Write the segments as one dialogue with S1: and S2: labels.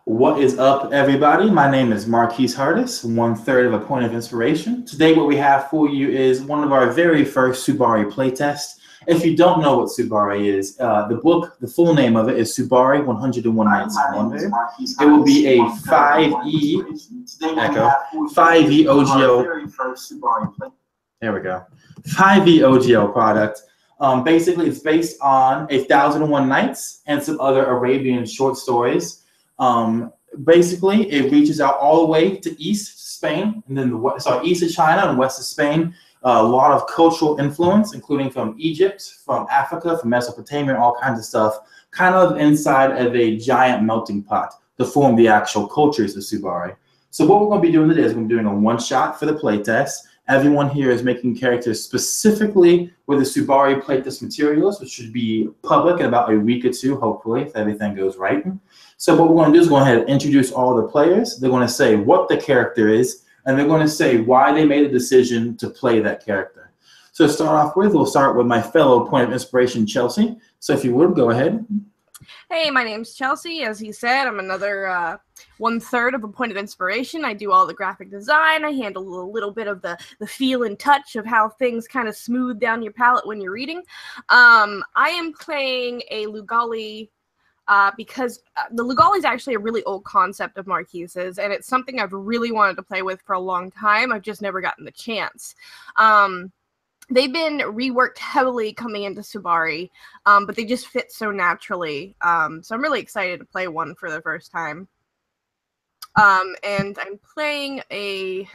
S1: What is up, everybody? My name is Marquise Hardis, 1/3 of A Point of Inspiration. Today, what we have for you is one of our very first Subari Playtest. If you don't know what Subari is, the book, the full name of it is Subari 101 Nights in Wonder. It will be a 5e, echo, 5e OGO. There we go. 5e OGO product. Basically, it's based on 1001 Nights and some other Arabian short stories. Basically, it reaches out all the way to East Spain, and then east of China and west of Spain. A lot of cultural influence, including from Egypt, from Africa, from Mesopotamia, all kinds of stuff, kind of inside of a giant melting pot to form the actual cultures of Subari. So what we're going to be doing today is we're doing a one-shot for the playtest. Everyone here is making characters specifically with the Subari Playtest materials, which should be public in about a week or two, hopefully, if everything goes right. So what we're going to do is go ahead and introduce all the players. They're going to say what the character is, and they're going to say why they made a decision to play that character. So to start off with, we'll start with my fellow Point of Inspiration, Chelsea. So if you would, go ahead.
S2: Hey, my name's Chelsea. As he said, I'm another 1/3 of A Point of Inspiration. I do all the graphic design. I handle a little bit of the feel and touch of how things kind of smooth down your palette when you're reading. I am playing a Lugali because the Lugali is actually a really old concept of Marquise's, and it's something I've really wanted to play with for a long time. I've just never gotten the chance. They've been reworked heavily coming into Subari, but they just fit so naturally. So I'm really excited to play one for the first time. And I'm playing a...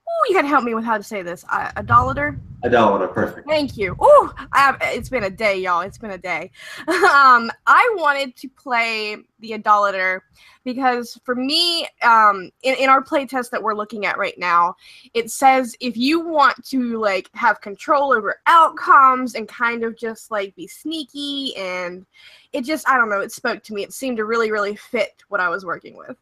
S2: Oh, you gotta help me with how to say this. Idolater?
S1: Idolater, perfect.
S2: Thank you. Oh, it's been a day, y'all. It's been a day. I wanted to play the Idolater because for me, in our playtest that we're looking at right now, it says if you want to like have control over outcomes and kind of just like be sneaky, and it just, I don't know, it spoke to me. It seemed to really, really fit what I was working with.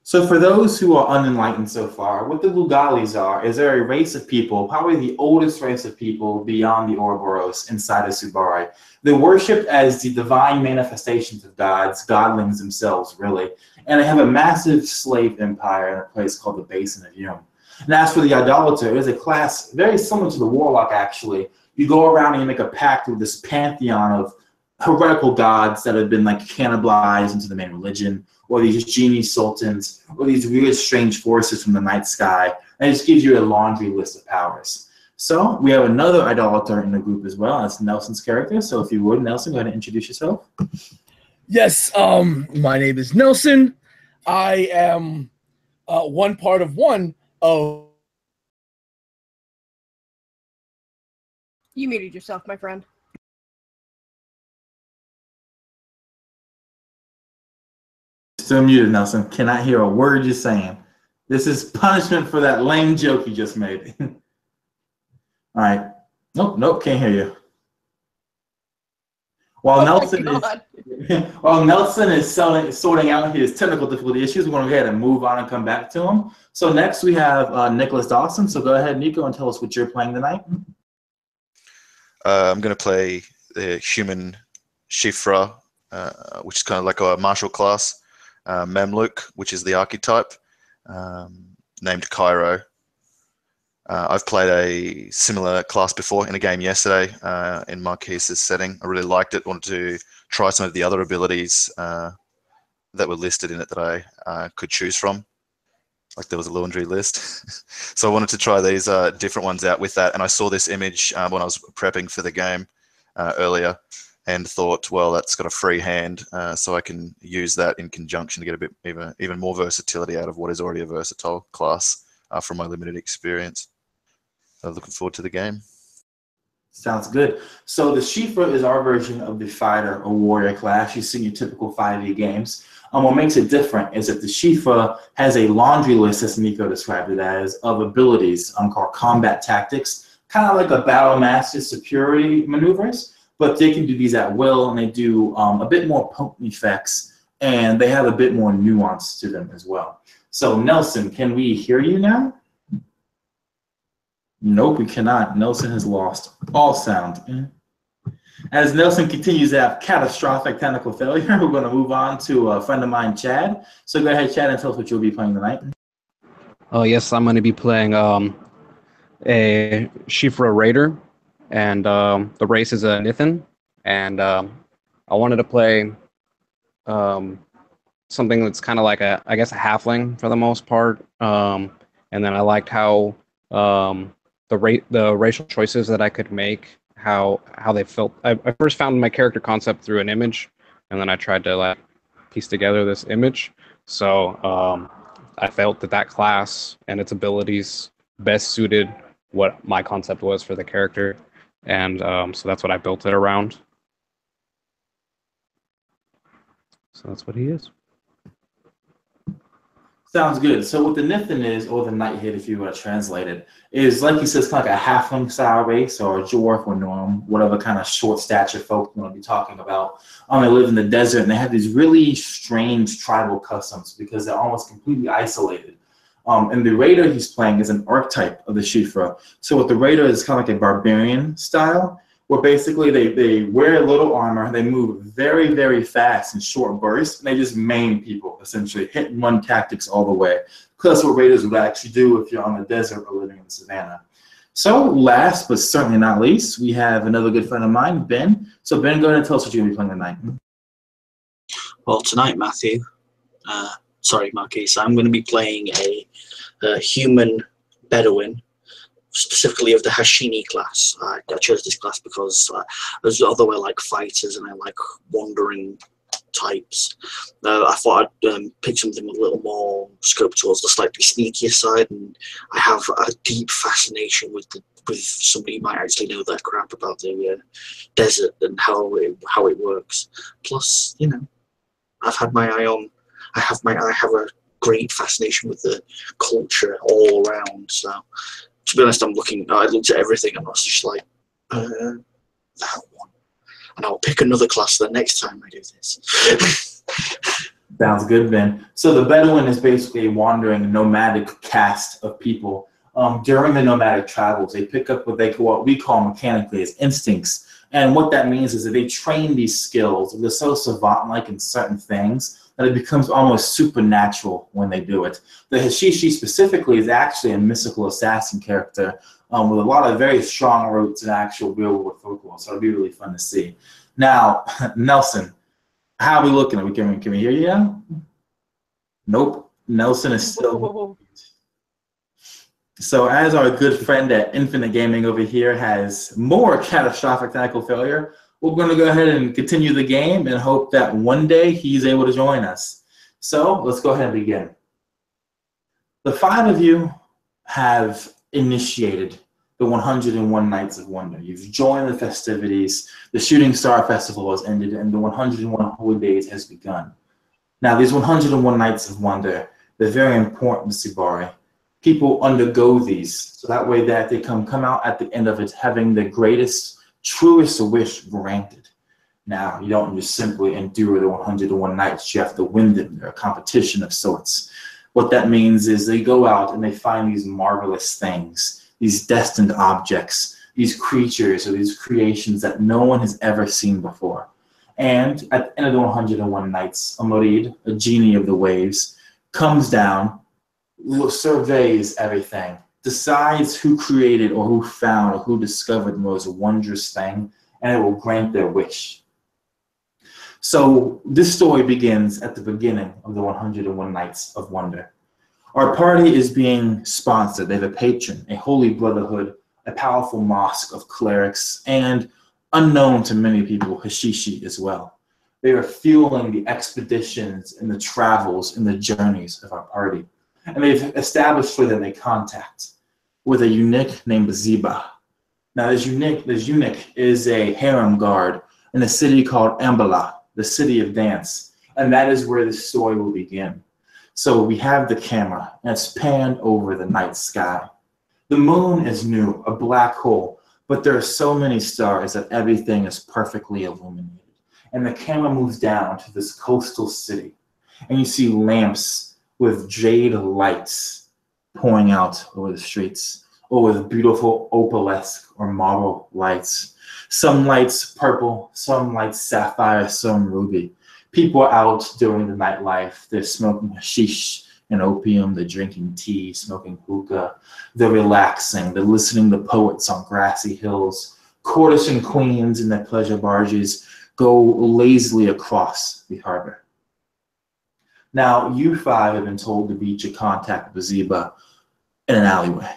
S1: So for those who are unenlightened so far, what the Lugalis are is they're a race of people, probably the oldest race of people beyond the Ouroboros inside of Subari. They're worshipped as the divine manifestations of gods, godlings themselves, really. And they have a massive slave empire in a place called the Basin of Eunuch. And as for the Idolater, it is a class very similar to the Warlock, actually. You go around and you make a pact with this pantheon of heretical gods that have been like cannibalized into the main religion, or these genie sultans, or these weird strange forces from the night sky, and it just gives you a laundry list of powers. So we have another idolater in the group as well. That's Nelson's character. So if you would, Nelson, go ahead and introduce yourself.
S3: Yes, my name is Nelson. I am one part of one of...
S2: You muted yourself, my friend.
S1: Still muted, Nelson. Cannot hear a word you're saying. This is punishment for that lame joke you just made. All right. Nope, can't hear you. While Nelson is sorting out his technical difficulty issues, we're going to go ahead and move on and come back to him. So next we have Nicholas Dawson. So go ahead, Nico, and tell us what you're playing tonight.
S4: I'm going to play the human Shifra, which is kind of like a martial class. Mamluk, which is the archetype, named Cairo. I've played a similar class before in a game yesterday in Marquise's setting. I really liked it, wanted to try some of the other abilities that were listed in it that I could choose from. Like there was a laundry list. So I wanted to try these different ones out with that, and I saw this image when I was prepping for the game earlier, and thought, well, that's got a free hand, so I can use that in conjunction to get a bit even more versatility out of what is already a versatile class from my limited experience. So looking forward to the game.
S1: Sounds good. So the Shifra is our version of the fighter or warrior class you see in your typical 5e games. What makes it different is that the Shifra has a laundry list, as Nico described it as, of abilities called combat tactics, kind of like a battle master security maneuvers. But they can do these at will, and they do a bit more potent effects, and they have a bit more nuance to them as well. So Nelson, can we hear you now? Nope, we cannot. Nelson has lost all sound. As Nelson continues to have catastrophic technical failure, we're going to move on to a friend of mine, Chad. So go ahead, Chad, and tell us what you'll be playing tonight.
S5: Oh, yes, I'm going to be playing a Shifra Raider, and the race is a Nithin, and I wanted to play something that's kind of like I guess a halfling for the most part, and then I liked how the racial choices that I could make, how they felt. I first found my character concept through an image, and then I tried to like piece together this image. So I felt that class and its abilities best suited what my concept was for the character, and so that's what I built it around. So that's what he is.
S1: Sounds good. So what the Nithin is, or the Nighthid, if you want to translate it, is like you said, it's kind of like a halfling style race, or a dwarf or gnome, whatever kind of short stature folk you want to be talking about. They live in the desert, and they have these really strange tribal customs because they're almost completely isolated. And the raider he's playing is an archetype of the Shifra. So what the raider is kind of like a barbarian style, where basically they wear a little armor, they move very, very fast in short bursts, and they just maim people, essentially, hit and run tactics all the way. Because that's what raiders would actually do if you're on the desert or living in the savannah. So last, but certainly not least, we have another good friend of mine, Ben. So Ben, go ahead and tell us what you're going to be playing tonight.
S6: Well, tonight, Marquise, I'm going to be playing a human Bedouin, specifically of the Hashini class. I chose this class because although I like fighters and I like wandering types, I thought I'd pick something with a little more scope towards the slightly sneakier side, and I have a deep fascination with somebody who might actually know their crap about the desert and how it works. Plus, you know, I've had my eye on. I have a great fascination with the culture all around. So, to be honest, I looked at everything and I was just like, that one. And I'll pick another class the next time I do this.
S1: Sounds good, Ben. So the Bedouin is basically a wandering nomadic caste of people. During the nomadic travels, they pick up what we call mechanically as instincts. And what that means is that they train these skills. They're so savant-like in certain things that it becomes almost supernatural when they do it. The Hashishi specifically is actually a mystical assassin character with a lot of very strong roots in actual real-world folklore, so it'll be really fun to see. Now, Nelson, how are we looking? Can we hear you now? Nope. Nelson is still... So as our good friend at Infinite Gaming over here has more catastrophic technical failure, we're going to go ahead and continue the game and hope that one day he's able to join us. So let's go ahead and begin. The 5 of you have initiated the 101 Nights of Wonder. You've joined the festivities, the Shooting Star Festival has ended, and the 101 Holy Days has begun. Now, these 101 Nights of Wonder, they're very important, Subari. People undergo these, so that way that they come out at the end of it having the greatest, truest wish granted. Now, you don't just simply endure the 101 nights, you have to win them. They're a competition of sorts. What that means is they go out and they find these marvelous things, these destined objects, these creatures or these creations that no one has ever seen before. And at the end of the 101 nights, a Murid, a genie of the waves, comes down, surveys everything, decides who created or who found or who discovered the most wondrous thing, and it will grant their wish. So this story begins at the beginning of the 101 Nights of Wonder. Our party is being sponsored. They have a patron, a holy brotherhood, a powerful mosque of clerics, and unknown to many people, Hashishi as well. They are fueling the expeditions and the travels and the journeys of our party. And they've established for them a contact with a eunuch named Ziba. Now, this eunuch is a harem guard in a city called Ambala, the city of dance. And that is where the story will begin. So we have the camera, and it's panned over the night sky. The moon is new, a black hole, but there are so many stars that everything is perfectly illuminated. And the camera moves down to this coastal city, and you see lamps with jade lights pouring out over the streets, or with beautiful opalesque or marble lights. Some lights purple, some lights sapphire, some ruby. People are out during the nightlife. They're smoking hashish and opium. They're drinking tea, smoking hookah. They're relaxing. They're listening to poets on grassy hills. Courtish and queens in their pleasure barges go lazily across the harbor. Now, you five have been told to beat your contact with Ziba in an alleyway,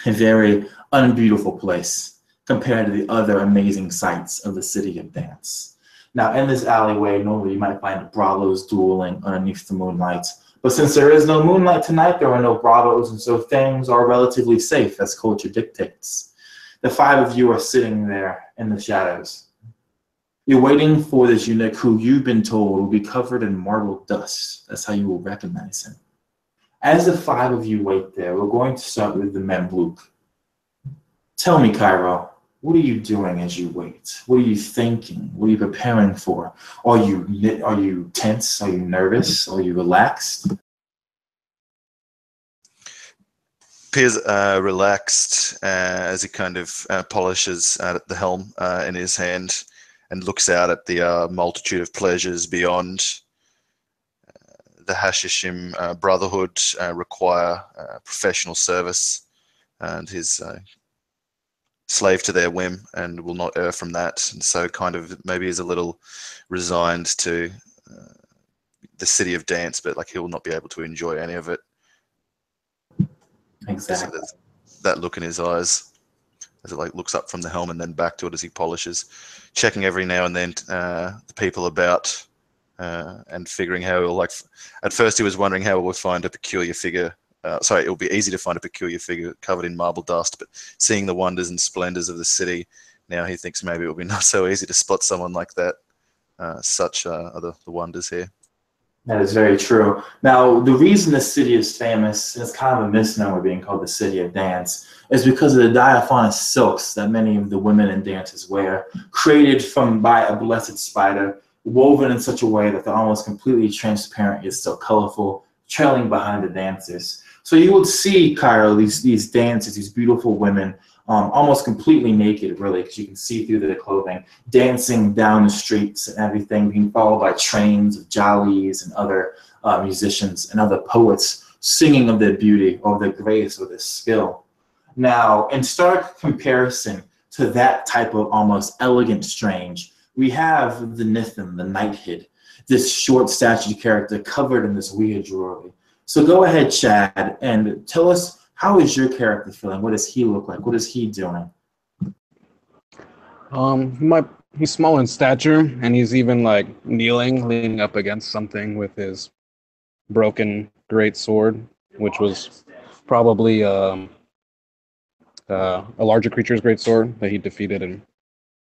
S1: a very unbeautiful place compared to the other amazing sights of the city of dance. Now, in this alleyway, normally you might find bravos dueling underneath the moonlight, but since there is no moonlight tonight, there are no bravos, and so things are relatively safe as culture dictates. The five of you are sitting there in the shadows. You're waiting for this eunuch who you've been told will be covered in marble dust. That's how you will recognize him. As the five of you wait there, we're going to start with the Mamluk. Tell me, Cairo, what are you doing as you wait? What are you thinking? What are you preparing for? Are you tense? Are you nervous? Are you relaxed?
S4: Appears relaxed as he kind of polishes at the helm in his hand and looks out at the multitude of pleasures beyond. The Hashishim Brotherhood require professional service, and his slave to their whim and will not err from that. And so kind of maybe is a little resigned to the city of dance, but like he will not be able to enjoy any of it.
S1: Exactly.
S4: So that look in his eyes as it like looks up from the helm and then back to it as he polishes, checking every now and then the people about and figuring how he'll like. At first he was wondering how we'll find a peculiar figure. Sorry, it will be easy to find a peculiar figure covered in marble dust, but seeing the wonders and splendors of the city, now he thinks maybe it will be not so easy to spot someone like that. Such are the wonders here.
S1: That is very true. Now, the reason the city is famous, and it's kind of a misnomer being called the city of dance, is because of the diaphanous silks that many of the women in dances wear, created by a blessed spider, woven in such a way that they're almost completely transparent yet still colorful, trailing behind the dancers. So you would see, Cairo, these dancers, these beautiful women, almost completely naked, really, because you can see through their clothing, dancing down the streets and everything, being followed by trains of jollies and other musicians and other poets singing of their beauty or their grace or their skill. Now, in stark comparison to that type of almost elegant strange, we have the Nithim, the Nighthid, this short-statured character covered in this weird jewelry. So go ahead, Chad, and tell us, how is your character feeling? What does he look like? What is he doing?
S5: He's small in stature, and he's even like kneeling, leaning up against something with his broken great sword, which was probably a larger creature's great sword that he defeated, and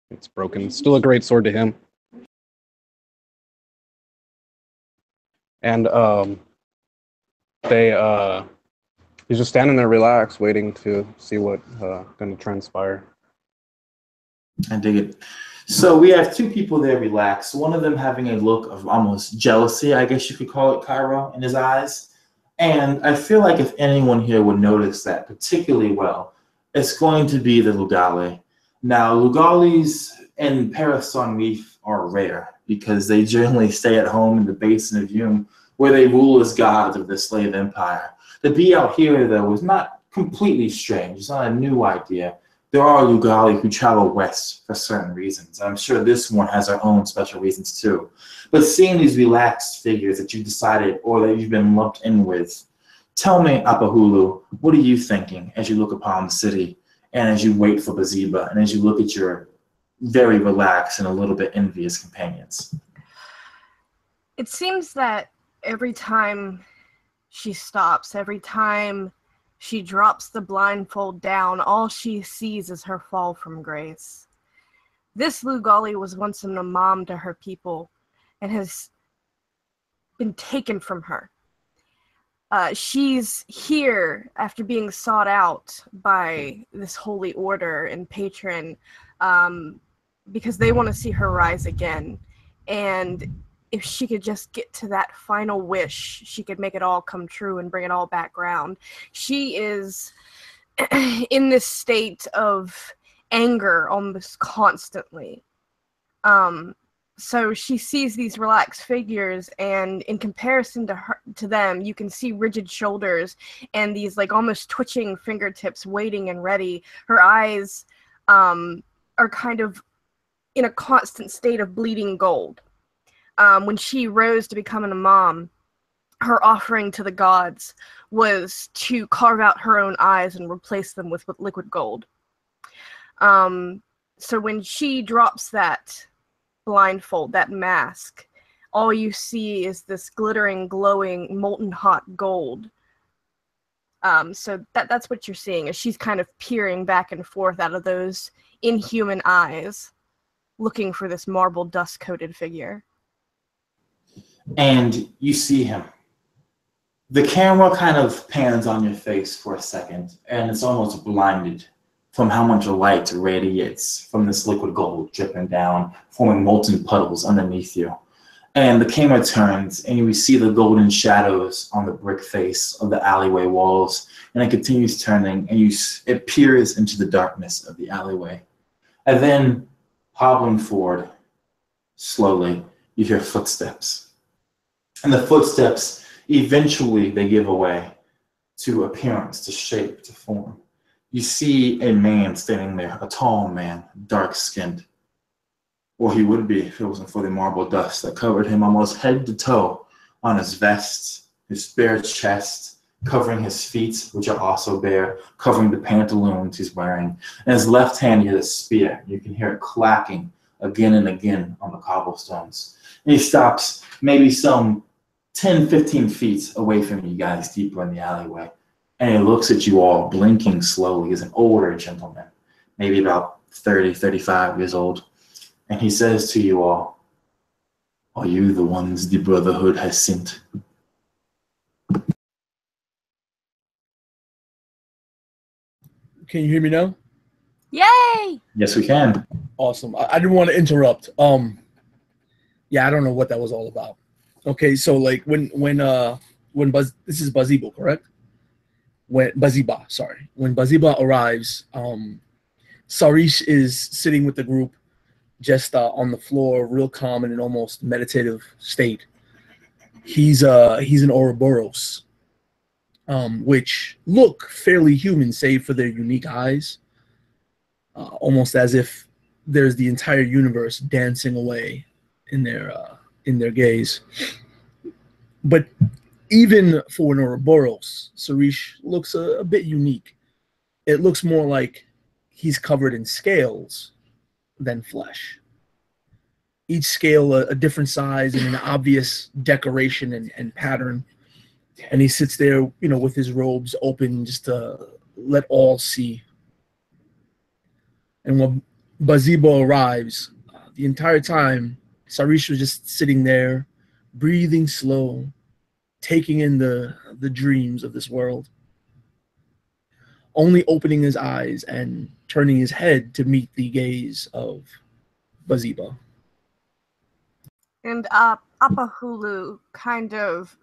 S5: it's broken. Still a great sword to him. And he's just standing there relaxed, waiting to see what's going to transpire.
S1: I dig it. So we have two people there relaxed, one of them having a look of almost jealousy, I guess you could call it, Cairo, in his eyes. And I feel like if anyone here would notice that particularly well, it's going to be the Lugali. Now, Lugalis in Parasan Reef are rare because they generally stay at home in the Basin of Yum, where they rule as gods of the slave empire. To be out here, though, is not completely strange. It's not a new idea. There are Lugali who travel west for certain reasons. I'm sure this one has their own special reasons, too. But seeing these relaxed figures that you decided or that you've been lumped in with, tell me, Apahulu, what are you thinking as you look upon the city and as you wait for Baziba and as you look at your very relaxed and a little bit envious companions?
S2: It seems that every time she stops, every time she drops the blindfold down, all she sees is her fall from grace. This Lugali was once an imam to her people and has been taken from her. She's here after being sought out by this holy order and patron because they want to see her rise again. And if she could just get to that final wish, she could make it all come true and bring it all back around. She is in this state of anger almost constantly. So she sees these relaxed figures, and in comparison to them, you can see rigid shoulders and these like almost twitching fingertips waiting and ready. Her eyes are kind of in a constant state of bleeding gold. When she rose to becoming a mom, her offering to the gods was to carve out her own eyes and replace them with liquid gold. So when she drops that blindfold, that mask, all you see is this glittering, glowing, molten hot gold. So that's what you're seeing, as she's kind of peering back and forth out of those inhuman eyes, looking for this marble dust-coated figure.
S1: And you see him. The camera kind of pans on your face for a second, and it's almost blinded from how much light radiates from this liquid gold dripping down, forming molten puddles underneath you. And the camera turns, and you see the golden shadows on the brick face of the alleyway walls, and it continues turning, and it peers into the darkness of the alleyway. And then, hobbling forward, slowly, you hear footsteps. And the footsteps, eventually, they give away to appearance, to shape, to form. You see a man standing there, a tall man, dark-skinned. Or he would be if it wasn't for the marble dust that covered him almost head to toe on his vest, his bare chest, covering his feet, which are also bare, covering the pantaloons he's wearing. And his left hand, he has a spear. You can hear it clacking again and again on the cobblestones. And he stops maybe some 10, 15 feet away from you guys, deeper in the alleyway. And he looks at you all, blinking slowly. He's an older gentleman, maybe about 30, 35 years old. And he says to you all, "Are you the ones the Brotherhood has sent?"
S3: Can you hear me now?
S2: Yay!
S1: Yes, we can.
S3: Awesome. I didn't want to interrupt. Yeah, I don't know what that was all about. Okay, so like when this is Baziba, correct? When Baziba arrives, Sarish is sitting with the group, just on the floor, real calm in an almost meditative state. He's an Ouroboros, which look fairly human, save for their unique eyes, almost as if there's the entire universe dancing away in their gaze. But even for an Ouroboros, Sarish looks a bit unique. It looks more like he's covered in scales than flesh. Each scale a different size and an obvious decoration and pattern. And he sits there, with his robes open just to let all see. And when Baziba arrives, the entire time, Sarish was just sitting there, breathing slow, taking in the dreams of this world, only opening his eyes and turning his head to meet the gaze of Baziba.
S2: And Apahulu kind of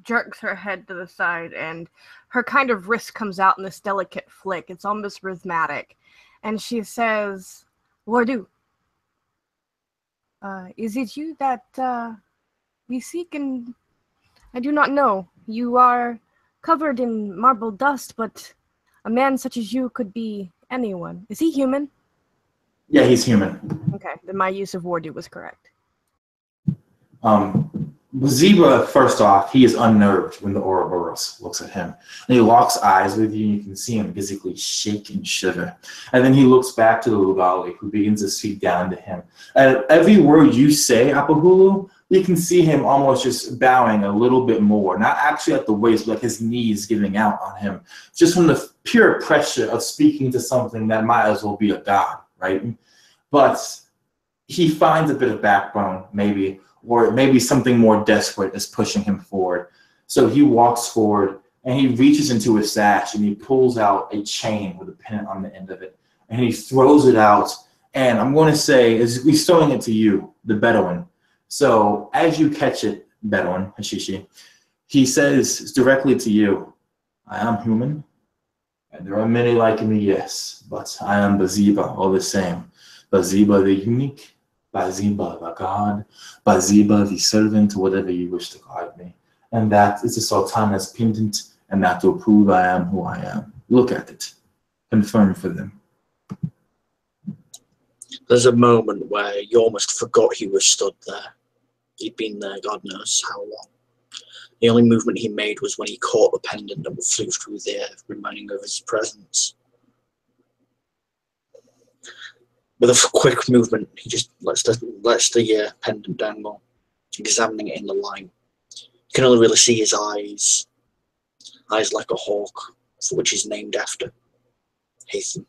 S2: jerks her head to the side, and her kind of wrist comes out in this delicate flick. It's almost rhythmic. And she says, "Wardu, is it you that we seek? And I do not know. You are covered in marble dust, but a man such as you could be anyone. Is he human?"
S1: Yeah, he's human.
S2: Okay, then my use of Wardu was correct.
S1: Baziba, first off, he is unnerved when the Ouroboros looks at him. And he locks eyes with you, and you can see him physically shake and shiver. And then he looks back to the Lugali, who begins to speak down to him. At every word you say, Apahulu, you can see him almost just bowing a little bit more, not actually at the waist, but like his knees giving out on him, just from the pure pressure of speaking to something that might as well be a god, right? But he finds a bit of backbone, maybe, or maybe something more desperate is pushing him forward. So he walks forward, and he reaches into his sash, and he pulls out a chain with a pennant on the end of it, and he throws it out. And I'm going to say, he's throwing it to you, the Bedouin. So as you catch it, Bedouin, Hashishi, he says directly to you, "I am human, And there are many like me, yes, but I am Baziba all the same. Baziba the Eunuch, Baziba the God, Baziba the servant, whatever you wish to call me. And that is the Sultana's pendant, and that will prove I am who I am. Look at it. Confirm for them.
S6: There's a moment where you almost forgot he was stood there. He'd been there God knows how long. The only movement he made was when he caught the pendant and flew through the air, reminding of his presence. With a quick movement, he just lets the pendant dangle, examining it in the light. You can only really see his eyes like a hawk, for which he's named after, Haytham.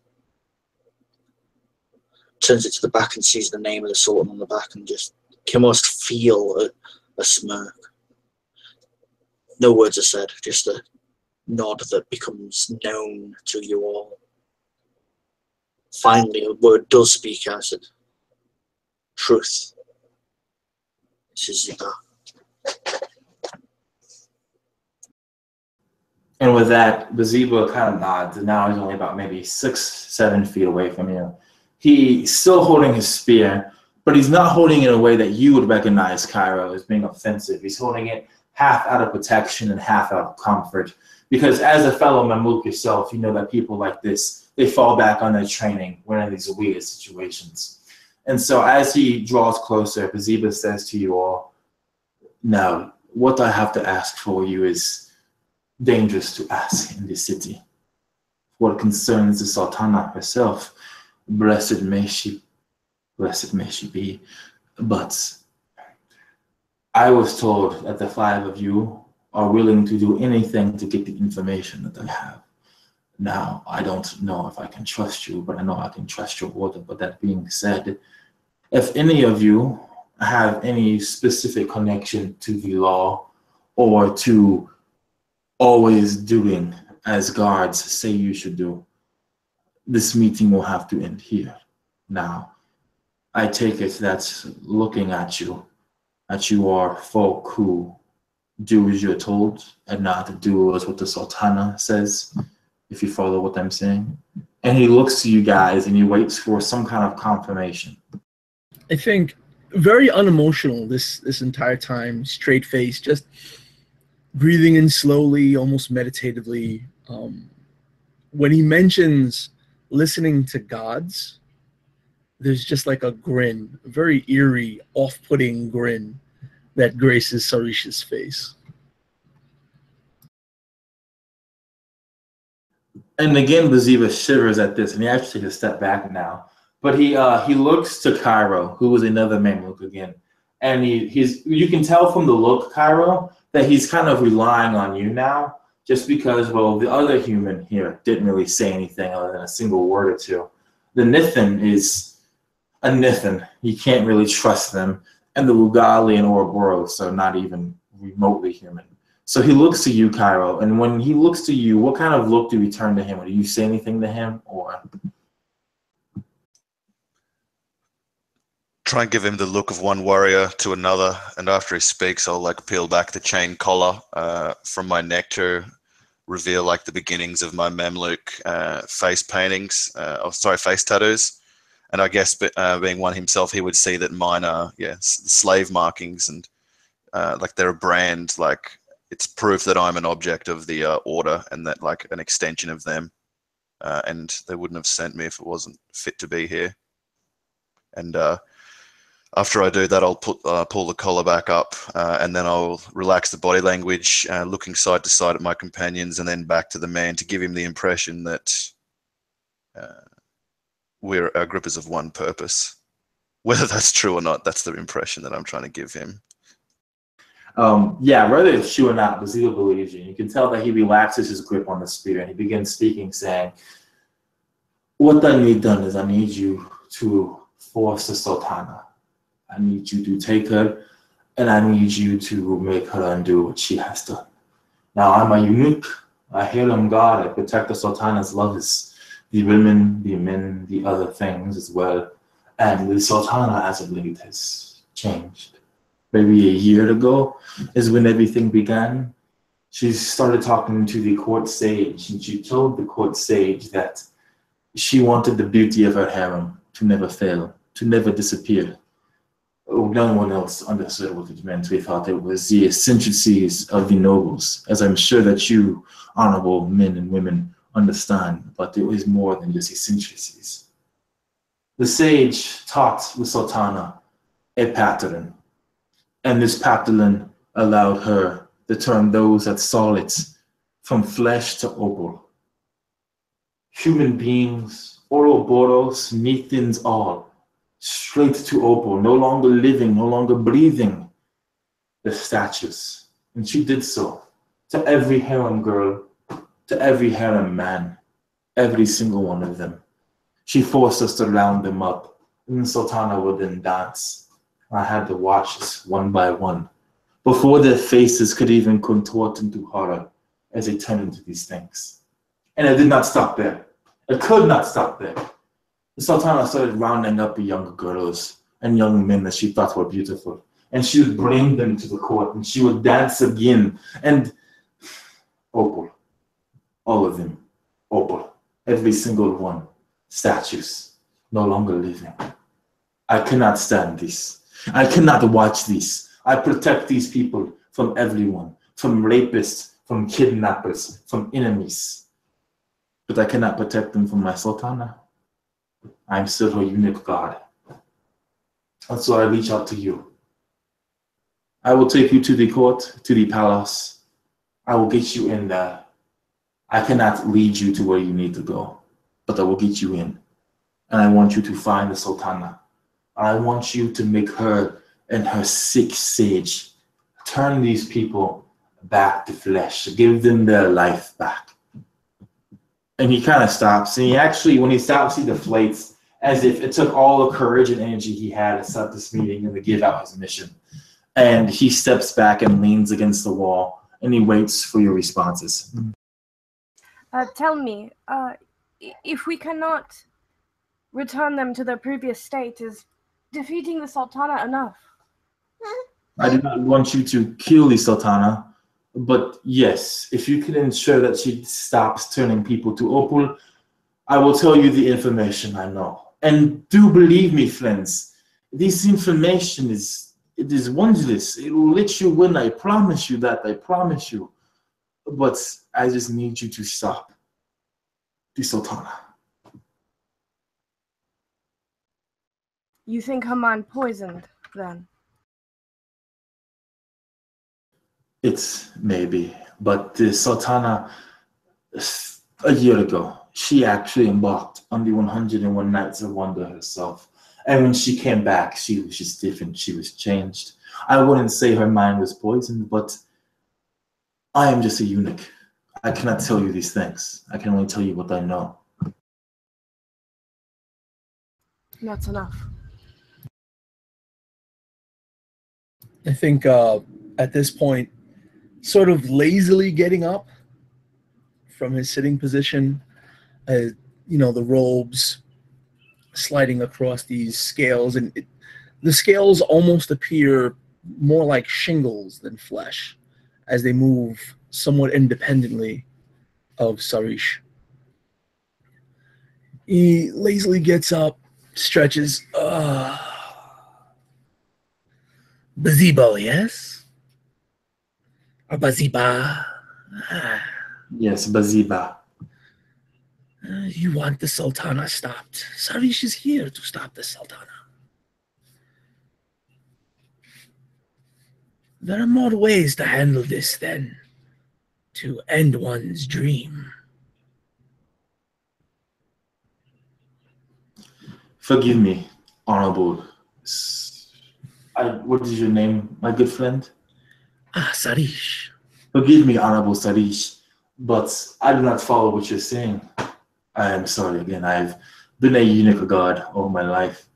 S6: Turns it to the back and sees the name of the Sultan on the back and just can almost feel a smirk. No words are said, just a nod that becomes known to you all. Finally, a word does speak out. It. Truth. This is Ziba.
S1: And with that, Baziba kind of nods, and now he's only about maybe 6-7 feet away from you. He's still holding his spear, but he's not holding it in a way that you would recognize Cairo as being offensive. He's holding it half out of protection and half out of comfort. Because as a fellow Mamluk yourself, you know that people like this, they fall back on their training when in these weird situations. And so as he draws closer, Baziba says to you all, now, what I have to ask for you is dangerous to ask in this city. What concerns the Sultana herself, blessed may she be. But I was told that the 5 of you are willing to do anything to get the information that I have. Now, I don't know if I can trust you, but I know I can trust your order. But that being said, if any of you have any specific connection to the law or to always doing as guards say you should do, this meeting will have to end here. Now, I take it that looking at you are folk who do as you're told and not do as what the Sultana says, if you follow what I'm saying. And he looks to you guys and he waits for some kind of confirmation.
S3: I think very unemotional this entire time, straight face, just breathing in slowly, almost meditatively. When he mentions listening to gods, there's just like a grin, a very eerie, off-putting grin that graces Sarisha's face.
S1: And again, Baziba shivers at this, and he actually takes a step back now. But he looks to Cairo, who was another Mamluk again, and you can tell from the look, Cairo, that he's kind of relying on you now, just because, well, the other human here didn't really say anything other than a single word or two. The Nithin is a Nithin. You can't really trust them. And the Lugali and Ouroboros are not even remotely human. So he looks to you, Cairo, and when he looks to you, what kind of look do you turn to him? Do you say anything to him, or?
S4: Try and give him the look of one warrior to another, and after he speaks, I'll like peel back the chain collar from my neck to reveal like the beginnings of my Mamluk face paintings, face tattoos. And I guess being one himself, he would see that mine are slave markings, and like they're a brand, like it's proof that I'm an object of the order and that like an extension of them, and they wouldn't have sent me if it wasn't fit to be here. And after I do that, I'll pull the collar back up, and then I'll relax the body language, looking side to side at my companions, and then back to the man to give him the impression that our group is of one purpose. Whether that's true or not, that's the impression that I'm trying to give him.
S1: Whether it's true or not, Baziba believes you. You can tell that he relaxes his grip on the spear and he begins speaking, saying, what I need done is I need you to force the Sultana. I need you to take her, and I need you to make her undo what she has done. Now, I'm a eunuch, a harem god. I protect the Sultana's lovers, the women, the men, the other things as well. And the Sultana, as of late, has changed. Maybe a year ago is when everything began. She started talking to the court sage, and she told the court sage that she wanted the beauty of her harem to never fail, to never disappear. No one else understood what it meant. We thought it was the eccentricities of the nobles, as I'm sure that you, honorable men and women, understand, but it was more than just eccentricities. The sage taught the Sultana a pattern, and this pattern allowed her to turn those that saw it from flesh to opal. Human beings, Ouroboros, Nethans, all, straight to opal, no longer living, no longer breathing, the statues. And she did so to every harem girl, to every harem man, every single one of them. She forced us to round them up, and the Sultana would then dance. I had to watch this one by one, before their faces could even contort into horror as they turned into these things. And it did not stop there. It could not stop there. The Sultana started rounding up the younger girls and young men that she thought were beautiful. And she would bring them to the court, and she would dance again. And opal, all of them, opal, every single one, statues, no longer living. I cannot stand this. I cannot watch this. I protect these people from everyone, from rapists, from kidnappers, from enemies. But I cannot protect them from my Sultana. I'm still her eunuch god. And so I reach out to you. I will take you to the court, to the palace. I will get you in there. I cannot lead you to where you need to go, but I will get you in. And I want you to find the Sultana. I want you to make her and her sick sage turn these people back to flesh, give them their life back. And he kind of stops. And he actually, when he stops, he deflates as if it took all the courage and energy he had to set this meeting and to give out his mission. And he steps back and leans against the wall, and he waits for your responses.
S2: Tell me, if we cannot return them to their previous state, is defeating the Sultana enough?
S1: I do not want you to kill the Sultana, but yes, if you can ensure that she stops turning people to opal, I will tell you the information I know. And do believe me, friends, this information is wondrous. It will let you win. I promise you that. I promise you. But I just need you to stop the Sultana.
S2: You think Haman poisoned, then?
S1: It's maybe, but the Sultana, a year ago, she actually embarked on the 101 Nights of Wonder herself. And when she came back, she was just different. She was changed. I wouldn't say her mind was poisoned, but I am just a eunuch. I cannot tell you these things. I can only tell you what I know.
S2: That's enough.
S3: I think at this point, sort of lazily getting up from his sitting position, the robes sliding across these scales, and the scales almost appear more like shingles than flesh as they move somewhat independently of Sarish. He lazily gets up, stretches. Bazibo, yes? Or Baziba?
S1: Yes, Baziba.
S3: You want the Sultana stopped. Sarish is here to stop the Sultana. There are more ways to handle this than to end one's dream.
S1: Forgive me, Honorable. What is your name, my good friend?
S3: Sarish.
S1: Forgive me, Honorable Sarish, but I do not follow what you're saying. I am sorry again. I've been a eunuch god all my life.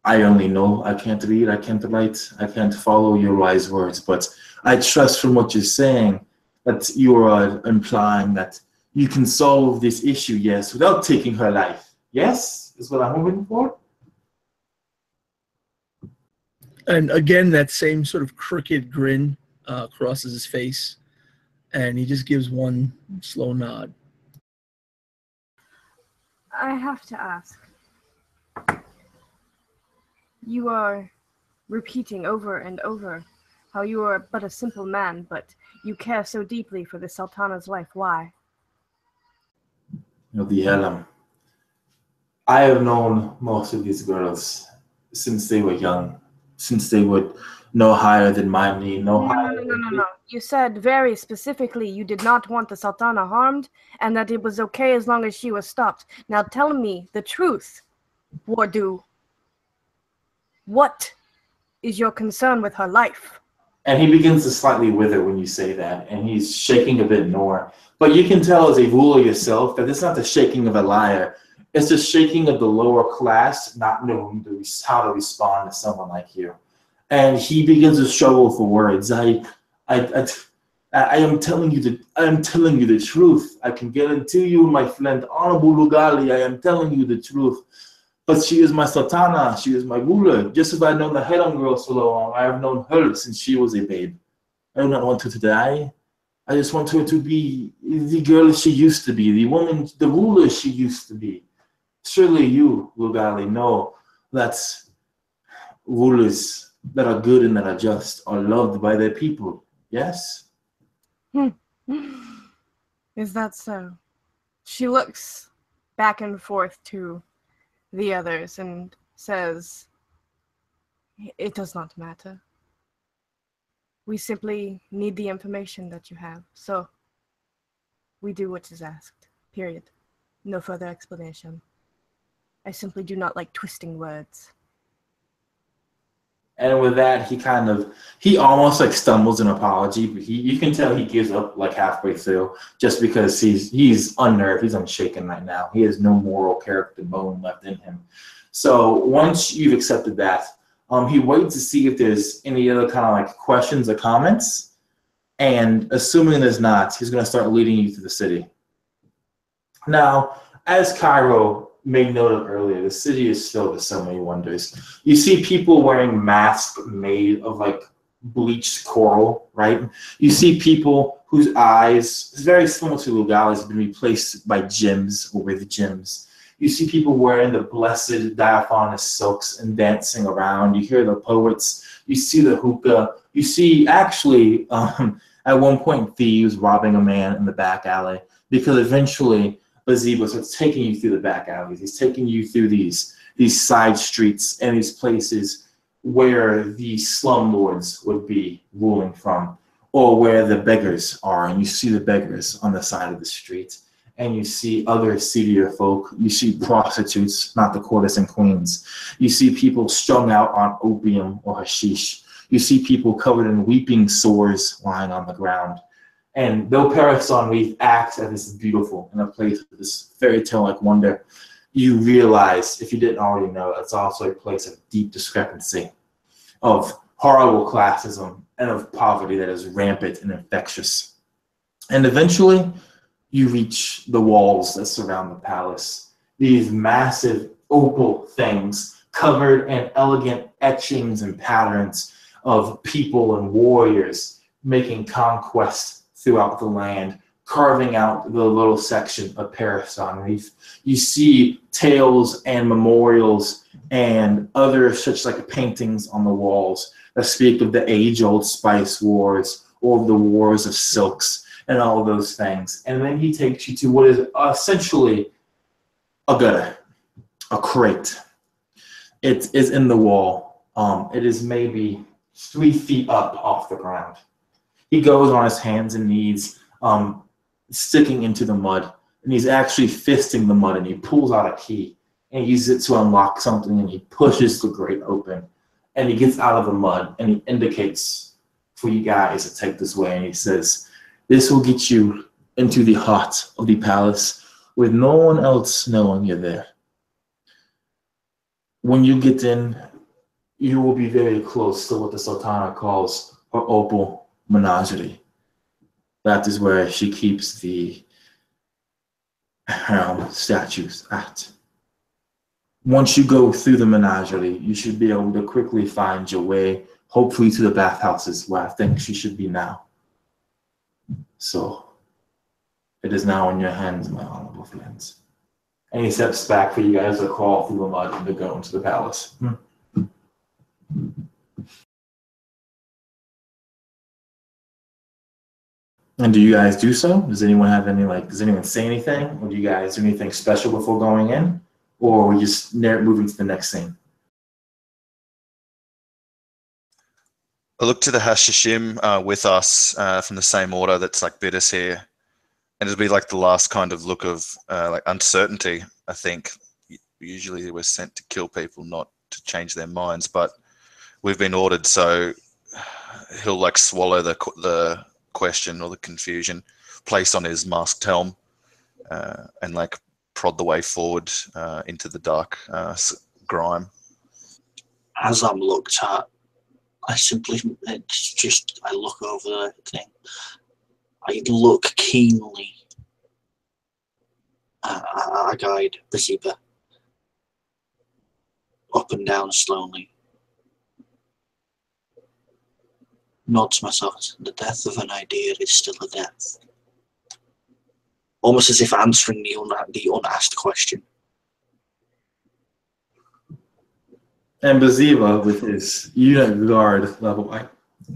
S1: I only know. I can't read, I can't write, I can't follow your wise words, but I trust from what you're saying that you are implying that you can solve this issue, yes, without taking her life. Yes, is what I'm hoping for.
S3: And again, that same sort of crooked grin crosses his face. And he just gives one slow nod.
S2: I have to ask. You are repeating over and over how you are but a simple man, but you care so deeply for the Sultana's life. Why?
S1: The harem. I have known most of these girls since they were young, since they were no higher than my knee, no higher than me.
S2: No. You said very specifically you did not want the Sultana harmed and that it was okay as long as she was stopped. Now tell me the truth, Wardu. What is your concern with her life?
S1: And he begins to slightly wither when you say that, and he's shaking a bit more. But you can tell as a ruler yourself that it's not the shaking of a liar. It's the shaking of the lower class not knowing how to respond to someone like you. And he begins to struggle for words. I am telling you the truth. I can guarantee you, my friend, Honorable Lugali, I am telling you the truth. But she is my Sultana. She is my ruler. Just as I've known the harem girl so long, I have known her since she was a babe. I do not want her to die. I just want her to be the girl she used to be, the woman, the ruler she used to be. Surely you, Lugali, know that rulers that are good and that are just are loved by their people. Yes?
S2: Is that so? She looks back and forth to the others and says, "It does not matter. We simply need the information that you have, so we do what is asked. Period. No further explanation. I simply do not like twisting words."
S1: And with that, he almost like stumbles an apology, but you can tell he gives up like halfway through just because he's unnerved, he's unshaken right now. He has no moral character bone left in him. So once you've accepted that, he waits to see if there's any other kind of like questions or comments. And assuming there's not, he's going to start leading you through the city. Now, as Cairo made note of earlier, the city is filled with so many wonders. You see people wearing masks made of like bleached coral, right? You see people whose eyes, very similar to Lugali's, have been replaced by gems or with gems. You see people wearing the blessed diaphanous silks and dancing around. You hear the poets. You see the hookah. You see actually at one point thieves robbing a man in the back alley because eventually Baziba starts taking you through the back alleys. He's taking you through these side streets and these places where the slumlords would be ruling from, or where the beggars are. And you see the beggars on the side of the street. And you see other seedier folk. You see prostitutes, not the courtesan queens. You see people strung out on opium or hashish. You see people covered in weeping sores lying on the ground. And though Paris on Reef acts as this beautiful in a place of this fairy tale-like wonder, you realize, if you didn't already know, it's also a place of deep discrepancy, of horrible classism, and of poverty that is rampant and infectious. And eventually, you reach the walls that surround the palace. These massive opal things covered in elegant etchings and patterns of people and warriors making conquest throughout the land, carving out the little section of Paris on Reef. You see tales and memorials and other such like paintings on the walls that speak of the age-old spice wars or the wars of silks and all of those things. And then he takes you to what is essentially a gutter, a crate. It is in the wall. It is maybe 3 feet up off the ground. He goes on his hands and knees, sticking into the mud, and he's actually fisting the mud, and he pulls out a key and he uses it to unlock something, and he pushes the grate open, and he gets out of the mud, and he indicates for you guys to take this way, and he says, "This will get you into the heart of the palace with no one else knowing you're there. When you get in, you will be very close to what the Sultana calls her Opal Menagerie. That is where she keeps the harem statues at. Once you go through the Menagerie, you should be able to quickly find your way, hopefully to the bathhouses where I think she should be now. So it is now in your hands, my honorable friends. And he steps back for you guys to crawl through the mud and to go into the palace. And do you guys do so? Does anyone have any, does anyone say anything? Or do you guys do anything special before going in? Or are we just moving to the next scene?
S4: I look to the Hashishim with us from the same order that's like bit us here. And it'll be like the last kind of look of like uncertainty, I think. Usually we're sent to kill people, not to change their minds, but we've been ordered, so he'll like swallow the question or the confusion, place on his masked helm, and like prod the way forward into the dark grime.
S6: As I'm looked at, I look over the thing. I look keenly at our guide, Baziba, up and down slowly. Nod to myself, the death of an idea is still a death. Almost as if answering the unasked question.
S1: And Baziba, with his Eunuch guard level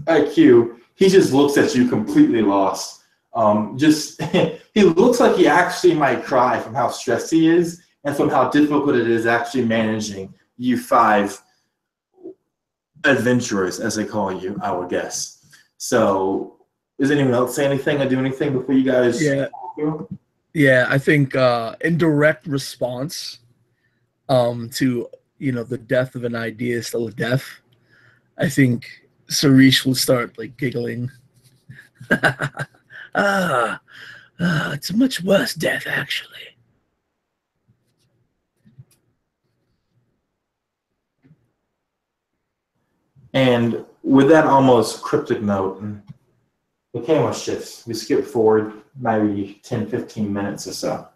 S1: IQ, he just looks at you completely lost. He looks like he actually might cry from how stressed he is and from how difficult it is actually managing you 5 adventurers, as they call you, I would guess. So, does anyone else say anything or do anything before you guys?
S3: Yeah. I think in direct response to the death of an idea is still a death, I think Sarish will start like giggling. It's a much worse death, actually.
S1: And with that almost cryptic note, the camera shifts. We skip forward maybe 10, 15 minutes or so.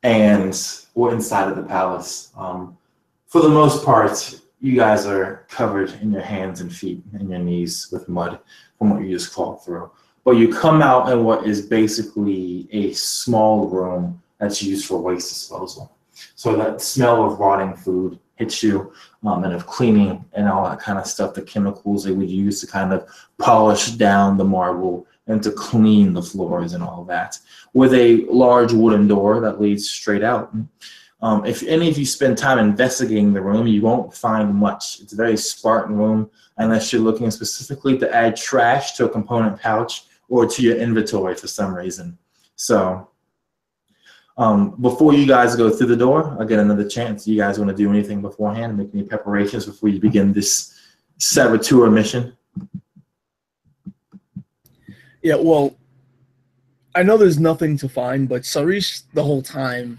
S1: And we're inside of the palace. For the most part, you guys are covered in your hands and feet and your knees with mud from what you just crawled through. But you come out in what is basically a small room that's used for waste disposal. So that smell of rotting food hits you, and of cleaning and all that kind of stuff, the chemicals they would use to kind of polish down the marble and to clean the floors and all of that, with a large wooden door that leads straight out. If any of you spend time investigating the room, you won't find much. It's a very Spartan room, unless you're looking specifically to add trash to a component pouch or to your inventory for some reason. So before you guys go through the door, I'll get another chance. You guys want to do anything beforehand, make any preparations before you begin this saboteur mission?
S3: Yeah, well, I know there's nothing to find, but Sarish the whole time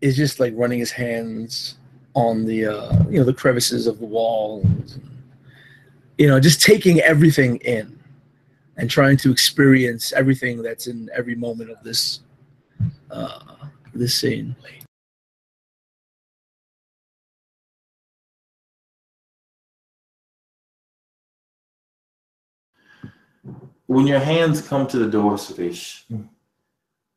S3: is just like running his hands on the the crevices of the walls, just taking everything in and trying to experience everything that's in every moment of this scene.
S1: When your hands come to the door, Sarish,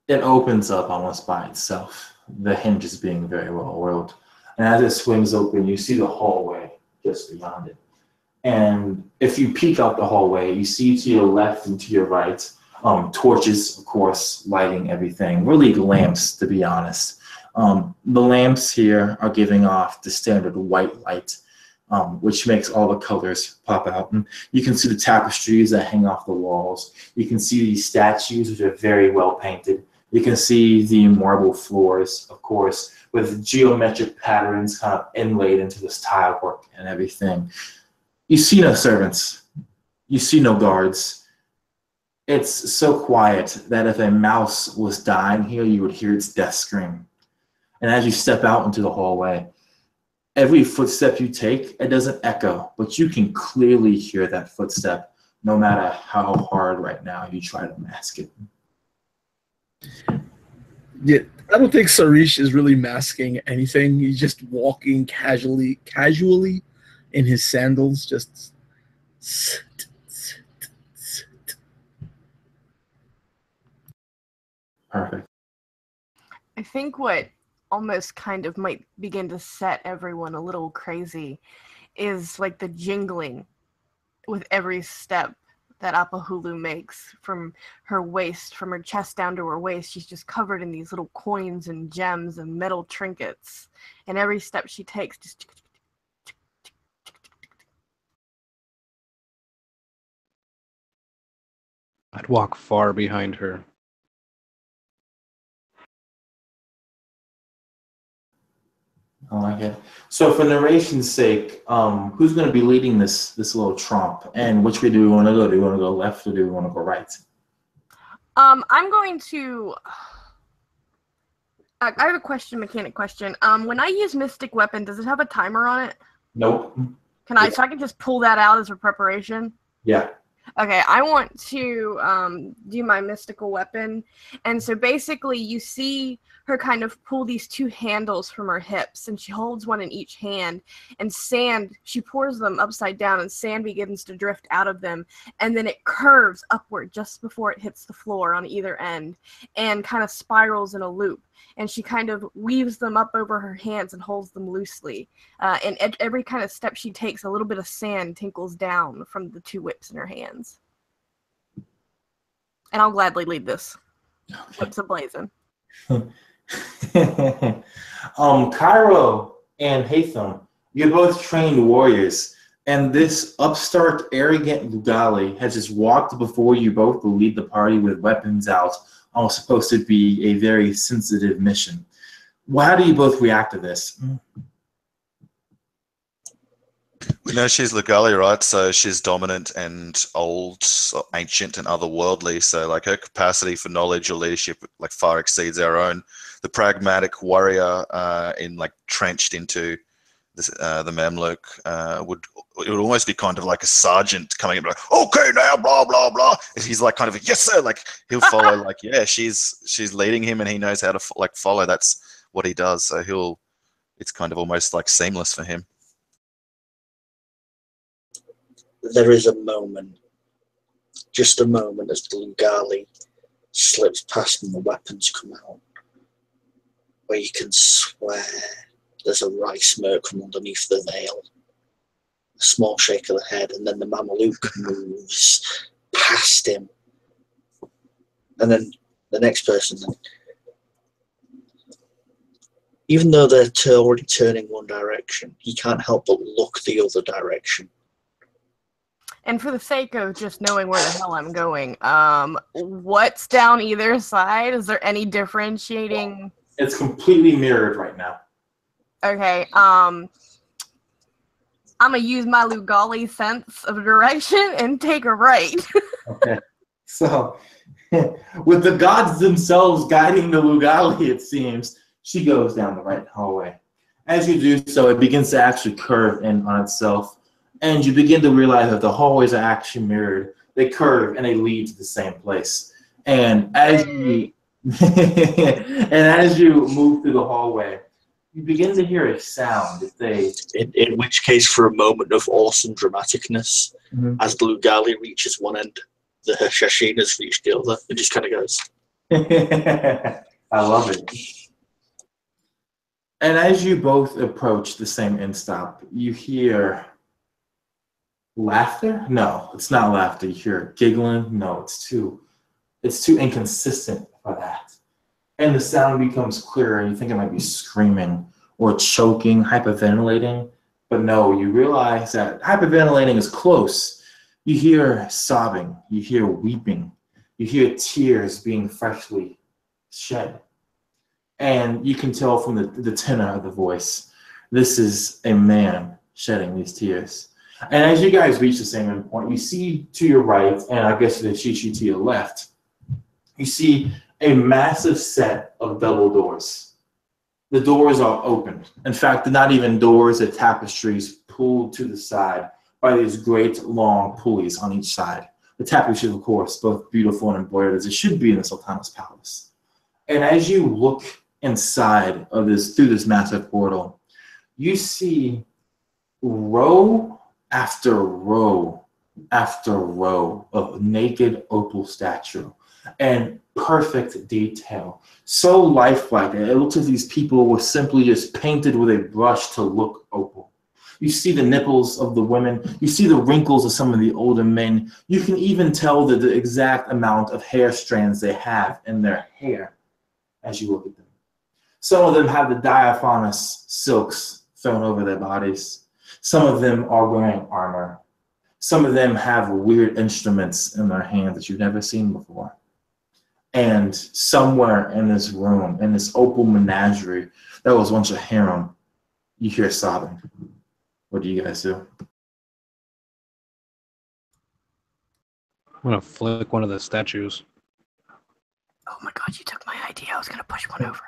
S1: it opens up almost by itself, the hinges being very well oiled. And as it swings open, you see the hallway just beyond it. And if you peek out the hallway, you see to your left and to your right, torches, of course, lighting everything, really lamps, to be honest. The lamps here are giving off the standard white light, which makes all the colors pop out. And you can see the tapestries that hang off the walls. You can see these statues, which are very well painted. You can see the marble floors, of course, with geometric patterns kind of inlaid into this tile work and everything. You see no servants. You see no guards. It's so quiet that if a mouse was dying here, you would hear its death scream. And as you step out into the hallway, every footstep you take, it doesn't echo, but you can clearly hear that footstep, no matter how hard right now you try to mask it.
S3: Yeah, I don't think Sarish is really masking anything. He's just walking casually in his sandals, just
S1: Perfect.
S2: I think what almost kind of might begin to set everyone a little crazy is like the jingling with every step that Apahulu makes from her waist, from her chest down to her waist. She's just covered in these little coins and gems and metal trinkets. And every step she takes just...
S5: I'd walk far behind her.
S1: I like it. So for narration's sake, who's going to be leading this little tromp? And which way do we want to go? Do we want to go left or do we want to go right?
S2: I'm going to... I have a question, mechanic question. When I use Mystic Weapon, does it have a timer on it?
S1: Nope.
S2: So I can just pull that out as a preparation?
S1: Yeah.
S2: Okay, I want to do my mystical weapon. And so basically you see her kind of pull these two handles from her hips, and she holds one in each hand, and sand, she pours them upside down, and sand begins to drift out of them, and then it curves upward just before it hits the floor on either end, and kind of spirals in a loop. And she kind of weaves them up over her hands and holds them loosely. And at every kind of step she takes, a little bit of sand tinkles down from the two whips in her hands. And I'll gladly lead this. Whips a-blazing.
S1: Cairo and Hatham, you're both trained warriors, and this upstart, arrogant Lugali has just walked before you both to lead the party with weapons out on what's supposed to be a very sensitive mission. Well, how do you both react to this?
S4: We know she's Lugali, right? So she's dominant and old, ancient and otherworldly. So like her capacity for knowledge or leadership like far exceeds our own. The pragmatic warrior trenched into this, the Mamluk it would almost be kind of like a sergeant coming in like, okay now, blah blah blah. And he's like kind of yes sir, like he'll follow like yeah, she's leading him and he knows how to follow. That's what he does. So it's kind of almost like seamless for him.
S6: There is a moment, just a moment, as the Lugali slips past and the weapons come out, where you can swear there's a wry smirk from underneath the veil, a small shake of the head, and then the Mameluke moves past him. And then the next person, even though they're already turning one direction, he can't help but look the other direction.
S2: And for the sake of just knowing where the hell I'm going, what's down either side? Is there any differentiating?
S1: It's completely mirrored right now.
S2: Okay, I'm gonna use my Lugali sense of direction and take a right.
S1: Okay, so with the gods themselves guiding the Lugali, it seems, she goes down the right hallway. As you do so, it begins to actually curve in on itself. And you begin to realize that the hallways are actually mirrored. They curve and they lead to the same place. And as you move through the hallway, you begin to hear a sound.
S6: In which case, for a moment of awesome dramaticness, as the Lugali reaches one end, the Shashina's reach the other. It just kind of goes.
S1: I love it. And as you both approach the same end stop, you hear laughter? No, it's not laughter. You hear giggling? No, it's too inconsistent for that. And the sound becomes clearer, and you think it might be screaming or choking, hyperventilating. But no, you realize that hyperventilating is close. You hear sobbing, you hear weeping, you hear tears being freshly shed. And you can tell from the tenor of the voice, this is a man shedding these tears. And as you guys reach the same endpoint, you see to your right, and I guess the Shishi to your left, you see a massive set of double doors. The doors are open. In fact, they're not even doors, they're tapestries pulled to the side by these great long pulleys on each side. The tapestries, of course, both beautiful and embroidered as it should be in the Sultana's palace. And as you look inside of through this massive portal, you see row after row after row of naked opal statue and perfect detail. So lifelike. It looks like these people were simply just painted with a brush to look opal. You see the nipples of the women. You see the wrinkles of some of the older men. You can even tell the exact amount of hair strands they have in their hair as you look at them. Some of them have the diaphanous silks thrown over their bodies. Some of them are wearing armor. Some of them have weird instruments in their hands that you've never seen before. And somewhere in this room, in this Opal Menagerie that was once a harem, you hear sobbing. What do you guys do?
S5: I'm gonna flick one of the statues.
S2: Oh my god, you took my idea. I was gonna push one over.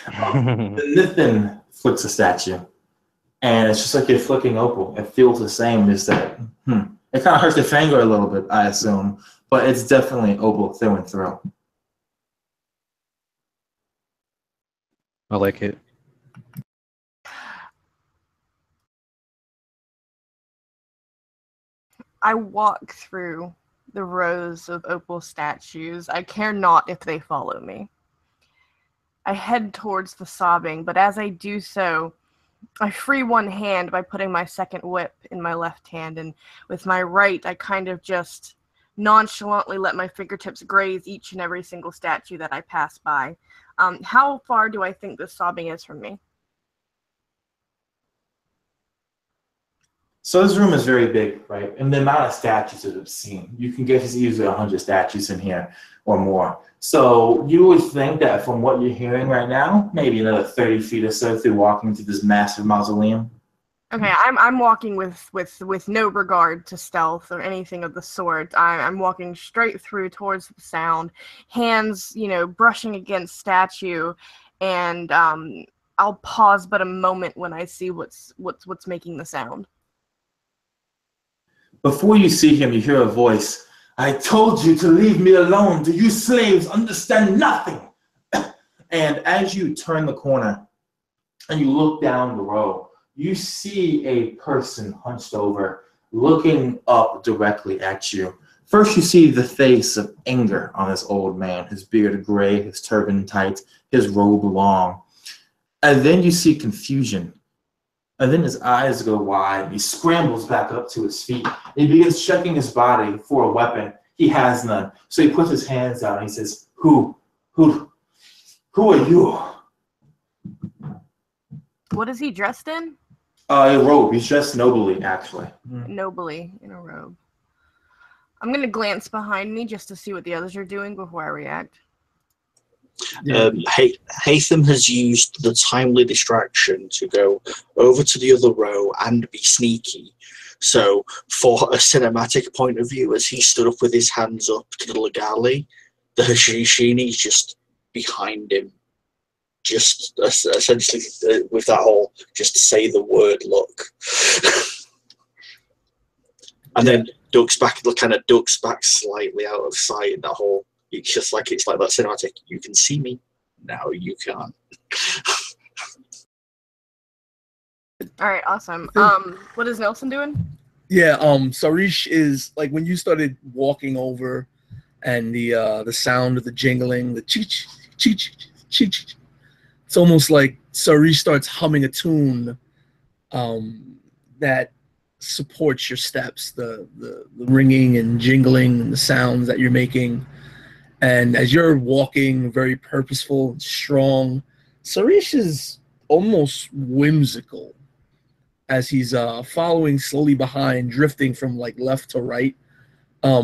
S1: The Nithin flicks a statue, and it's just like you're flicking opal. It feels the same. Is that it kind of hurts the finger a little bit, I assume, but it's definitely opal through and through.
S5: I like it.
S2: I walk through the rows of opal statues. I care not if they follow me. I head towards the sobbing, but as I do so, I free one hand by putting my second whip in my left hand, and with my right, I kind of just nonchalantly let my fingertips graze each and every single statue that I pass by. How far do I think this sobbing is from me?
S1: So this room is very big, right? And the amount of statues that I've seen, you can get easily 100 statues in here or more. So you would think that from what you're hearing right now, maybe another 30 feet or so through walking through this massive mausoleum.
S2: Okay, I'm walking with no regard to stealth or anything of the sort. I'm walking straight through towards the sound, hands, brushing against statue, and I'll pause but a moment when I see what's making the sound.
S1: Before you see him, you hear a voice. I told you to leave me alone. Do you slaves understand nothing? And as you turn the corner and you look down the row, you see a person hunched over, looking up directly at you. First, you see the face of anger on this old man, his beard gray, his turban tight, his robe long. And then you see confusion. And then his eyes go wide, and he scrambles back up to his feet. He begins checking his body for a weapon. He has none. So he puts his hands down, and he says, Who are you?
S2: What is he dressed in?
S1: A robe. He's dressed nobly, actually.
S2: Nobly, in a robe. I'm going to glance behind me just to see what the others are doing before I react.
S6: Haytham has used the timely distraction to go over to the other row and be sneaky. So, for a cinematic point of view, as he stood up with his hands up to the Legali, the Hashishini is just behind him. Just essentially with that whole just say the word look. And then kind of ducks back slightly out of sight in that whole. It's like that cinematic. You can see me, now you can't.
S2: All right, awesome. What is Nelson doing?
S3: Yeah, Sarish is like when you started walking over, and the sound of the jingling, the cheech cheech cheech. It's almost like Sarish starts humming a tune that supports your steps, the ringing and jingling and the sounds that you're making. And as you're walking very purposeful and strong, Sarish is almost whimsical as he's following slowly behind, drifting from like left to right,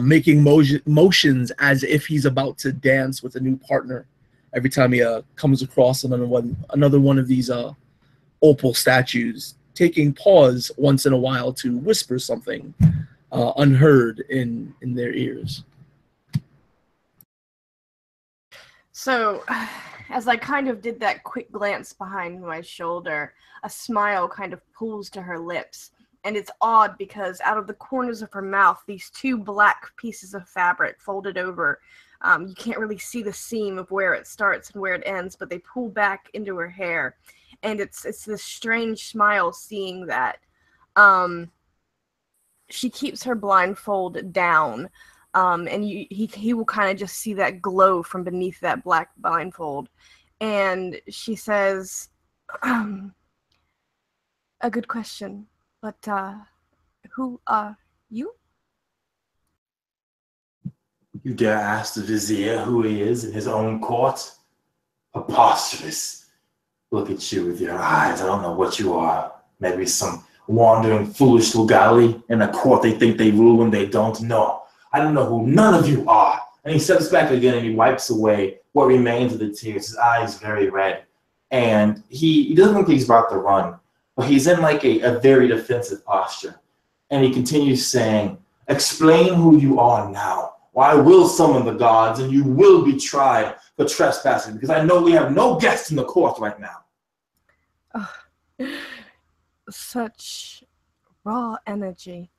S3: making motions as if he's about to dance with a new partner every time he comes across another one of these opal statues, taking pause once in a while to whisper something unheard in their ears.
S2: So, as I kind of did that quick glance behind my shoulder, a smile kind of pulls to her lips. And it's odd because out of the corners of her mouth, these two black pieces of fabric folded over, you can't really see the seam of where it starts and where it ends, but they pull back into her hair. And it's this strange smile seeing that. She keeps her blindfold down. And he will kind of just see that glow from beneath that black blindfold. And she says, a good question, but who are you?
S1: You dare ask the vizier who he is in his own court? Preposterous. Look at you with your eyes. I don't know what you are. Maybe some wandering foolish Lugali in a court they think they rule when they don't know. I don't know who none of you are. And he steps back again and he wipes away what remains of the tears. His eyes very red. And he doesn't look like he's about to run, but he's in like a very defensive posture. And he continues saying, explain who you are now. Or I will summon the gods and you will be tried for trespassing because I know we have no guests in the court right now.
S2: Oh, such raw energy.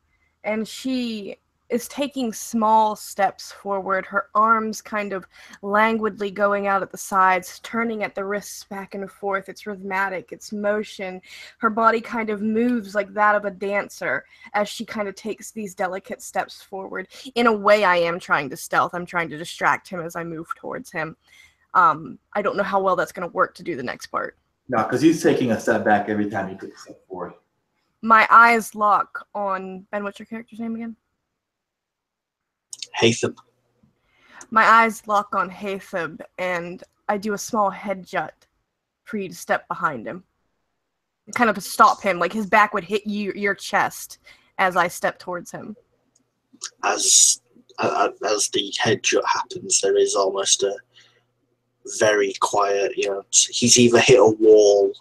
S2: And she is taking small steps forward, her arms kind of languidly going out at the sides, turning at the wrists back and forth. It's rhythmic, it's motion. Her body kind of moves like that of a dancer as she kind of takes these delicate steps forward. In a way, I am trying to stealth. I'm trying to distract him as I move towards him. I don't know how well that's going to work to do the next part.
S1: No, because he's taking a step back every time he takes a step forward.
S2: My eyes lock on... Ben, what's your character's name again?
S6: Hatham.
S2: My eyes lock on Hatham, and I do a small head jut for you to step behind him. Kind of stop him, like his back would hit your chest as I step towards him.
S6: As the head jut happens, there is almost a very quiet, he's either hit a wall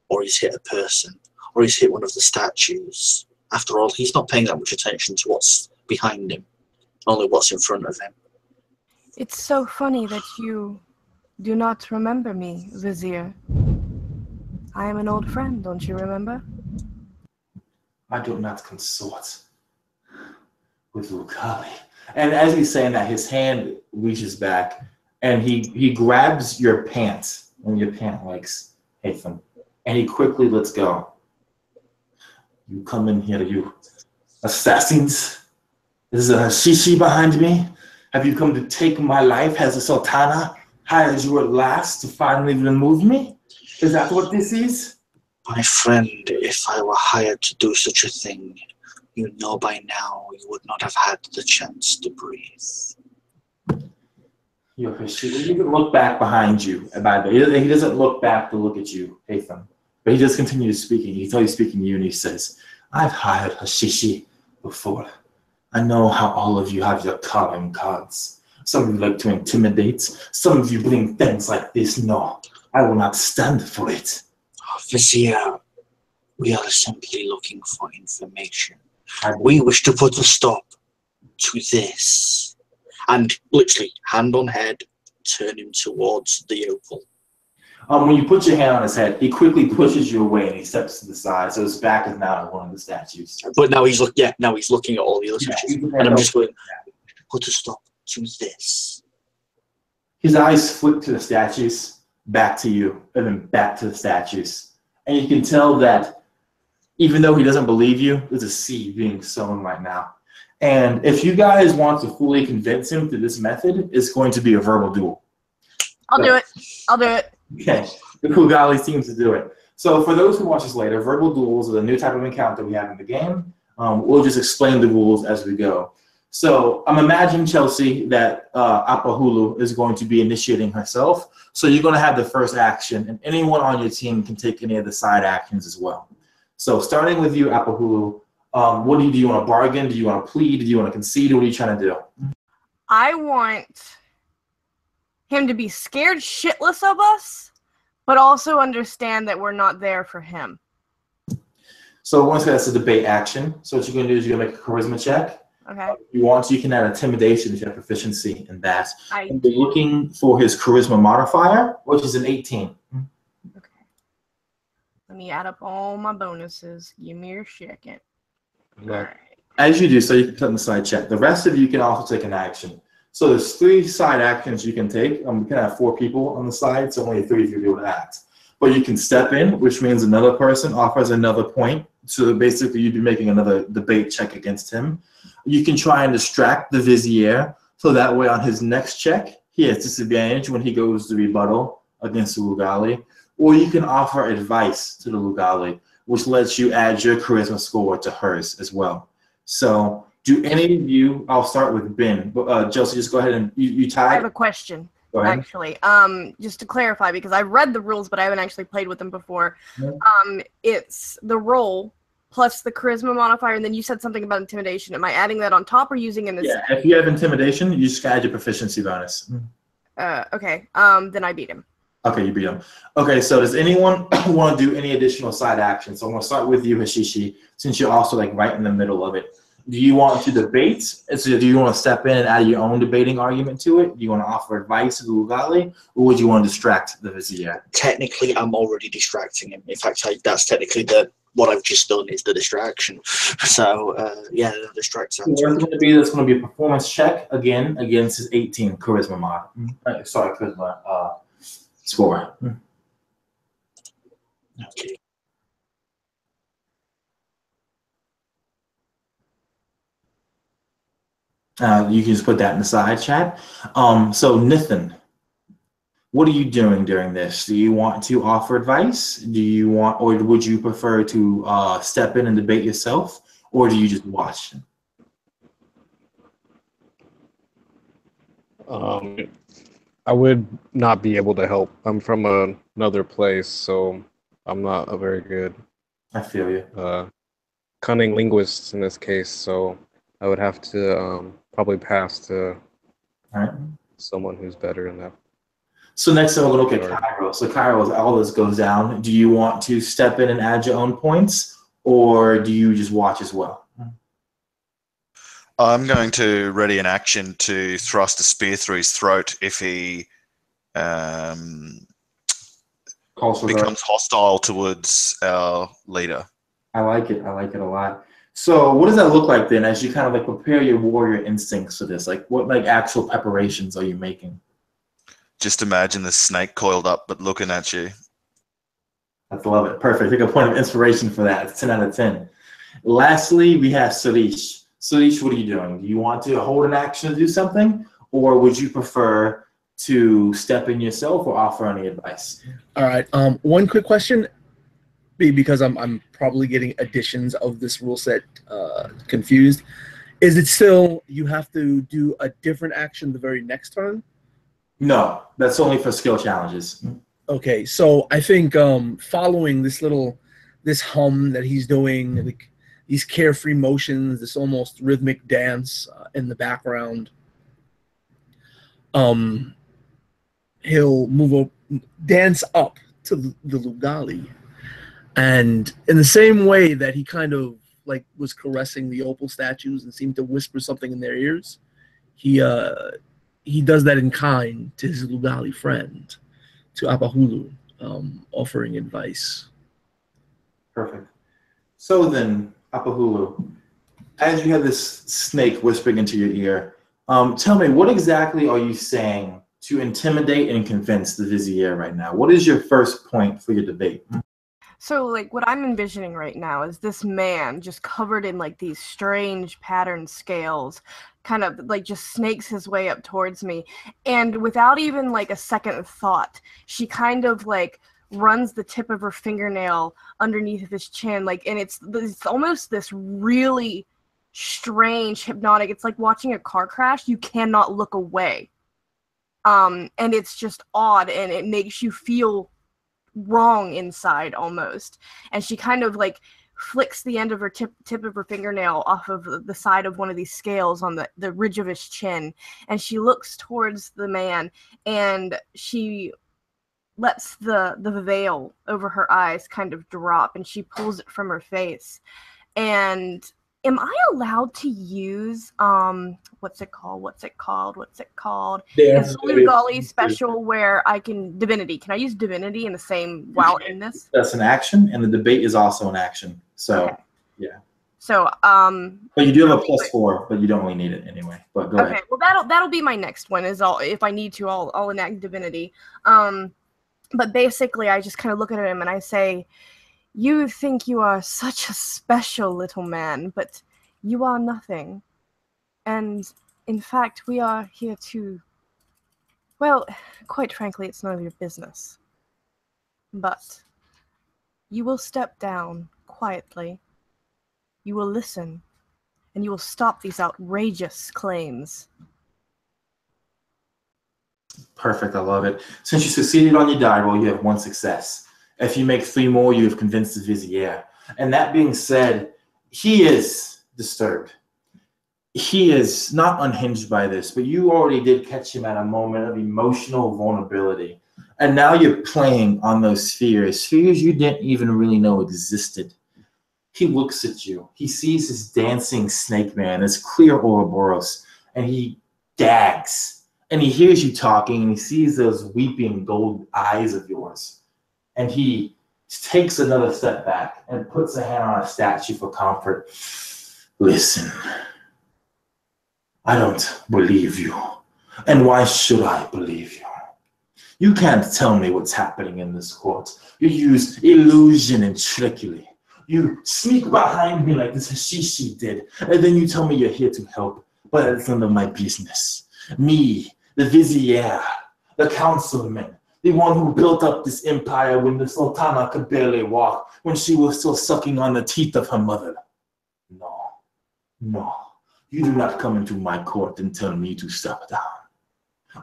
S6: or he's hit a person or he's hit one of the statues. After all, he's not paying that much attention to what's behind him, only what's in front of him.
S2: It's so funny that you do not remember me, Vizier. I am an old friend, don't you remember?
S1: I do not consort with Lugali. And as he's saying that, his hand reaches back and he grabs your pants and your pant legs, Hatham, and he quickly lets go. You come in here, you assassins. There's a Shishi behind me. Have you come to take my life? Has the Sultana hired you at last to finally remove me? Is that what this is?
S6: My friend, if I were hired to do such a thing, you know by now you would not have had the chance to breathe.
S1: You're Shishi. He doesn't look back behind you. By the way, he doesn't look back to look at you, Hatham. But he just continues speaking. He tells you speaking to you, and he says, I've hired Hashishi before. I know how all of you have your calling cards. Some of you like to intimidate. Some of you bring things like this. No, I will not stand for it.
S6: Vizier, we are simply looking for information. We wish to put a stop to this. And literally, hand on head, turn him towards the Opal.
S1: When you put your hand on his head, he quickly pushes you away and he steps to the side. So his back is now on one of the statues.
S6: But now he's looking at all the other statues. And I'm just going, put a stop to this.
S1: His eyes flick to the statues, back to you, and then back to the statues. And you can tell that even though he doesn't believe you, there's a seed being sown right now. And if you guys want to fully convince him through this method, it's going to be a verbal duel.
S2: I'll do it.
S1: Okay, the Lugali seems to do it. So for those who watch this later, verbal duels are the new type of encounter we have in the game. We'll just explain the rules as we go. So I'm imagining, Chelsea, that Apahulu is going to be initiating herself. So you're going to have the first action, and anyone on your team can take any of the side actions as well. So starting with you, Apahulu, what do you do? You want to bargain? Do you want to plead? Do you want to concede? What are you trying to do?
S2: I want him to be scared shitless of us, but also understand that we're not there for him.
S1: So once that's a debate action. So what you're going to do is you're going to make a charisma check.
S2: Okay.
S1: If you want to, you can add intimidation if you have proficiency in that.
S2: And
S1: you're looking for his charisma modifier, which is an 18.
S2: Okay. Let me add up all my bonuses. Give me your second.
S5: Look.
S2: All right.
S1: As you do so, you can put on the side check. The rest of you can also take an action. So there's 3 side actions you can take. You can have 4 people on the side, so only 3 of you will be able to act. But you can step in, which means another person offers another point So basically, you'd be making another debate check against him. You can try and distract the vizier, so that way on his next check, he has disadvantage when he goes to rebuttal against the Lugali. Or you can offer advice to the Lugali, which lets you add your charisma score to hers as well. So do any of you, I'll start with Ben, but Chelsea, just go ahead and you tied.
S2: I have a question.
S1: Go ahead.
S2: Actually, just to clarify, because I've read the rules, but I haven't actually played with them before. It's the roll plus the charisma modifier, and then you said something about intimidation. Am I adding that on top or using it as?
S1: Yeah, if you have intimidation, you just add your proficiency bonus.
S2: Okay. Then I beat him.
S1: Okay, you beat him. Okay, so does anyone want to do any additional side actions? So I'm going to start with you, Hashishi, since you're also like right in the middle of it. Do you want to debate? So do you want to step in and add your own debating argument to it? Do you want to offer advice to the Lugali, or would you want to distract the vizier?
S6: Technically, I'm already distracting him. In fact, that's technically what I've just done is the distraction. So yeah, the distraction.
S1: So that's going to be a performance check again against his 18 charisma mod. Charisma score.
S6: Okay.
S1: You can just put that in the side chat. So Nithin, what are you doing during this? Do you want to offer advice? Do you want, or would you prefer to step in and debate yourself, or do you just watch?
S5: I would not be able to help. I'm from another place, so I'm not a very good
S1: I feel you.
S5: Cunning linguist in this case, so I would have to probably pass to someone who's better in that.
S1: So next we'll look at Cairo. So Cairo, as all this goes down, do you want to step in and add your own points, or do you just watch as well?
S4: I'm going to ready an action to thrust a spear through his throat if he becomes hostile towards our leader.
S1: I like it. I like it a lot. So what does that look like then as you kind of like prepare your warrior instincts for this? Like what like actual preparations are you making?
S4: Just imagine the snake coiled up but looking at you.
S1: I love it. Perfect. Take a point of inspiration for that. It's 10 out of 10. Lastly, we have Sarish. Sarish, what are you doing? Do you want to hold an action to do something, or would you prefer to step in yourself or offer any advice?
S3: All right. One quick question, because I'm probably getting additions of this rule set confused. Is it still you have to do a different action the very next turn?
S1: No, that's only for skill challenges.
S3: Okay, so I think following this hum that he's doing, like these carefree motions, this almost rhythmic dance in the background, he'll dance up to the Lugali, and in the same way that he kind of like was caressing the Opal statues and seemed to whisper something in their ears, he does that in kind to his Lugali friend, to Apahulu, offering advice.
S1: Perfect. So then, Apahulu, as you have this snake whispering into your ear, tell me, what exactly are you saying to intimidate and convince the vizier right now? What is your first point for your debate?
S2: So, like, what I'm envisioning right now is this man just covered in, like, these strange patterned scales, kind of, like, just snakes his way up towards me. And without even, like, a second thought, she kind of, like, runs the tip of her fingernail underneath of his chin, like, and it's almost this really strange hypnotic. It's like watching a car crash. You cannot look away. And it's just odd, and it makes you feel wrong inside almost. And she kind of like flicks the end of her tip of her fingernail off of the side of one of these scales on the ridge of his chin, and she looks towards the man, and she lets the veil over her eyes kind of drop, and she pulls it from her face. And am I allowed to use what's it called? It's Lugali special where I can divinity. Can I use divinity in the same while in this?
S1: That's an action, and the debate is also an action. So
S2: okay.
S1: Yeah.
S2: So
S1: but you do have a +4, but you don't really need it anyway. But go ahead.
S2: Well, that'll be my next one. If I need to, I'll enact divinity. But basically, I just kind of look at him and I say, You think you are such a special little man, but you are nothing. And, in fact, we are here to... Well, quite frankly, it's none of your business. But you will step down quietly. You will listen, and you will stop these outrageous claims.
S1: Perfect, I love it. Since you succeeded on your die roll, you have 1 success. If you make 3 more, you have convinced the Vizier. And that being said, he is disturbed. He is not unhinged by this, but you already did catch him at a moment of emotional vulnerability. And now you're playing on those spheres you didn't even really know existed. He looks at you. He sees this dancing snake man, this clear Ouroboros, and he gags. And he hears you talking, and he sees those weeping gold eyes of yours. And he takes another step back and puts a hand on a statue for comfort. Listen, I don't believe you. And why should I believe you? You can't tell me what's happening in this court. You use illusion and trickery. You sneak behind me like this Hashishi did, and then you tell me you're here to help, but it's none of my business. Me, the Vizier, the councilman, the one who built up this empire when the Sultana could barely walk, when she was still sucking on the teeth of her mother. No, you do not come into my court and tell me to step down.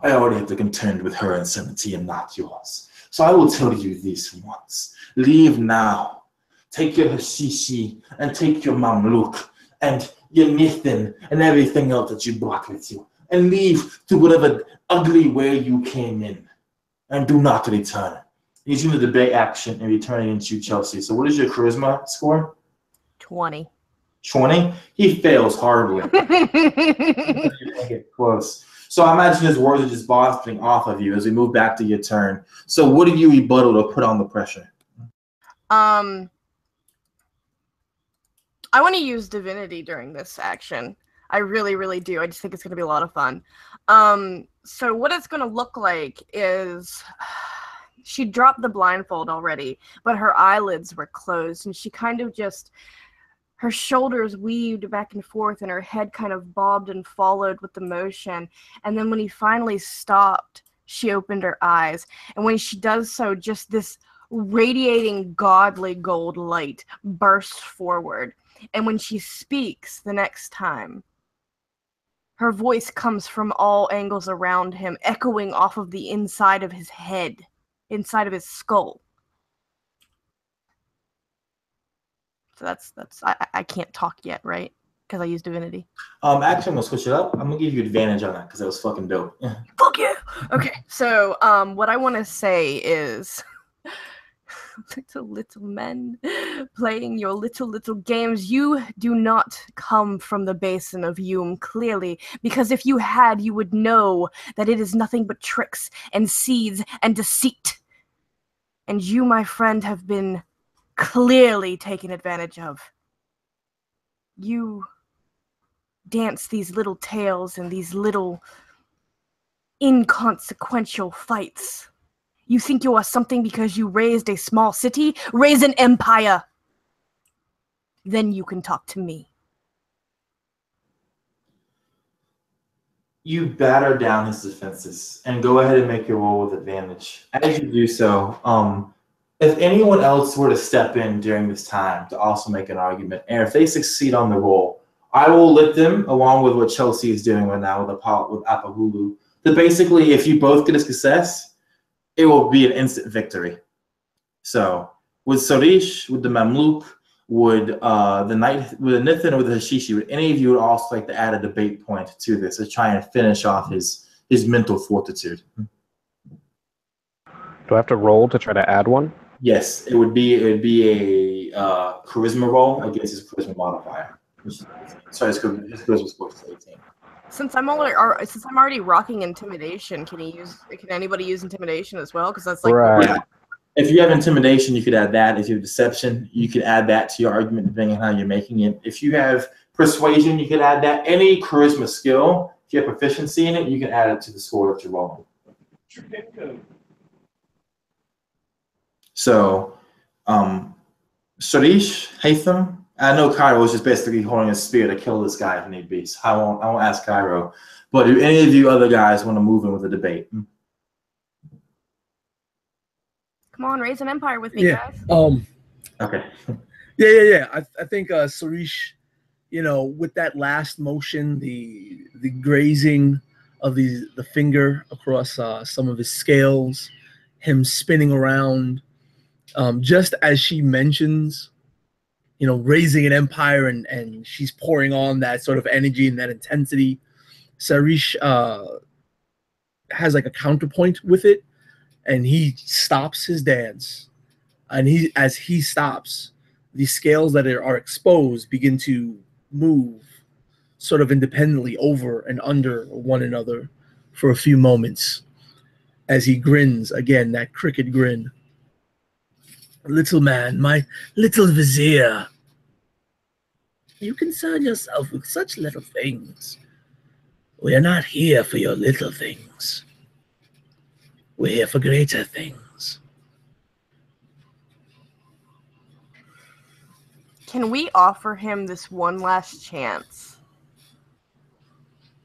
S1: I already have to contend with her insanity and not yours. So I will tell you this once. Leave now. Take your Hashishi and take your Mamluk and your Nithin and everything else that you brought with you. And leave to whatever ugly way you came in. And do not return. He's going to debate action and return against you, Chelsea. So what is your charisma score?
S2: 20.
S1: 20? He fails horribly. You get close. So I imagine his words are just bouncing off of you as we move back to your turn. So what do you rebuttal to put on the pressure?
S2: I want to use divinity during this action. I really, really do. I just think it's going to be a lot of fun. So what it's going to look like is she dropped the blindfold already, but her eyelids were closed, and she kind of just... Her shoulders weaved back and forth, and her head kind of bobbed and followed with the motion. And then when he finally stopped, she opened her eyes. And when she does so, just this radiating godly gold light bursts forward. And when she speaks the next time, her voice comes from all angles around him, echoing off of the inside of his head, inside of his skull. So I can't talk yet, right? Because I used divinity.
S1: Actually, I'm gonna switch it up. I'm gonna give you advantage on that because that was fucking dope.
S2: Fuck yeah! Okay, so what I want to say is, little men playing your little games. You do not come from the basin of Yum, clearly, because if you had, you would know that it is nothing but tricks and seeds and deceit. And you, my friend, have been clearly taken advantage of. You dance these little tales and these little inconsequential fights. You think you are something because you raised a small city? Raise an empire! Then you can talk to me.
S1: You batter down his defenses and go ahead and make your roll with advantage. As you do so, if anyone else were to step in during this time to also make an argument, and if they succeed on the roll, I will let them, along with what Chelsea is doing right now with Apahulu, that basically, if you both get a success, it will be an instant victory. So, with Sarish, with the Mamluk, would the Knight, with the Nithin, or with the Hashishi, would any of you would also like to add a debate point to this to try and finish off his mental fortitude?
S5: Do I have to roll to try to add one?
S1: Yes, it would be a charisma roll against his charisma modifier. Sorry, his charisma score is 18.
S2: Since I'm already rocking intimidation, can anybody use intimidation as well? Because that's like
S5: Right.
S1: Yeah. If you have intimidation, you could add that. If you have deception, you could add that to your argument depending on how you're making it. If you have persuasion, you could add that. Any charisma skill, if you have proficiency in it, you can add it to the score that you're rolling. So, Sharish, Hatham. I know Cairo was just basically holding a spear to kill this guy if need be. So I won't ask Cairo. But do any of you other guys want to move in with the debate?
S2: Come on, raise an empire with me, guys.
S1: Okay.
S3: Yeah. I think Sarish, with that last motion, the grazing of the finger across some of his scales, him spinning around, just as she mentions, raising an empire, and she's pouring on that sort of energy and that intensity. Sarish has like a counterpoint with it, and he stops his dance. And as he stops, the scales that are exposed begin to move sort of independently over and under one another for a few moments as he grins again, that crooked grin. Little man, my little vizier, you concern yourself with such little things. We are not here for your little things. We're here for greater things.
S2: Can we offer him this one last chance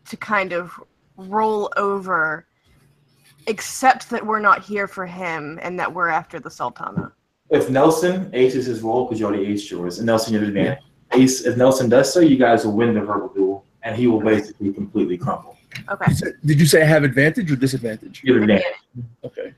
S2: to kind of roll over, except that we're not here for him and that we're after the Sultana?
S1: If Nelson aces his roll, because you already aced yours, and Nelson, you have advantage. If Nelson does so, you guys will win the verbal duel, and he will basically completely crumble.
S2: Okay.
S3: Did you say I have advantage or disadvantage?
S1: You have advantage.
S3: Okay.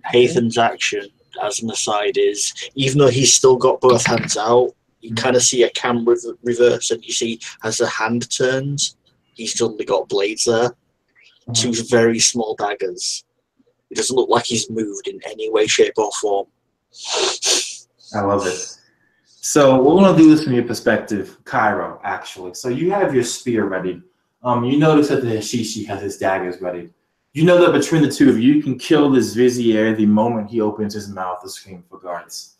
S6: Hathan's action, as an aside, is even though he's still got both hands out, you kind of see a camera reverse, and you see as the hand turns, he's suddenly got blades there. Two very small daggers. It doesn't look like he's moved in any way, shape, or form.
S1: I love it. So we're going to do this from your perspective, Cairo, actually. So you have your spear ready. You notice that the Hashishi has his daggers ready. You know that between the two of you, you can kill this vizier the moment he opens his mouth to scream for guards.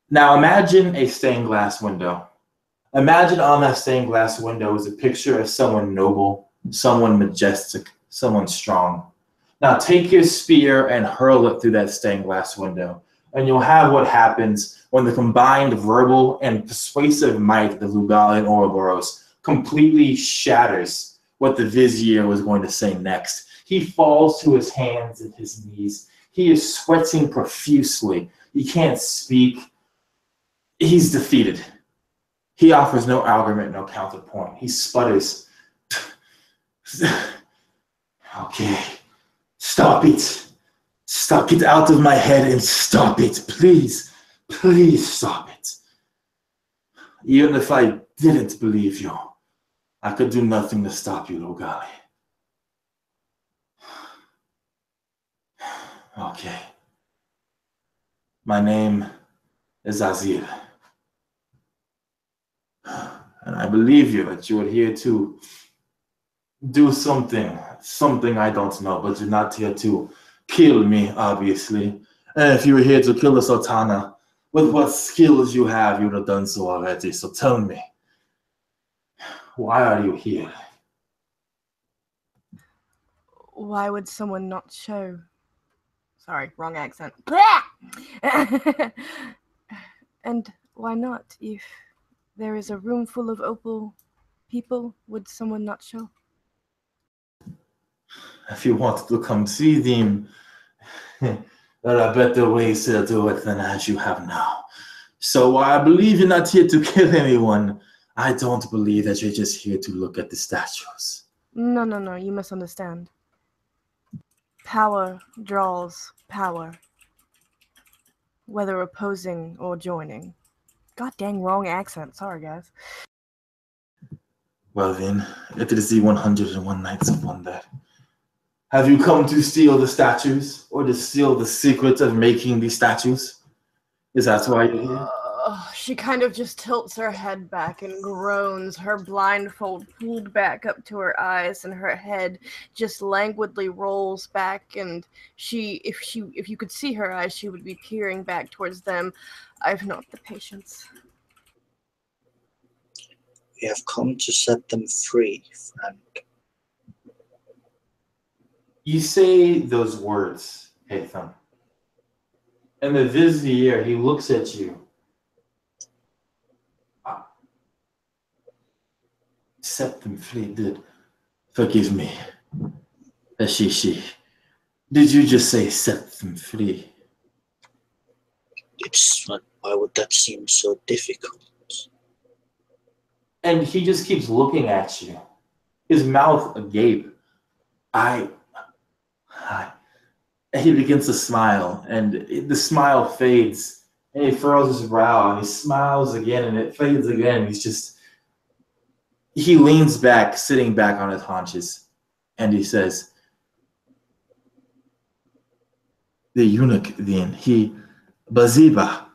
S1: Now imagine a stained glass window. Imagine on that stained glass window is a picture of someone noble, someone majestic, someone strong. Now take your spear and hurl it through that stained glass window, and you'll have what happens when the combined verbal and persuasive might of the Lugali Ouroboros completely shatters what the vizier was going to say next. He falls to his hands and his knees. He is sweating profusely. He can't speak. He's defeated. He offers no argument, no counterpoint. He sputters. Okay. Stop it. Stop it out of my head and stop it. Please. Please stop it. Even if I didn't believe you, I could do nothing to stop you, Lugali. Okay. My name is Azir. And I believe you that you are here to do something I don't know, but you're not here to kill me, obviously. And if you were here to kill the Sultana, with what skills you have, you would have done so already. So tell me, why are you here?
S2: Why would someone not show? Sorry, wrong accent. And why not? If there is a room full of Opal people, would someone not show?
S1: If you wanted to come see them, there are better ways to do it than as you have now. So I believe you're not here to kill anyone. I don't believe that you're just here to look at the statues.
S2: No, you misunderstand. Power draws power, whether opposing or joining. God dang, wrong accent. Sorry, guys.
S1: Well then, it is the 101 Nights of Wonder. Have you come to steal the statues, or to steal the secret of making these statues? Is that why you're here?
S2: She kind of just tilts her head back and groans, her blindfold pulled back up to her eyes, and her head just languidly rolls back, and if you could see her eyes, she would be peering back towards them. I've not the patience.
S6: We have come to set them free, friend.
S1: You say those words, Hatham, And the vizier, he looks at you. Set them free, forgive me. Ashishi. Did you just say set them free?
S6: It's why would that seem so difficult?
S1: And he just keeps looking at you, his mouth agape. And he begins to smile, and the smile fades, and he furrows his brow, and he smiles again, and it fades again. He leans back, sitting back on his haunches, and he says, the eunuch then, Baziba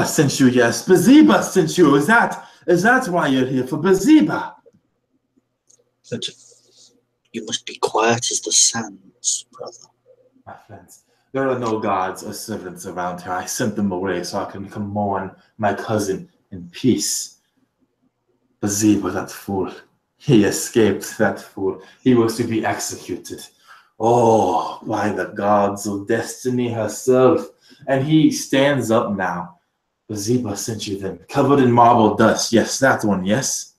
S1: sent you, yes, Baziba sent you. Is that why you're here, for Baziba?
S6: But you must be quiet as the sands, brother.
S1: My friends, there are no gods or servants around here. I sent them away so I can come mourn my cousin in peace. Baziba, that fool, he escaped, that fool. He was to be executed. Oh, by the gods of destiny herself. And he stands up now. Baziba sent you then, covered in marble dust. Yes, that one, yes?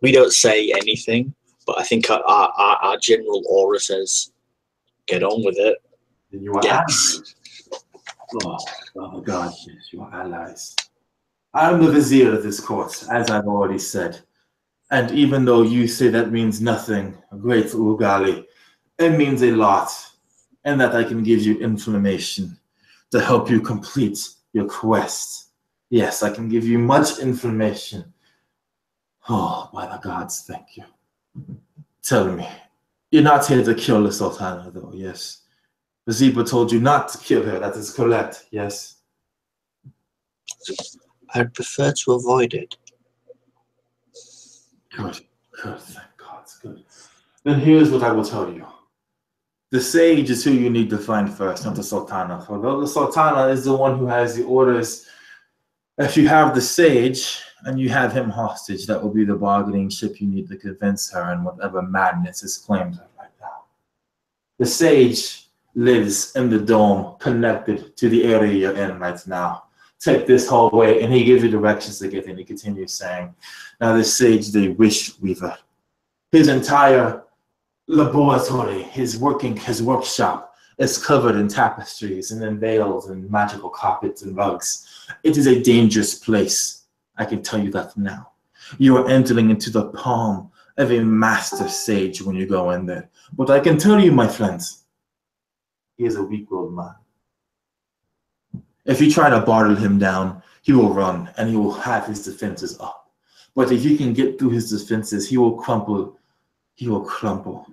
S6: We don't say anything, but I think our general aura says, get on with it.
S1: Then you are allies. Oh, God, yes, you are allies. I am the vizier of this court, as I've already said. And even though you say that means nothing, great Ugali, it means a lot. And that I can give you information to help you complete your quest. Yes, I can give you much information. Oh, by the gods, thank you. Tell me, you're not here to kill the Sultana, though, yes? Baziba told you not to kill her, that is correct, yes?
S6: I'd prefer to avoid it.
S1: Good, thank God, good. Then here's what I will tell you. The sage is who you need to find first, not the Sultana. Although the Sultana is the one who has the orders. If you have the sage and you have him hostage, that will be the bargaining chip you need to convince her in whatever madness is claimed her right now. The sage lives in the dome connected to the area you're in right now. Take this hallway, and he gives you directions to get in. He continues saying, now this sage, the wish weaver, his entire laboratory, his workshop is covered in tapestries and in veils and magical carpets and rugs. It is a dangerous place. I can tell you that now. You are entering into the palm of a master sage when you go in there. But I can tell you, my friends, he is a weak-willed man. If you try to bottle him down, he will run and he will have his defenses up. But if you can get through his defenses, he will crumple. He will crumple.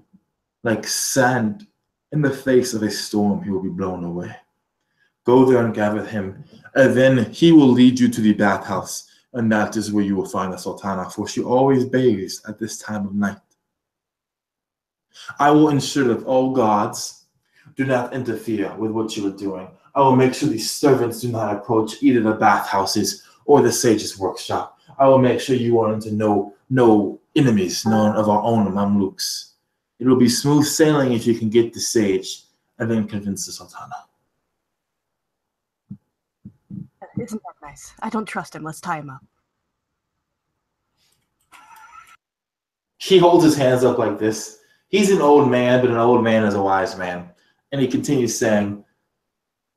S1: Like sand in the face of a storm, he will be blown away. Go there and gather him, and then he will lead you to the bathhouse, and that is where you will find the Sultana, for she always bathes at this time of night. I will ensure that all gods do not interfere with what you are doing. I will make sure these servants do not approach either the bathhouses or the sage's workshop. I will make sure you are into no enemies, none of our own Mamluks. It will be smooth sailing if you can get the sage and then convince the Sultana.
S2: Isn't that nice? I don't trust him. Let's tie him up.
S1: He holds his hands up like this. He's an old man, but an old man is a wise man. And he continues saying,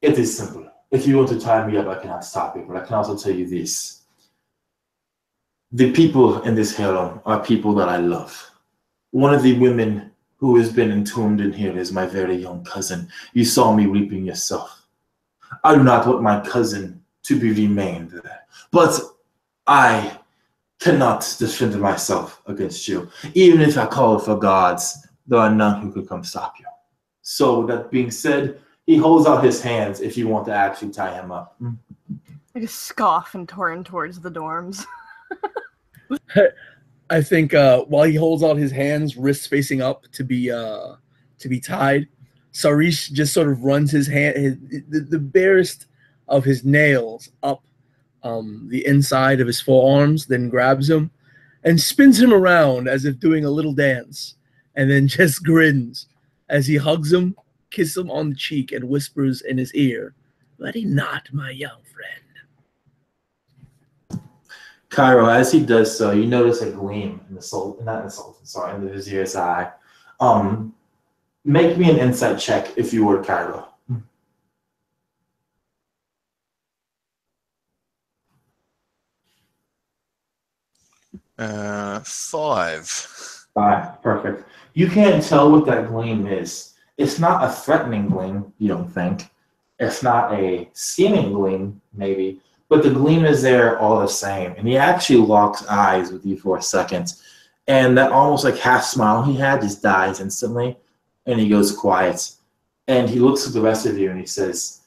S1: it is simple. If you want to tie me up, I cannot stop you, but I can also tell you this. The people in this harem are people that I love. One of the women who has been entombed in here is my very young cousin. You saw me weeping yourself. I do not want my cousin to be remained there. But I cannot defend myself against you. Even if I called for gods, there are none who could come stop you. So with that being said, he holds out his hands if you want to actually tie him up.
S2: I just scoff and turn towards the dorms.
S3: I think while he holds out his hands, wrists facing up to be tied, Sarish just sort of runs his hand, the barest of his nails up the inside of his forearms, then grabs him and spins him around as if doing a little dance, and then just grins as he hugs him, kiss him on the cheek and whispers in his ear, "Ready not, my young friend."
S1: Cairo, as he does so, you notice a gleam in in the vizier's eye. Make me an insight check if you were Cairo.
S4: 5.
S1: 5, perfect. You can't tell what that gleam is. It's not a threatening gleam, you don't think. It's not a scheming gleam, maybe, but the gleam is there all the same. And he actually locks eyes with you for a second. And that almost like half smile he had just dies instantly. And he goes quiet. And he looks at the rest of you and he says,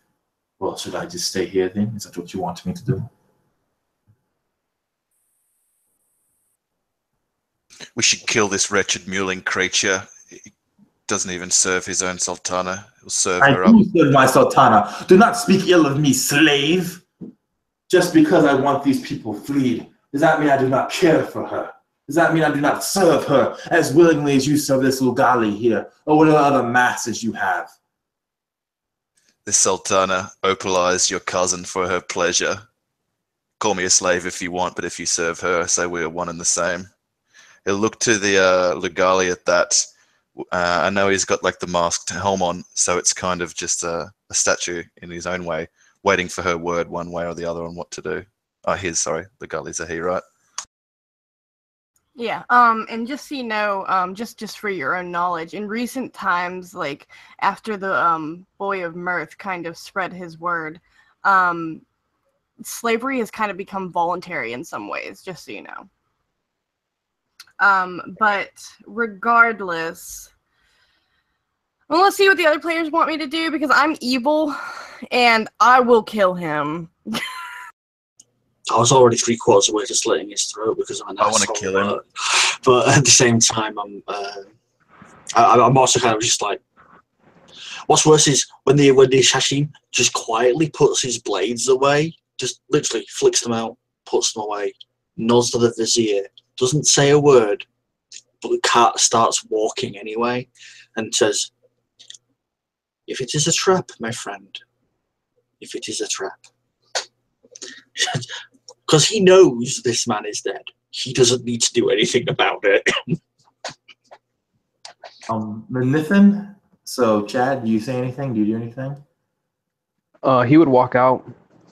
S1: "Well, should I just stay here then? Is that what you want me to do?"
S4: We should kill this wretched mewling creature. He doesn't even serve his own Sultana. He'll serve her up.
S1: I do serve my Sultana. Do not speak ill of me, slave. Just because I want these people freed, does that mean I do not care for her? Does that mean I do not serve her as willingly as you serve this Lugali here, or whatever other masters you have?
S4: This Sultana opalized your cousin for her pleasure. Call me a slave if you want, but if you serve her, I say we're one and the same. He'll look to the Lugali at that. I know he's got like the masked helm on, so it's kind of just a statue in his own way, waiting for her word one way or the other on what to do. Oh, Lugali's a he, right?
S2: Yeah, and just so you know, just for your own knowledge, in recent times, like after the Boy of Mirth kind of spread his word, slavery has kind of become voluntary in some ways, just so you know. But regardless, well, let's see what the other players want me to do, because I'm evil, and I will kill him.
S6: I was already 3/4 away to slitting his throat because I'm an
S4: I want to
S6: asshole,
S4: kill him.
S6: but at the same time, I'm also kind of just like, what's worse is when the Hashim just quietly puts his blades away, just literally flicks them out, puts them away, nods to the vizier, doesn't say a word, but the cat starts walking anyway, and says, "If it is a trap, my friend, if it is a trap." Because he knows this man is dead. He doesn't need to do anything about it.
S1: Nathan, so Chad, do you say anything? Do you do anything?
S5: He would walk out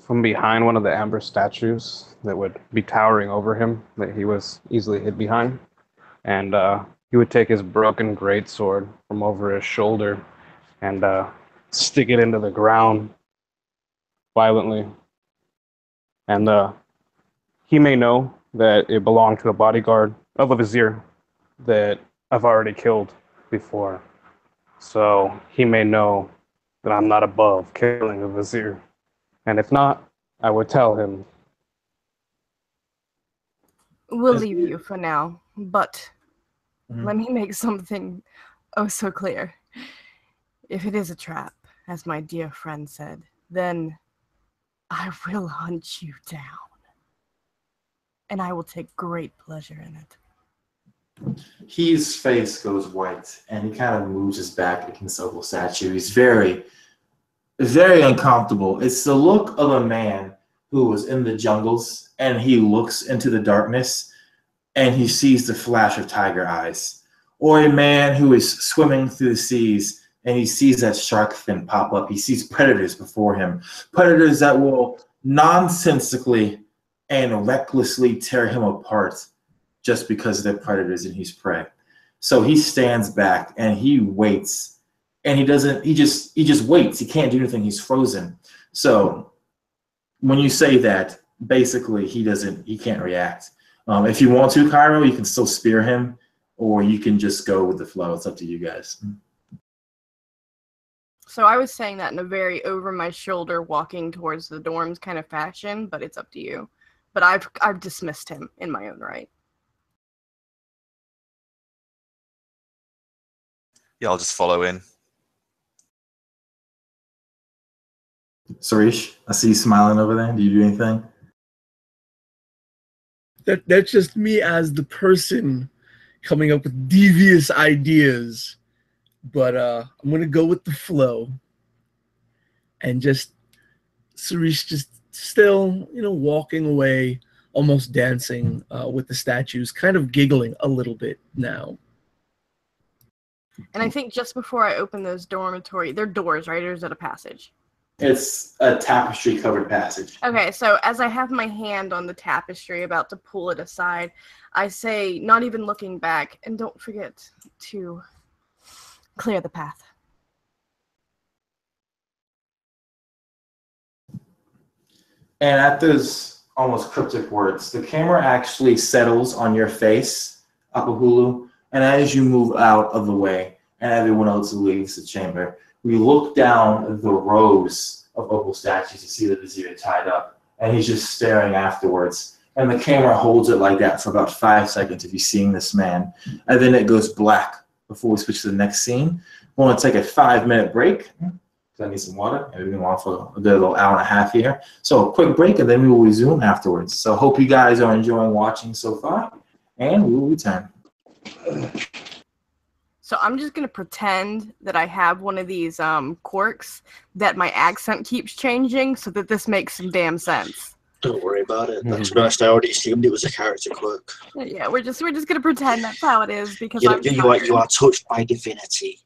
S5: from behind one of the amber statues that would be towering over him, that he was easily hid behind. And he would take his broken greatsword from over his shoulder and stick it into the ground violently. And he may know that it belonged to a bodyguard of a vizier that I've already killed before. So he may know that I'm not above killing a vizier. And if not, I would tell him.
S2: We'll leave you for now, but let me make something oh so clear. If it is a trap, as my dear friend said, then I will hunt you down. And I will take great pleasure in it.
S1: His face goes white, and he kind of moves his back against the Opal statue. He's very, very uncomfortable. It's the look of a man who was in the jungles, and he looks into the darkness, and he sees the flash of tiger eyes. Or a man who is swimming through the seas, and he sees that shark fin pop up. He sees predators before him, predators that will nonsensically and recklessly tear him apart just because they're predators and he's prey. So he stands back and he waits, and he just waits. He can't do anything. He's frozen. So when you say that, basically he can't react. If you want to, Cairo, you can still spear him, or you can just go with the flow. It's up to you guys.
S2: So I was saying that in a very over my shoulder, walking towards the dorms kind of fashion, but it's up to you. But I've dismissed him in my own right.
S4: Yeah, I'll just follow in.
S1: Sarish, I see you smiling over there. Do you do anything?
S3: That's just me as the person coming up with devious ideas but I'm gonna go with the flow, and just Cerise just still, walking away, almost dancing with the statues, kind of giggling a little bit now.
S2: And I think just before I open those dormitory, they're doors, right? Or is it a passage?
S1: It's a tapestry-covered passage.
S2: Okay, so as I have my hand on the tapestry, about to pull it aside, I say, not even looking back, and don't forget to clear the path.
S1: And at those almost cryptic words, the camera actually settles on your face, Apahulu, and as you move out of the way, and everyone else leaves the chamber, we look down the rows of Opal statues to see the vizier tied up, and he's just staring afterwards. And the camera holds it like that for about 5 seconds if you're seeing this man, and then it goes black before we switch to the next scene. We want to take a 5-minute break. I need some water, and we've been on for a little hour and a half here. So a quick break, and then we will resume afterwards. So hope you guys are enjoying watching so far, and we will return.
S2: So I'm just gonna pretend that I have one of these quirks that my accent keeps changing, so that this makes some damn sense.
S6: Don't worry about it. To be honest, I already assumed it was a character quirk.
S2: Yeah, we're just gonna pretend that's how it is because
S6: You are touched by divinity.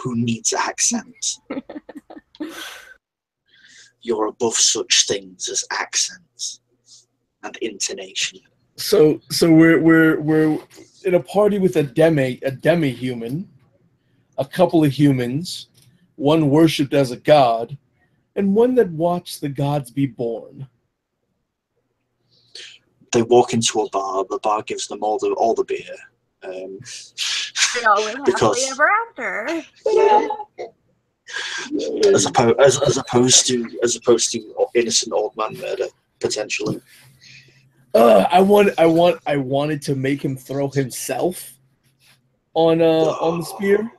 S6: Who needs accents? You're above such things as accents and intonation.
S3: So we're in a party with a demi-human, a couple of humans, one worshipped as a god, and one that watched the gods be born.
S6: They walk into a bar. The bar gives them all the beer.
S2: They all live happily ever after.
S6: As opposed to innocent old man murder, potentially.
S3: I wanted to make him throw himself on the spear,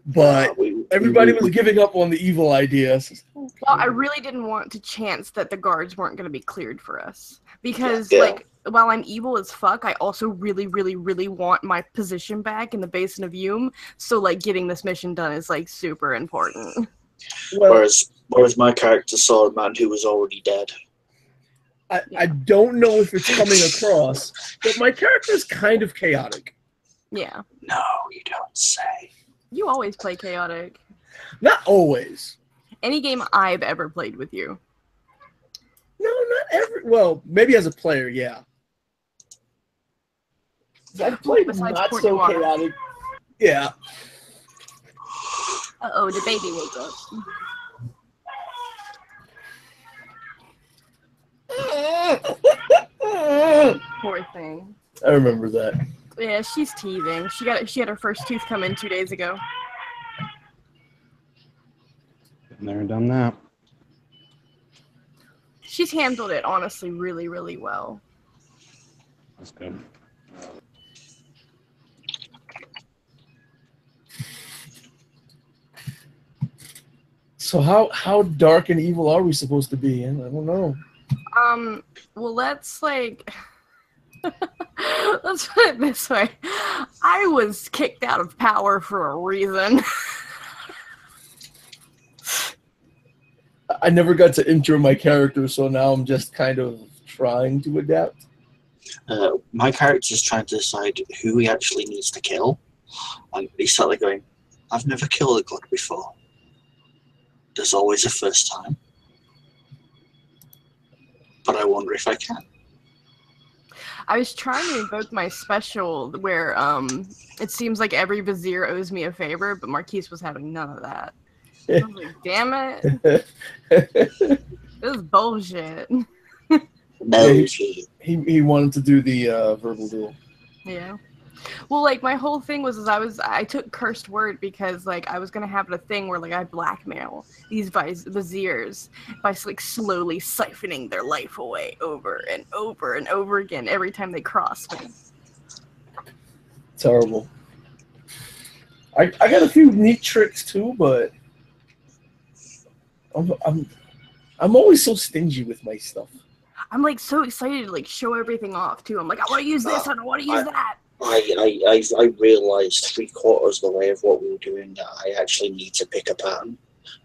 S3: but everybody was giving up on the evil idea.
S2: Well, I really didn't want to chance that the guards weren't going to be cleared for us because, while I'm evil as fuck, I also really, really, really want my position back in the Basin of Yume. So, getting this mission done is super important.
S3: Well,
S6: whereas my character saw a man who was already dead.
S3: I don't know if it's coming across, but my character is kind of chaotic.
S2: Yeah.
S6: No, you don't say.
S2: You always play chaotic.
S3: Not always.
S2: Any game I've ever played with you.
S3: No, not every. Well, maybe as a player, yeah. I've played not so chaotic. Yeah.
S2: Uh-oh, the baby woke up. Poor thing.
S3: I remember that.
S2: Yeah, she's teething. She had her first tooth come in 2 days ago.
S5: Been there and done that.
S2: She's handled it honestly really, really well.
S5: That's good.
S3: So how dark and evil are we supposed to be? I don't know.
S2: Well, let's let's put it this way. I was kicked out of power for a reason.
S3: I never got to intro my character, so now I'm just kind of trying to adapt.
S6: My character's trying to decide who he actually needs to kill. And he's sort of going, I've never killed a god before. There's always a first time. But I wonder if I can.
S2: I was trying to invoke my special where it seems like every vizier owes me a favor, but Marquise was having none of that. I was like, damn it. This is bullshit.
S6: Bullshit.
S3: He wanted to do the verbal duel.
S2: Yeah. Well, my whole thing was I took cursed word because I was gonna have a thing where I blackmail these viziers by slowly siphoning their life away over and over and over again every time they cross me.
S3: Terrible. I got a few neat tricks too, but I'm always so stingy with my stuff.
S2: I'm so excited to show everything off too. I'm I want to use this. I don't want to use that.
S6: I realised 3/4 of the way of what we were doing that I actually need to pick a pattern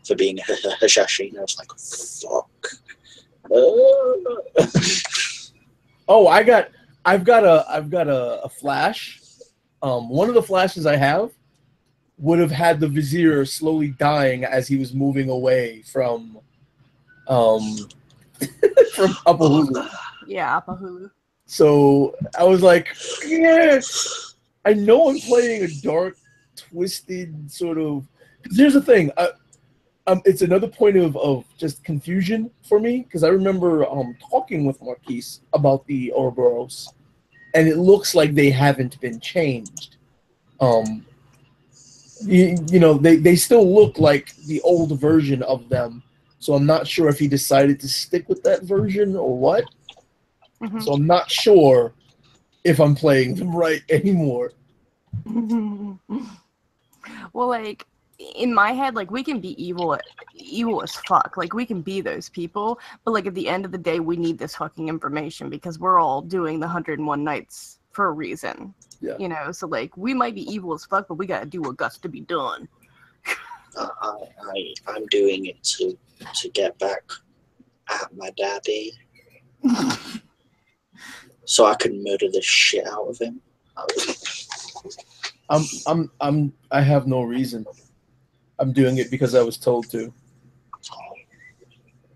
S6: for being a Hashashi. And I was like, fuck.
S3: Oh, I've got a flash. One of the flashes I have would have had the vizier slowly dying as he was moving away from from Apahulu.
S2: Yeah, Apahulu.
S3: So I was like, yeah, I know I'm playing a dark, twisted sort of. Because here's the thing, it's another point of just confusion for me, because I remember talking with Marquise about the Ouroboros, and it looks like they haven't been changed. You know, they still look like the old version of them, so I'm not sure if he decided to stick with that version or what.
S2: Mm-hmm.
S3: So I'm not sure if I'm playing them right anymore.
S2: Well, like, in my head, like, we can be evil as fuck. Like, we can be those people, but, like, at the end of the day, we need this fucking information because we're all doing the 101 Nights for a reason.
S3: Yeah.
S2: You know, so, like, we might be evil as fuck, but we gotta do what guts to be done.
S6: I'm doing it to get back at my daddy. So I can murder the shit out of him.
S3: I have no reason. I'm doing it because I was told to.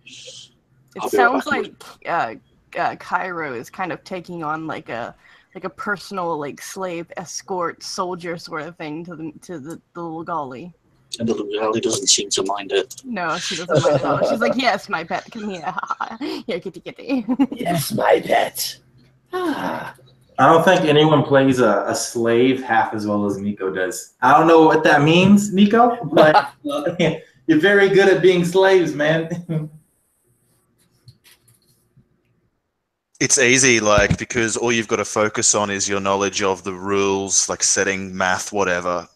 S2: It sounds like Cairo is kind of taking on like a personal like slave escort soldier sort of thing to the little Golly.
S6: And the little Golly doesn't seem to mind it.
S2: No, she doesn't mind at all. She's like, yes, my pet, come here. Here, kitty.
S3: Yes, my pet.
S1: I don't think anyone plays a slave half as well as Nico does. I don't know what that means, Nico, but you're very good at being slaves, man.
S4: It's easy, like, because all you've got to focus on is your knowledge of the rules, like setting, math, whatever.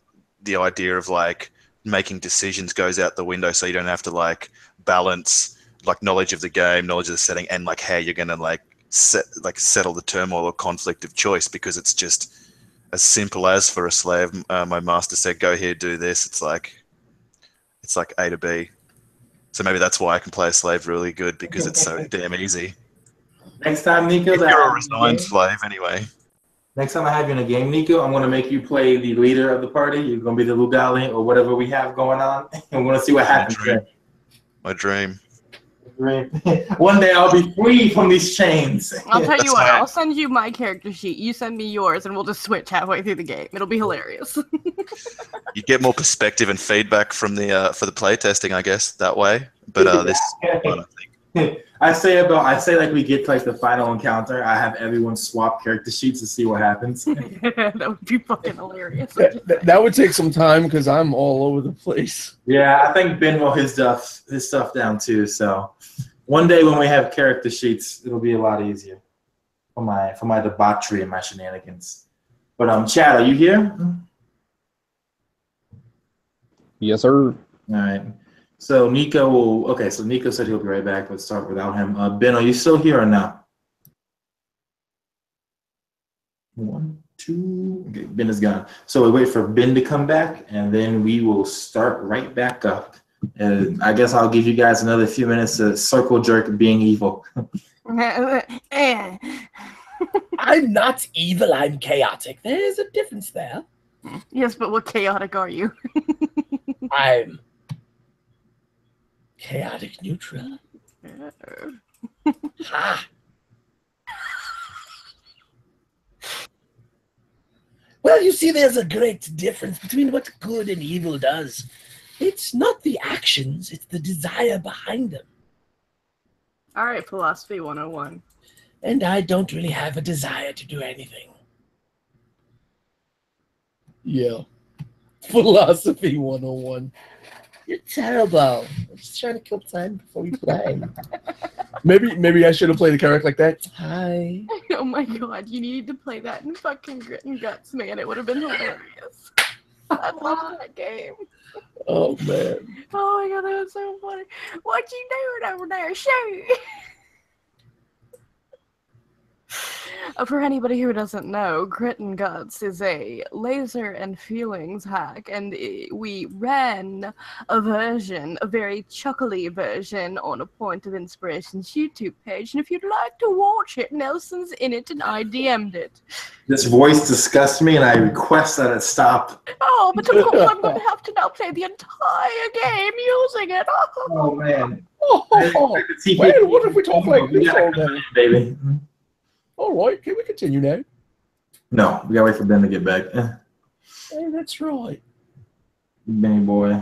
S4: The idea of like making decisions goes out the window, so you don't have to like balance like knowledge of the game, knowledge of the setting, and like how you're gonna like settle the turmoil or conflict of choice, because it's just as simple as for a slave. My master said, "Go here, do this." It's like A to B. So maybe that's why I can play a slave really good, because it's so damn easy.
S1: Next time, Nico,
S4: You're a resigned slave anyway.
S1: Next time I have you in a game, Nico, I'm going to make you play the leader of the party. You're going to be the Lugali or whatever we have going on. And we're going to see what happens.
S4: My dream.
S1: One day I'll be free from these chains.
S2: I'll tell you what, I'll send you my character sheet. You send me yours, and we'll just switch halfway through the game. It'll be hilarious.
S4: You get more perspective and feedback from the for the playtesting, I guess, that way. But this is fun, I think.
S1: I say like we get to like the final encounter, I have everyone swap character sheets to see what happens.
S2: That would be fucking hilarious.
S3: That would take some time because I'm all over the place.
S1: Yeah, I think Ben will his stuff down too. So one day when we have character sheets, it'll be a lot easier for my debauchery and my shenanigans. But Chad, are you here?
S5: Yes, sir.
S1: All right. So Nico Nico said he'll be right back. Let's start without him. Ben, are you still here or not? 1, 2. Okay, Ben is gone. So we wait for Ben to come back, and then we will start right back up. And I guess I'll give you guys another few minutes to circle jerk being evil.
S3: I'm not evil, I'm chaotic. There's a difference there.
S2: Yes, but what chaotic are you?
S3: I'm chaotic neutral. Ha! Well, you see, there's a great difference between what good and evil does. It's not the actions, it's the desire behind them.
S2: All right, Philosophy 101.
S3: And I don't really have a desire to do anything. Yeah. Philosophy 101. You're terrible. I'm just trying to kill time before we play. maybe I should have played a character like that. Hi.
S2: Oh my god, you needed to play that in fucking Grit and Guts, man. It would have been hilarious. I love that game.
S3: Oh, man.
S2: Oh my god, that was so funny. What you doing over there? Shoot! For anybody who doesn't know, Grit and Guts is a laser and feelings hack, and we ran a version, a very chuckly version, on a Point of Inspiration's YouTube page. And if you'd like to watch it, Nelson's in it, and I DM'd it.
S1: This voice disgusts me, and I request that it stop.
S2: Oh, but of course I'm going to have to now play the entire game using it.
S1: Oh man.
S3: Oh, wait, what if we talk like this all day?
S1: Baby.
S3: All right, can we continue now?
S1: No, we gotta wait for Ben to get back.
S3: Oh, that's right.
S1: Benny boy.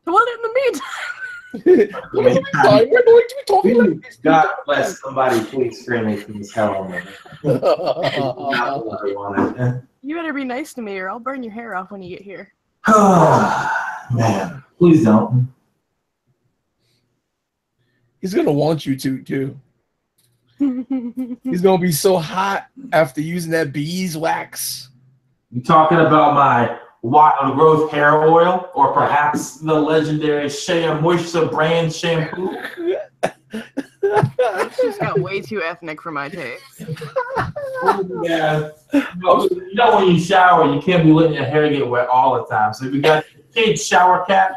S2: Well, in the meantime.
S3: We're going to be talking like this.
S1: God bless somebody, please scream me from this hell on me.
S2: You better be nice to me or I'll burn your hair off when you get here.
S1: Man, please don't.
S3: He's going to want you to, too. He's going to be so hot after using that beeswax.
S1: You talking about my wild growth hair oil, or perhaps the legendary Shea Moisture brand shampoo?
S2: That's just got way too ethnic for my taste.
S1: Yeah. You know when you shower, you can't be letting your hair get wet all the time. So we got the kid shower cap.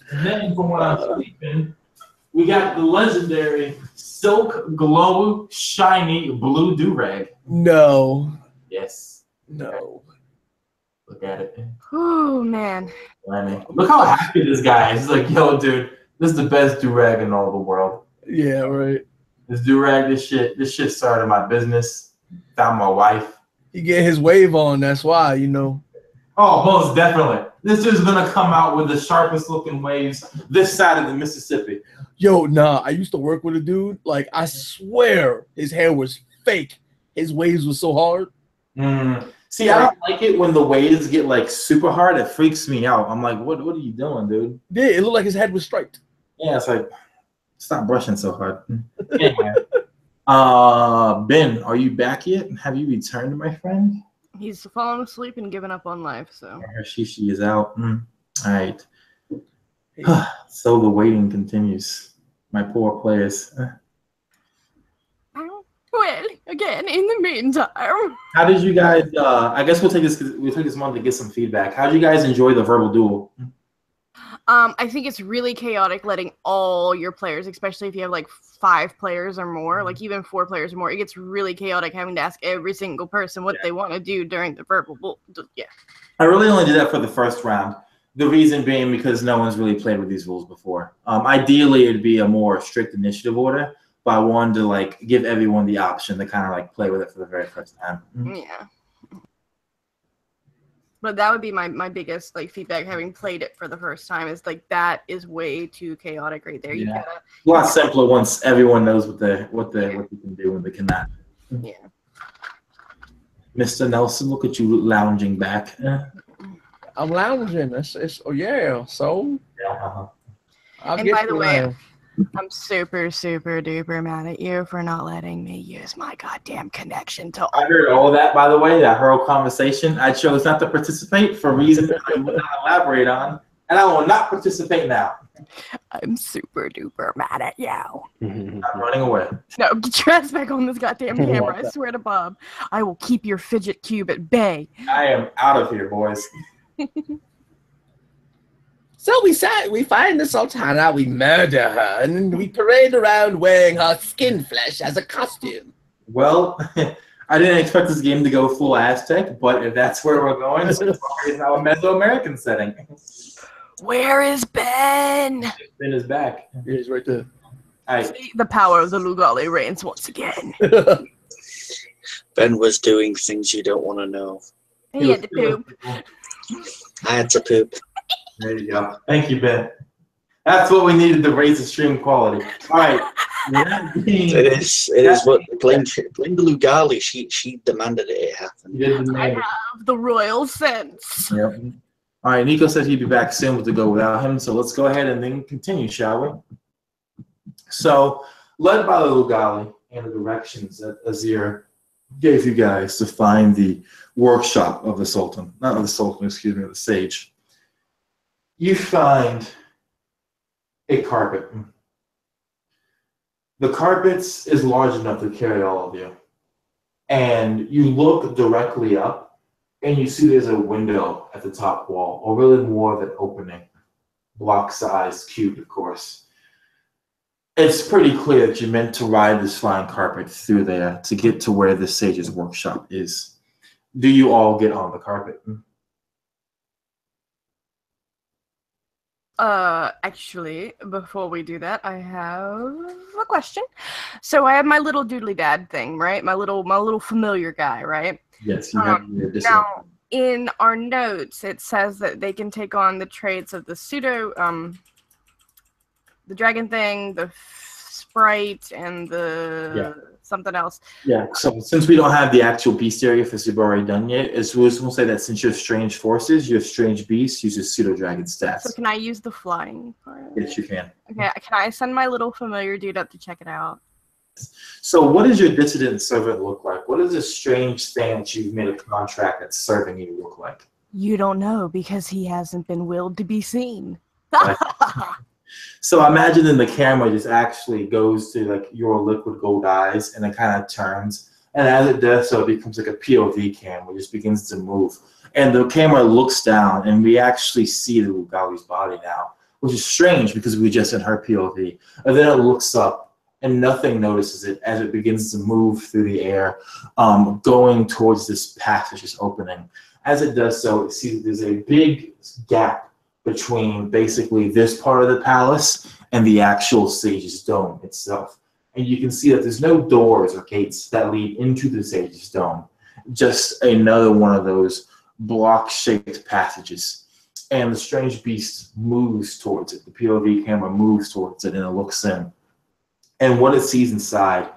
S1: Then from when I'm sleeping, we got the legendary Silk Glow Shiny Blue Do-Rag.
S3: No.
S1: Yes.
S3: No.
S1: Look at it.
S2: Oh, man.
S1: Look how happy this guy is. He's like, yo, dude, this is the best do-rag in all the world.
S3: Yeah, right.
S1: This do-rag, this shit started my business. Found my wife.
S3: He get his wave on, that's why, you know.
S1: Oh, most definitely. This is gonna come out with the sharpest looking waves this side of the Mississippi.
S3: Yo, nah, I used to work with a dude. Like, I swear his hair was fake. His waves were so hard.
S1: See, I don't like it when the waves get like super hard. It freaks me out. I'm like, what are you doing, dude?
S3: Yeah, it looked like his head was striped.
S1: Yeah, it's like, stop brushing so hard. Anyway, Ben, are you back yet? Have you returned, my friend?
S2: He's fallen asleep and given up on life, so.
S1: She is out. All right. So the waiting continues. My poor players.
S2: Well, again, in the meantime.
S1: How did you guys? I guess we'll take this month to get some feedback. How did you guys enjoy the verbal duel?
S2: I think it's really chaotic letting all your players, especially if you have like 5 players or more, like even 4 players or more, it gets really chaotic having to ask every single person what they want to do during the verbal duel. Yeah. I
S1: really only did that for the first round. The reason being because no one's really played with these rules before. Ideally, it'd be a more strict initiative order, but I wanted to like give everyone the option to kind of like play with it for the very first time.
S2: Yeah. But that would be my biggest like feedback having played it for the first time is like that is way too chaotic right there. You gotta,
S1: a lot simpler once everyone knows what you can do and they cannot.
S2: Yeah.
S1: Mr. Nelson, look at you lounging back.
S3: I'm lounging. Oh yeah. So
S1: yeah.
S2: And by the way, I'm super, super duper mad at you for not letting me use my goddamn connection to.
S1: I heard all that, by the way, that whole conversation. I chose not to participate for reasons I will not elaborate on, and I will not participate now.
S2: I'm super duper mad at you.
S1: I'm running away.
S2: No, get your ass back on this goddamn camera. I swear to Bob. I will keep your fidget cube at bay.
S1: I am out of here, boys.
S3: So we find the Sultana, we murder her, and we parade around wearing her skin flesh as a costume.
S1: Well, I didn't expect this game to go full Aztec, but if that's where we're going, so it's now a Mesoamerican setting.
S2: Where is Ben?
S1: Ben is back.
S3: He's right there.
S2: See, the power of the Lugali reigns once again.
S6: Ben was doing things you don't want to know.
S2: He had to poop.
S6: I had to poop.
S1: There you go. Thank you, Ben. That's what we needed to raise the stream quality. All right.
S6: It is what playing the Lugali. She demanded it happen.
S2: I have the royal sense.
S1: Yep. All right. Nico said he'd be back soon to go without him. So let's go ahead and then continue, shall we? So, led by the Lugali and the directions that Azir gave you guys to find the workshop of the Sultan, not of the Sultan, excuse me, of the sage. You find a carpet. The carpets is large enough to carry all of you. And you look directly up and you see there's a window at the top wall, or really more of an opening, block size, cubed, of course. It's pretty clear that you meant to ride this flying carpet through there to get to where the sage's workshop is. Do you all get on the carpet?
S2: Actually, before we do that, I have a question. So I have my little doodly dad thing, right? My little familiar guy, right?
S1: Yes, you have your
S2: now in our notes it says that they can take on the traits of the the dragon thing, the sprite, and the something else.
S1: Yeah, so since we don't have the actual beast area for Subari done yet, we're just going to say that since you're strange forces, your strange beast uses pseudo-dragon stats.
S2: So can I use the flying part?
S1: Yes, you can.
S2: Okay, can I send my little familiar dude up to check it out?
S1: So what does your dissident servant look like? What does this strange thing that you've made a contract that's serving you look like?
S2: You don't know because he hasn't been willed to be seen.
S1: So imagine then the camera just actually goes to like your liquid gold eyes and it kind of turns. And as it does so, it becomes like a POV camera. It just begins to move. And the camera looks down and we actually see the Lugali's body now, which is strange because we just in her POV. And then it looks up and nothing notices it as it begins to move through the air, going towards this passage is opening. As it does so, it sees there's a big gap between basically this part of the palace and the actual sage's dome itself. And you can see that there's no doors or gates that lead into the sage's dome, just another one of those block-shaped passages. And the strange beast moves towards it. The POV camera moves towards it and it looks in. And what it sees inside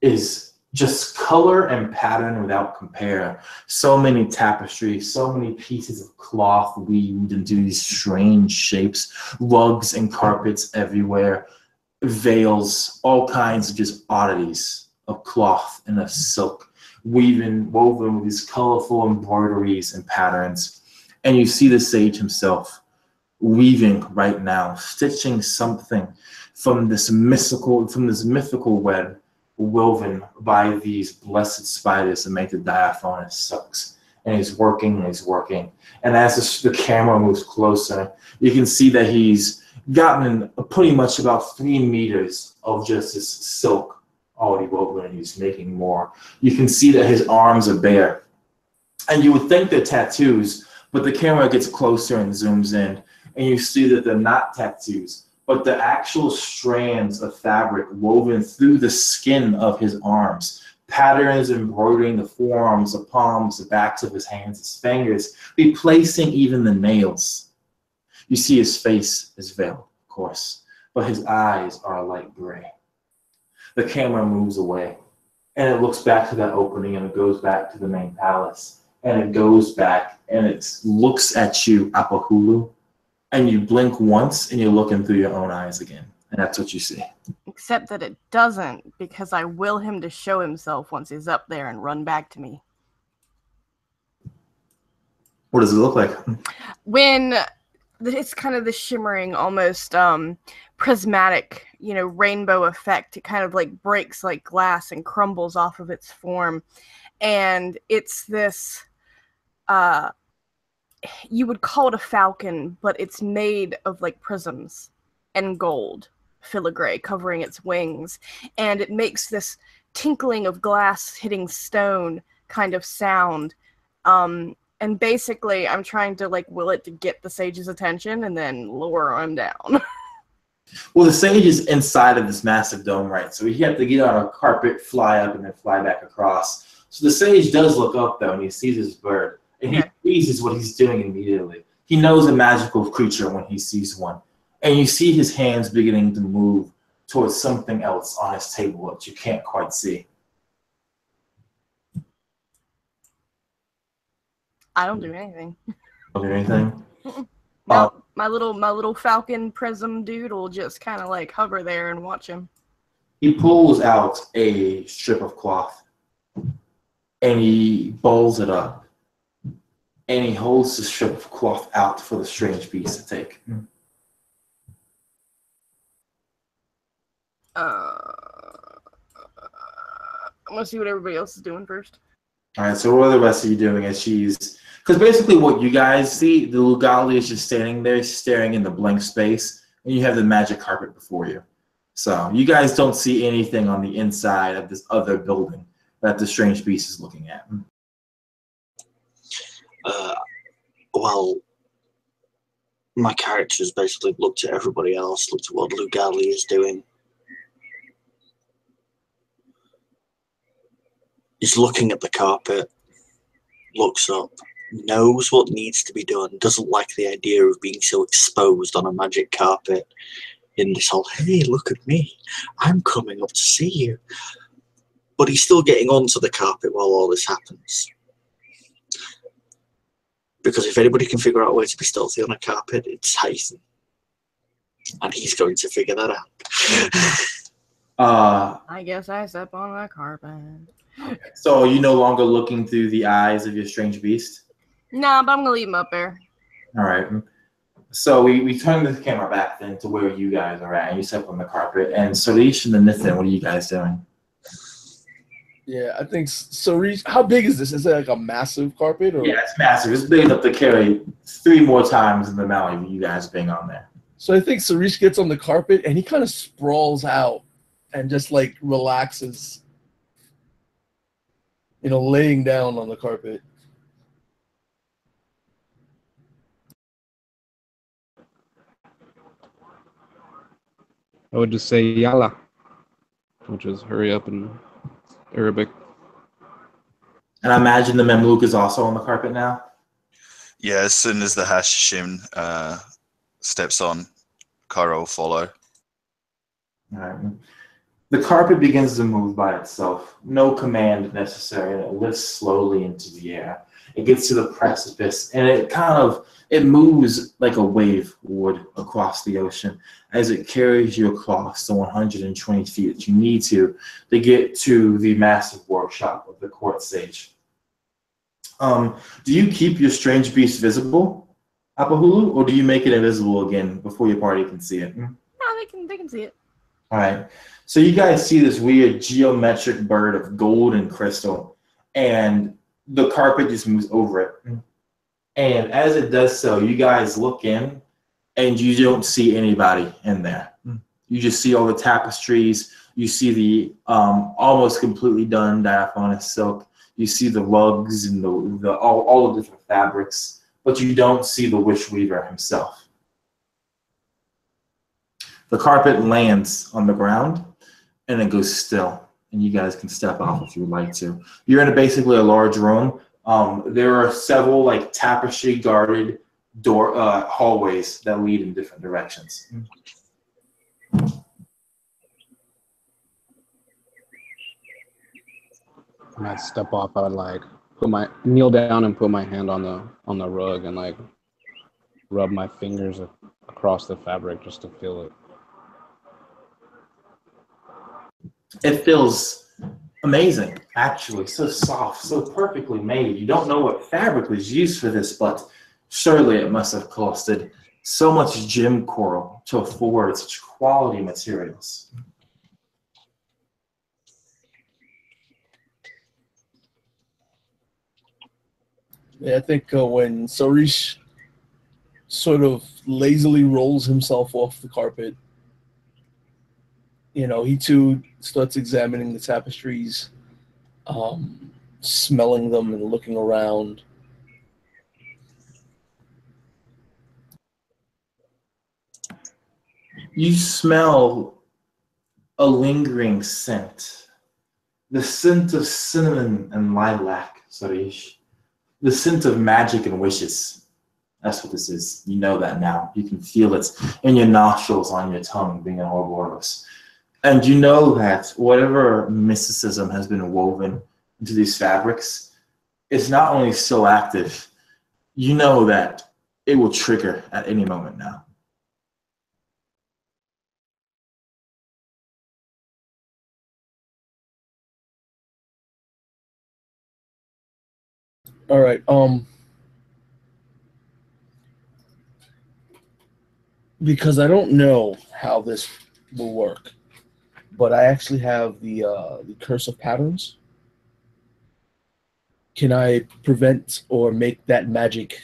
S1: is just color and pattern without compare. So many tapestries, so many pieces of cloth weaved into these strange shapes, rugs and carpets everywhere, veils, all kinds of just oddities of cloth and of silk, woven with these colorful embroideries and patterns. And you see the sage himself weaving right now, stitching something from this mythical web woven by these blessed spiders that make the diaphanous silks. And he's working and he's working. And as the camera moves closer, you can see that he's gotten pretty much about 3 meters of just this silk already woven, and he's making more. You can see that his arms are bare. And you would think they're tattoos, but the camera gets closer and zooms in, and you see that they're not tattoos, but the actual strands of fabric woven through the skin of his arms, patterns embroidering the forearms, the palms, the backs of his hands, his fingers, replacing even the nails. You see his face is veiled, of course, but his eyes are a light gray. The camera moves away, and it looks back to that opening, and it goes back to the main palace, and it goes back, and it looks at you, Apahulu, and you blink once and you're looking through your own eyes again. And that's what you see.
S2: Except that it doesn't, because I will him to show himself once he's up there and run back to me.
S1: What does it look like?
S2: When it's kind of the shimmering, almost prismatic, rainbow effect. It kind of like breaks like glass and crumbles off of its form. And it's this... you would call it a falcon, but it's made of like prisms and gold filigree covering its wings, and it makes this tinkling of glass hitting stone kind of sound. And basically I'm trying to like will it to get the sage's attention and then lower him down.
S1: Well, the sage is inside of this massive dome, right? So he had to get on a carpet, fly up, and then fly back across. So the sage does look up though, and he sees his bird. And he freezes what he's doing immediately. He knows a magical creature when he sees one. And you see his hands beginning to move towards something else on his table that you can't quite see.
S2: I don't do anything.
S1: Don't do anything?
S2: No, my little falcon prism dude will just kind of like hover there and watch him.
S1: He pulls out a strip of cloth and he balls it up. And he holds the strip of cloth out for the strange beast to take.
S2: I'm gonna see what everybody else is doing first.
S1: All right, so what are the rest of you doing as she's... Because basically what you guys see, the Lugali is just standing there staring in the blank space, and you have the magic carpet before you. So you guys don't see anything on the inside of this other building that the strange beast is looking at.
S6: Well, my character's basically looked at everybody else, looked at what Lugali is doing. He's looking at the carpet, looks up, knows what needs to be done, doesn't like the idea of being so exposed on a magic carpet in this whole, hey, look at me, I'm coming up to see you. But he's still getting onto the carpet while all this happens. Because if anybody can figure out a way to be stealthy on a carpet, it's Tyson. And he's going to figure that out.
S2: I guess I step on a carpet.
S1: So are you no longer looking through the eyes of your strange beast?
S2: Nah, but I'm gonna leave him up there.
S1: All right. So we turn the camera back then to where you guys are at, and you step on the carpet. And Sarish and the Nithin, what are you guys doing?
S3: Yeah, I think Sarish. How big is this? Is it like a massive carpet? Or?
S1: Yeah, it's massive. It's big enough to carry 3 more times the amount of you guys being on there.
S3: So I think Sarish gets on the carpet and he kind of sprawls out and just like relaxes. You know, laying down on the carpet.
S5: I would just say yalla, which is hurry up in Arabic.
S1: And I imagine the Memluk is also on the carpet now?
S4: Yeah, as soon as the Hashim steps on, Cairo will follow.
S1: All right. The carpet begins to move by itself. No command necessary, and it lifts slowly into the air. It gets to the precipice, and it moves like a wave would across the ocean as it carries you across the 120 feet that you need to get to the massive workshop of the court stage. Do you keep your strange beast visible, Apahulu, or do you make it invisible again before your party can see it?
S2: No, they can see it.
S1: All right. So you guys see this weird geometric bird of gold and crystal, and the carpet just moves over it. And as it does so, you guys look in, and you don't see anybody in there. You just see all the tapestries. You see the almost completely done diaphanous silk. You see the rugs and all the different fabrics, but you don't see the wish weaver himself. The carpet lands on the ground, and it goes still, and you guys can step off if you would like to. You're in basically a large room. There are several like tapestry guarded hallways that lead in different directions.
S5: When I step off, I would like kneel down and put my hand on the rug and like rub my fingers across the fabric just to feel it.
S1: It feels amazing, actually. So soft, so perfectly made. You don't know what fabric was used for this, but surely it must have costed so much gem coral to afford such quality materials.
S3: Yeah, I think when Sarish sort of lazily rolls himself off the carpet, you know, he too starts examining the tapestries, smelling them and looking around.
S1: You smell a lingering scent, the scent of cinnamon and lilac, Sarish, the scent of magic and wishes. That's what this is. You know that now. You can feel it in your nostrils, on your tongue, being an Ouroboros. And you know that whatever mysticism has been woven into these fabrics is not only still active, you know that it will trigger at any moment now.
S3: All right. Because I don't know how this will work. but I actually have the curse of patterns. Can I prevent or make that magic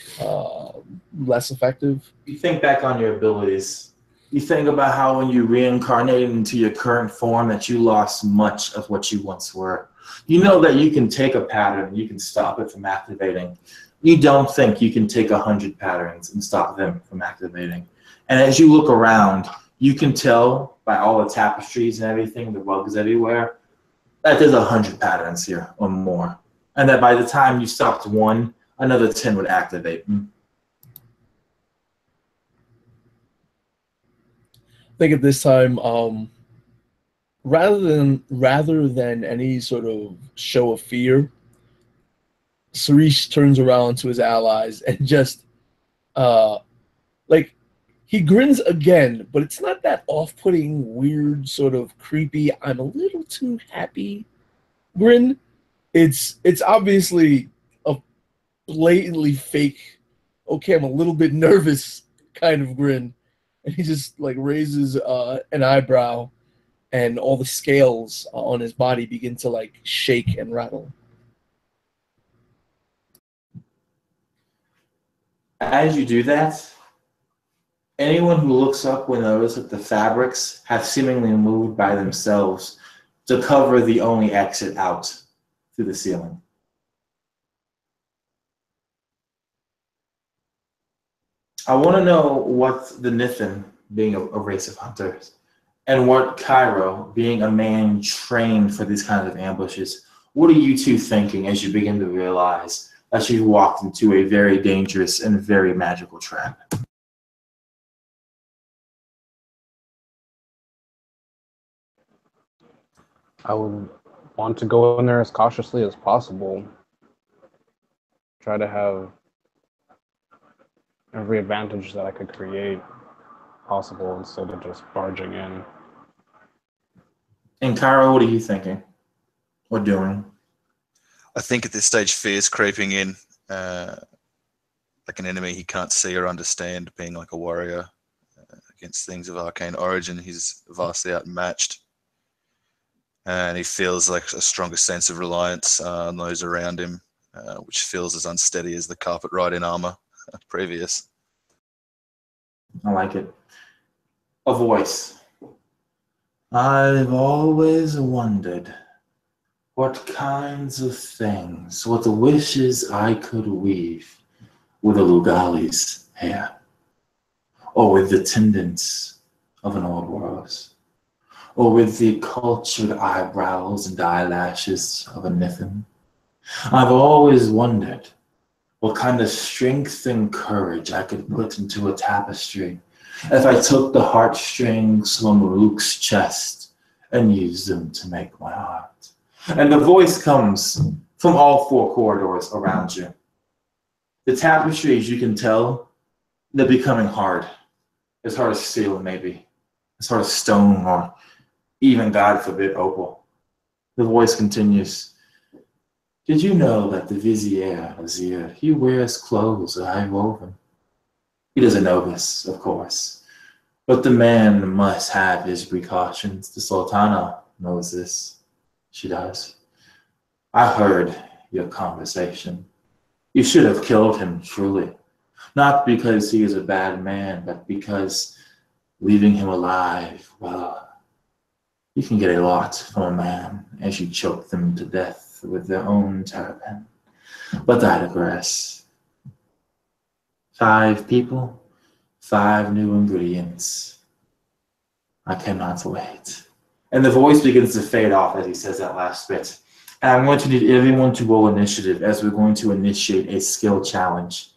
S3: less effective?
S1: You think back on your abilities. You think about how when you reincarnated into your current form that you lost much of what you once were. You know that you can take a pattern, you can stop it from activating. You don't think you can take 100 patterns and stop them from activating. And as you look around, you can tell by all the tapestries and everything, the rugs everywhere, that there's 100 patterns here or more. And that by the time you stopped one, another 10 would activate.
S3: I think at this time, rather than any sort of show of fear, Sarish turns around to his allies and just like he grins again, but it's not that off-putting, weird, sort of creepy, I'm a little too happy grin. It's obviously a blatantly fake, okay, I'm a little bit nervous kind of grin. And he just like raises an eyebrow, and all the scales on his body begin to like shake and rattle.
S1: As you do that, anyone who looks up will notice that the fabrics have seemingly moved by themselves to cover the only exit out through the ceiling. I want to know what the Nithin, being a race of hunters, and what Cairo, being a man trained for these kinds of ambushes, what are you two thinking as you begin to realize that you've walked into a very dangerous and very magical trap?
S5: I would want to go in there as cautiously as possible. Try to have every advantage that I could create possible instead of just barging in.
S1: And Cairo, what are you thinking or doing?
S4: I think at this stage, fear's creeping in, like an enemy he can't see or understand, being like a warrior against things of arcane origin. He's vastly outmatched. And he feels like a stronger sense of reliance on those around him, which feels as unsteady as the carpet ride in armor previous.
S1: I like it. A voice. I've always wondered what kinds of things, what the wishes I could weave with a Lugali's hair, or with the tendons of an old rose, or with the cultured eyebrows and eyelashes of a Nithin. I've always wondered what kind of strength and courage I could put into a tapestry if I took the heartstrings from Luke's chest and used them to make my heart. And the voice comes from all four corridors around you. The tapestries, you can tell, they're becoming hard. As hard as steel, maybe. As hard as stone, or even, God forbid, opal. The voice continues. Did you know that the vizier, Azir, he wears clothes that I woven? He doesn't know this, of course, but the man must have his precautions. The Sultana knows this. She does. I heard your conversation. You should have killed him, truly. Not because he is a bad man, but because leaving him alive, well, you can get a lot from a man as you choke them to death with their own terrapin. But I digress. 5 people, 5 new ingredients. I cannot wait. And the voice begins to fade off as he says that last bit. And I'm going to need everyone to roll initiative as we're going to initiate a skill challenge.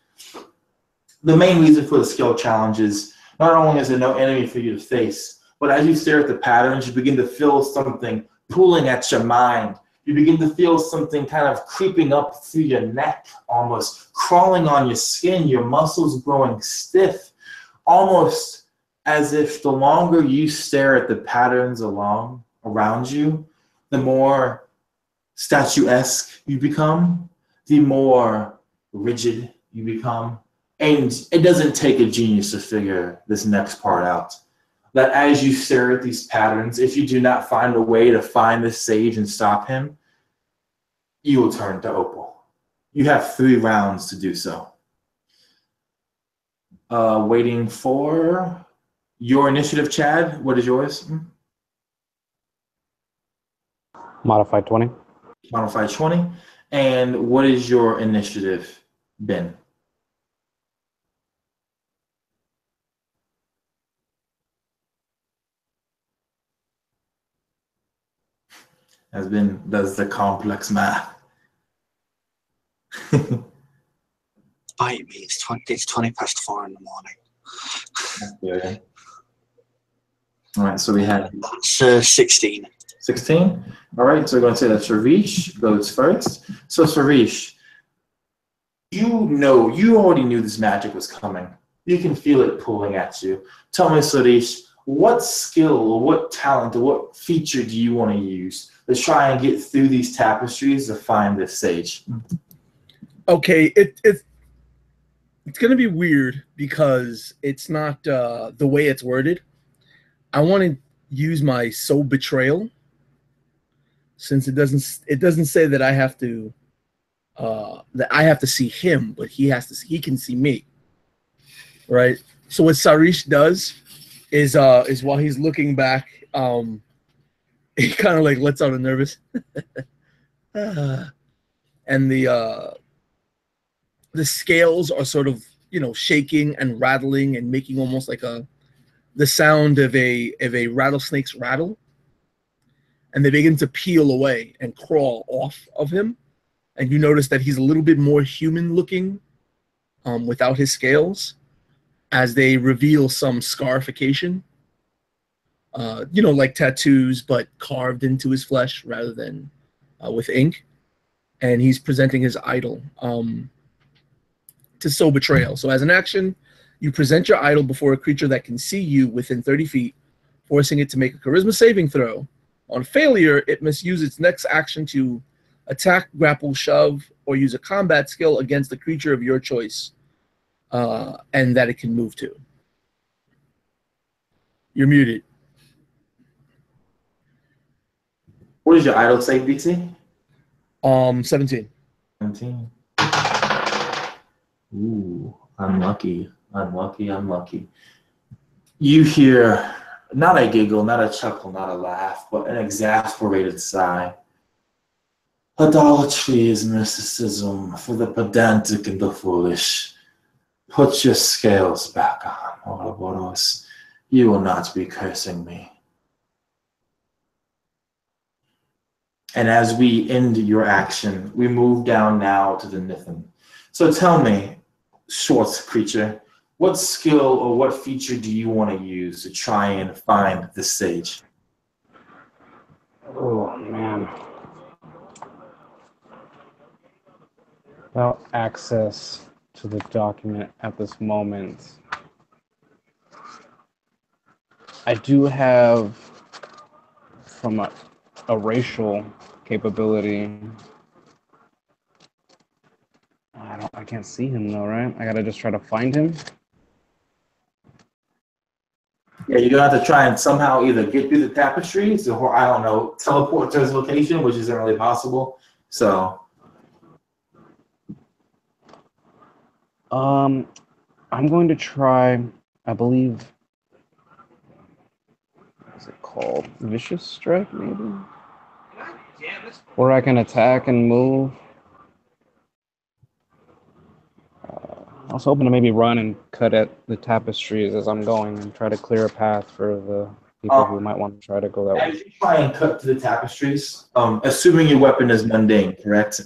S1: The main reason for the skill challenge is not only is there no enemy for you to face, but as you stare at the patterns, you begin to feel something pulling at your mind. You begin to feel something kind of creeping up through your neck, almost crawling on your skin, your muscles growing stiff, almost as if the longer you stare at the patterns around you, the more statuesque you become, the more rigid you become. And it doesn't take a genius to figure this next part out. that as you stare at these patterns, if you do not find a way to find this sage and stop him, you will turn to Opal. You have 3 rounds to do so. Waiting for your initiative, Chad. What is yours?
S5: Modified 20.
S1: Modified 20. And what is your initiative, Ben? As Ben does the complex math.
S6: Bite me. It's 20 past 4 in the morning.
S1: Yeah. All right, so we have
S6: That's 16.
S1: 16. All right, so we're going to say that Sarish goes first. So Sarish, you already knew this magic was coming. You can feel it pulling at you. Tell me, Sarish, what skill or what talent or what feature do you want to use to try and get through these tapestries to find this sage?
S3: Okay, it's going to be weird because it's not the way it's worded. I want to use my soul betrayal, since it doesn't say that I have to see him, but he can see me, right? So what Sarish does is while he's looking back, he kind of like lets out a nervous and the scales are sort of, shaking and rattling and making almost like the sound of a rattlesnake's rattle, and they begin to peel away and crawl off of him, and you notice that he's a little bit more human looking without his scales, as they reveal some scarification, like tattoos but carved into his flesh rather than with ink, and he's presenting his idol to sow betrayal. So as an action, you present your idol before a creature that can see you within 30 feet, forcing it to make a charisma saving throw. On failure, it must use its next action to attack, grapple, shove, or use a combat skill against the creature of your choice, and that it can move to. You're muted.
S1: What is your idol save, BT?
S3: 17.
S1: 17. Ooh, unlucky. You hear not a giggle, not a chuckle, not a laugh, but an exasperated sigh. Idolatry is mysticism for the pedantic and the foolish. Put your scales back on, Ouroboros. You will not be cursing me. And as we end your action, we move down now to the Nithin. So tell me, short creature, what skill or what feature do you want to use to try and find the sage?
S5: Oh, man. Without access to the document at this moment, I do have, from a racial capability, I can't see him though, right? I gotta just try to find him.
S1: Yeah, you're gonna have to try and somehow either get through the tapestries or, I don't know, teleport to his location, which isn't really possible. So
S5: I'm going to try, I believe, what's it called? Vicious Strike, maybe? Or I can attack and move. I was hoping to maybe run and cut at the tapestries as I'm going and try to clear a path for the people who might want to try to go that way.
S1: as you try and cut to the tapestries, assuming your weapon is mundane, correct?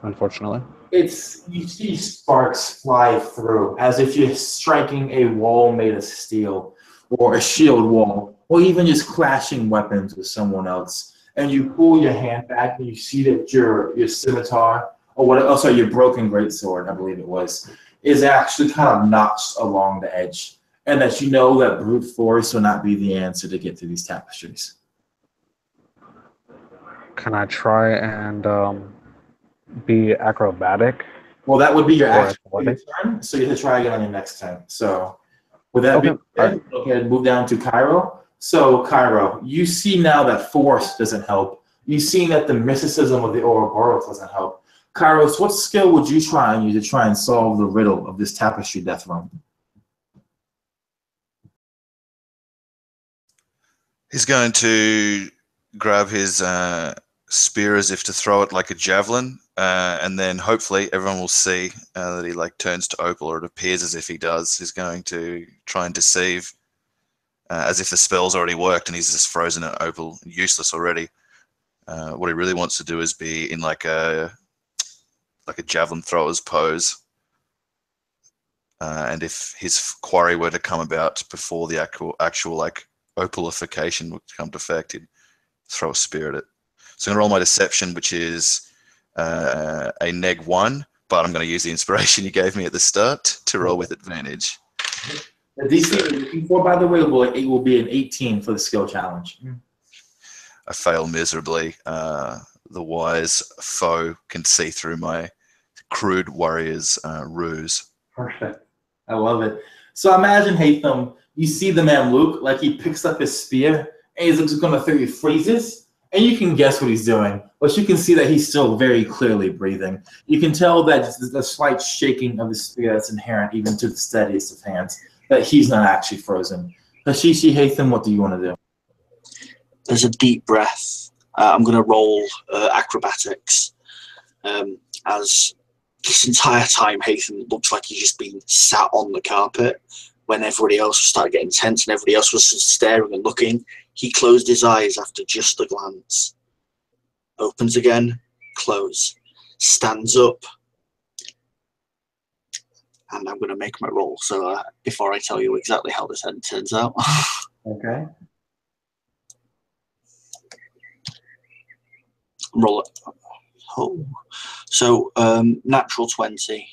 S5: Unfortunately.
S1: You see sparks fly through as if you're striking a wall made of steel or a shield wall, or even just clashing weapons with someone else. And you pull your hand back and you see that your scimitar, or your broken greatsword, I believe it was, is actually kind of notched along the edge. And that you know that brute force will not be the answer to get through these tapestries.
S5: Can I try and be acrobatic?
S1: Well, that would be your
S5: Or
S1: action for your turn, so you have to try again on your next turn. So With that
S5: Okay.
S1: being said, okay, move down to Cairo. So Cairo, you see now that force doesn't help. You see that the mysticism of the Ouroboros doesn't help. Kairos, what skill would you try and use to try and solve the riddle of this tapestry death room?
S4: He's going to grab his spear as if to throw it like a javelin, and then hopefully everyone will see that he like turns to Opal, or it appears as if he does. He's going to try and deceive, as if the spell's already worked and he's just frozen at Opal, useless already. What he really wants to do is be in like a javelin thrower's pose, and if his quarry were to come about before the actual like opalification would come to effect, he'd throw a spear at it. So I'm going to roll my deception, which is a -1, but I'm going to use the inspiration you gave me at the start to roll with advantage.
S1: The DC you're looking for, by the way, will be an 18 for the skill challenge.
S4: I fail miserably. The wise foe can see through my crude warrior's ruse.
S1: Perfect. I love it. So imagine, Hatham, you see the man Luke, like he picks up his spear, and he's just going to throw you freezes, and you can guess what he's doing, but you can see that he's still very clearly breathing. You can tell that the slight shaking of the spear that's inherent even to the steadiest of hands, that he's not actually frozen. Hashishi, Hatham, what do you want to do?
S6: There's a deep breath. I'm going to roll acrobatics, as this entire time Hatham looks like he's just been sat on the carpet when everybody else started getting tense and everybody else was staring and looking. He closed his eyes after just a glance. Opens again, close. Stands up. And I'm going to make my roll. So before I tell you exactly how this end turns out.
S1: Okay.
S6: Roll it. Oh. So natural 20.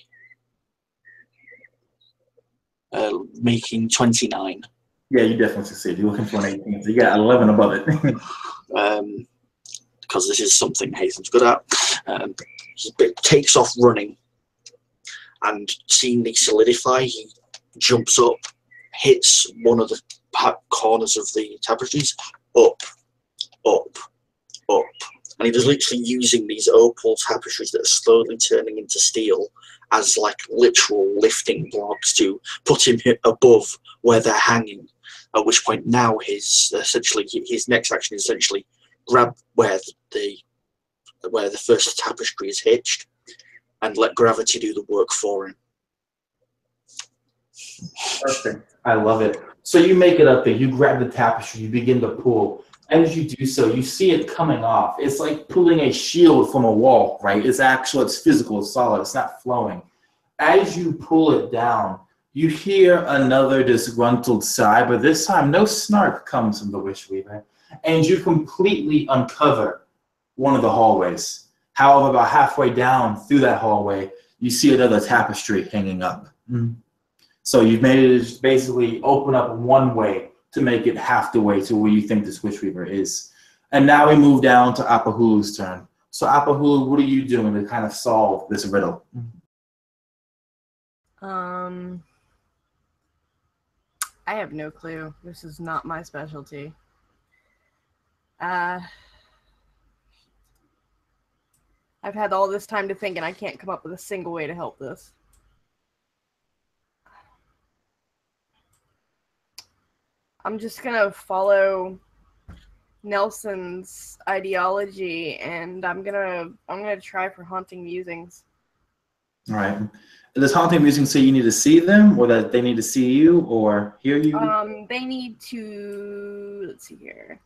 S6: Making 29.
S1: Yeah, you definitely succeed. You're looking for an 18. So you got 11 above it.
S6: Because this is something Hatham's good at. He takes off running, and seeing me solidify, he jumps up, hits one of the corners of the tapestries, up, up, up. And he was literally using these opal tapestries that are slowly turning into steel as like literal lifting blocks to put him above where they're hanging. At which point now his next action is essentially grab where the first tapestry is hitched and let gravity do the work for him.
S1: Perfect. I love it. So you make it up there. You grab the tapestry. You begin to pull. As you do so, you see it coming off. It's like pulling a shield from a wall, right? It's actual, it's physical, it's solid, it's not flowing. As you pull it down, you hear another disgruntled sigh, but this time no snark comes from the Wish Weaver, and you completely uncover one of the hallways. However, about halfway down through that hallway, you see another tapestry hanging up. So you've made it basically open up one way to make it half the way to where you think this Witch Weaver is. And now we move down to Apahulu's turn. So Apahulu, what are you doing to kind of solve this riddle?
S2: I have no clue. This is not my specialty. I've had all this time to think and I can't come up with a single way to help this. I'm just gonna follow Nelson's ideology, and I'm gonna try for haunting musings.
S1: All right. Does haunting musings say you need to see them, or that they need to see you or hear you?
S2: They need to. Let's see here.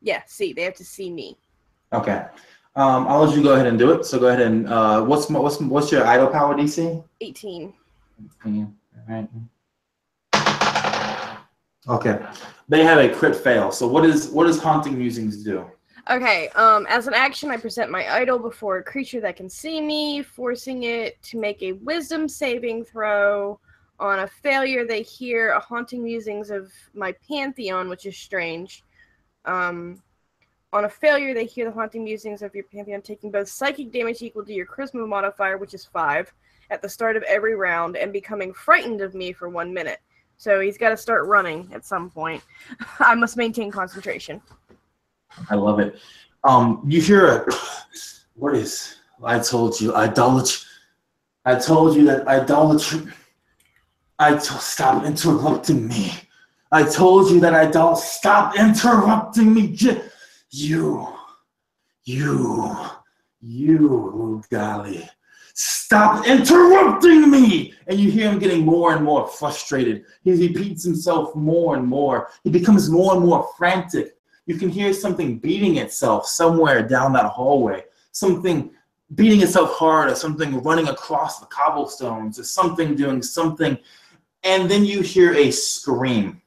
S2: Yeah, see, they have to see me.
S1: Okay. I'll let you go ahead and do it. So go ahead and what's your idol power DC?
S2: 18.
S1: All right. Okay. They have a crit fail. So what does haunting musings do?
S2: Okay, as an action, I present my idol before a creature that can see me, forcing it to make a wisdom saving throw. On a failure, they hear a haunting musings of my pantheon, which is strange. On a failure, they hear the haunting musings of your pantheon, taking both psychic damage equal to your charisma modifier, which is 5, at the start of every round and becoming frightened of me for 1 minute. So he's got to start running at some point. I must maintain concentration.
S1: I love it. You hear what is? I told you, idolatry. I told you that idolatry. Stop interrupting me. I told you that stop interrupting me. You, Ugali. Stop interrupting me! And you hear him getting more and more frustrated. He repeats himself more and more. He becomes more and more frantic. You can hear something beating itself somewhere down that hallway. Something beating itself hard, or something running across the cobblestones, or something doing something. And then you hear a scream.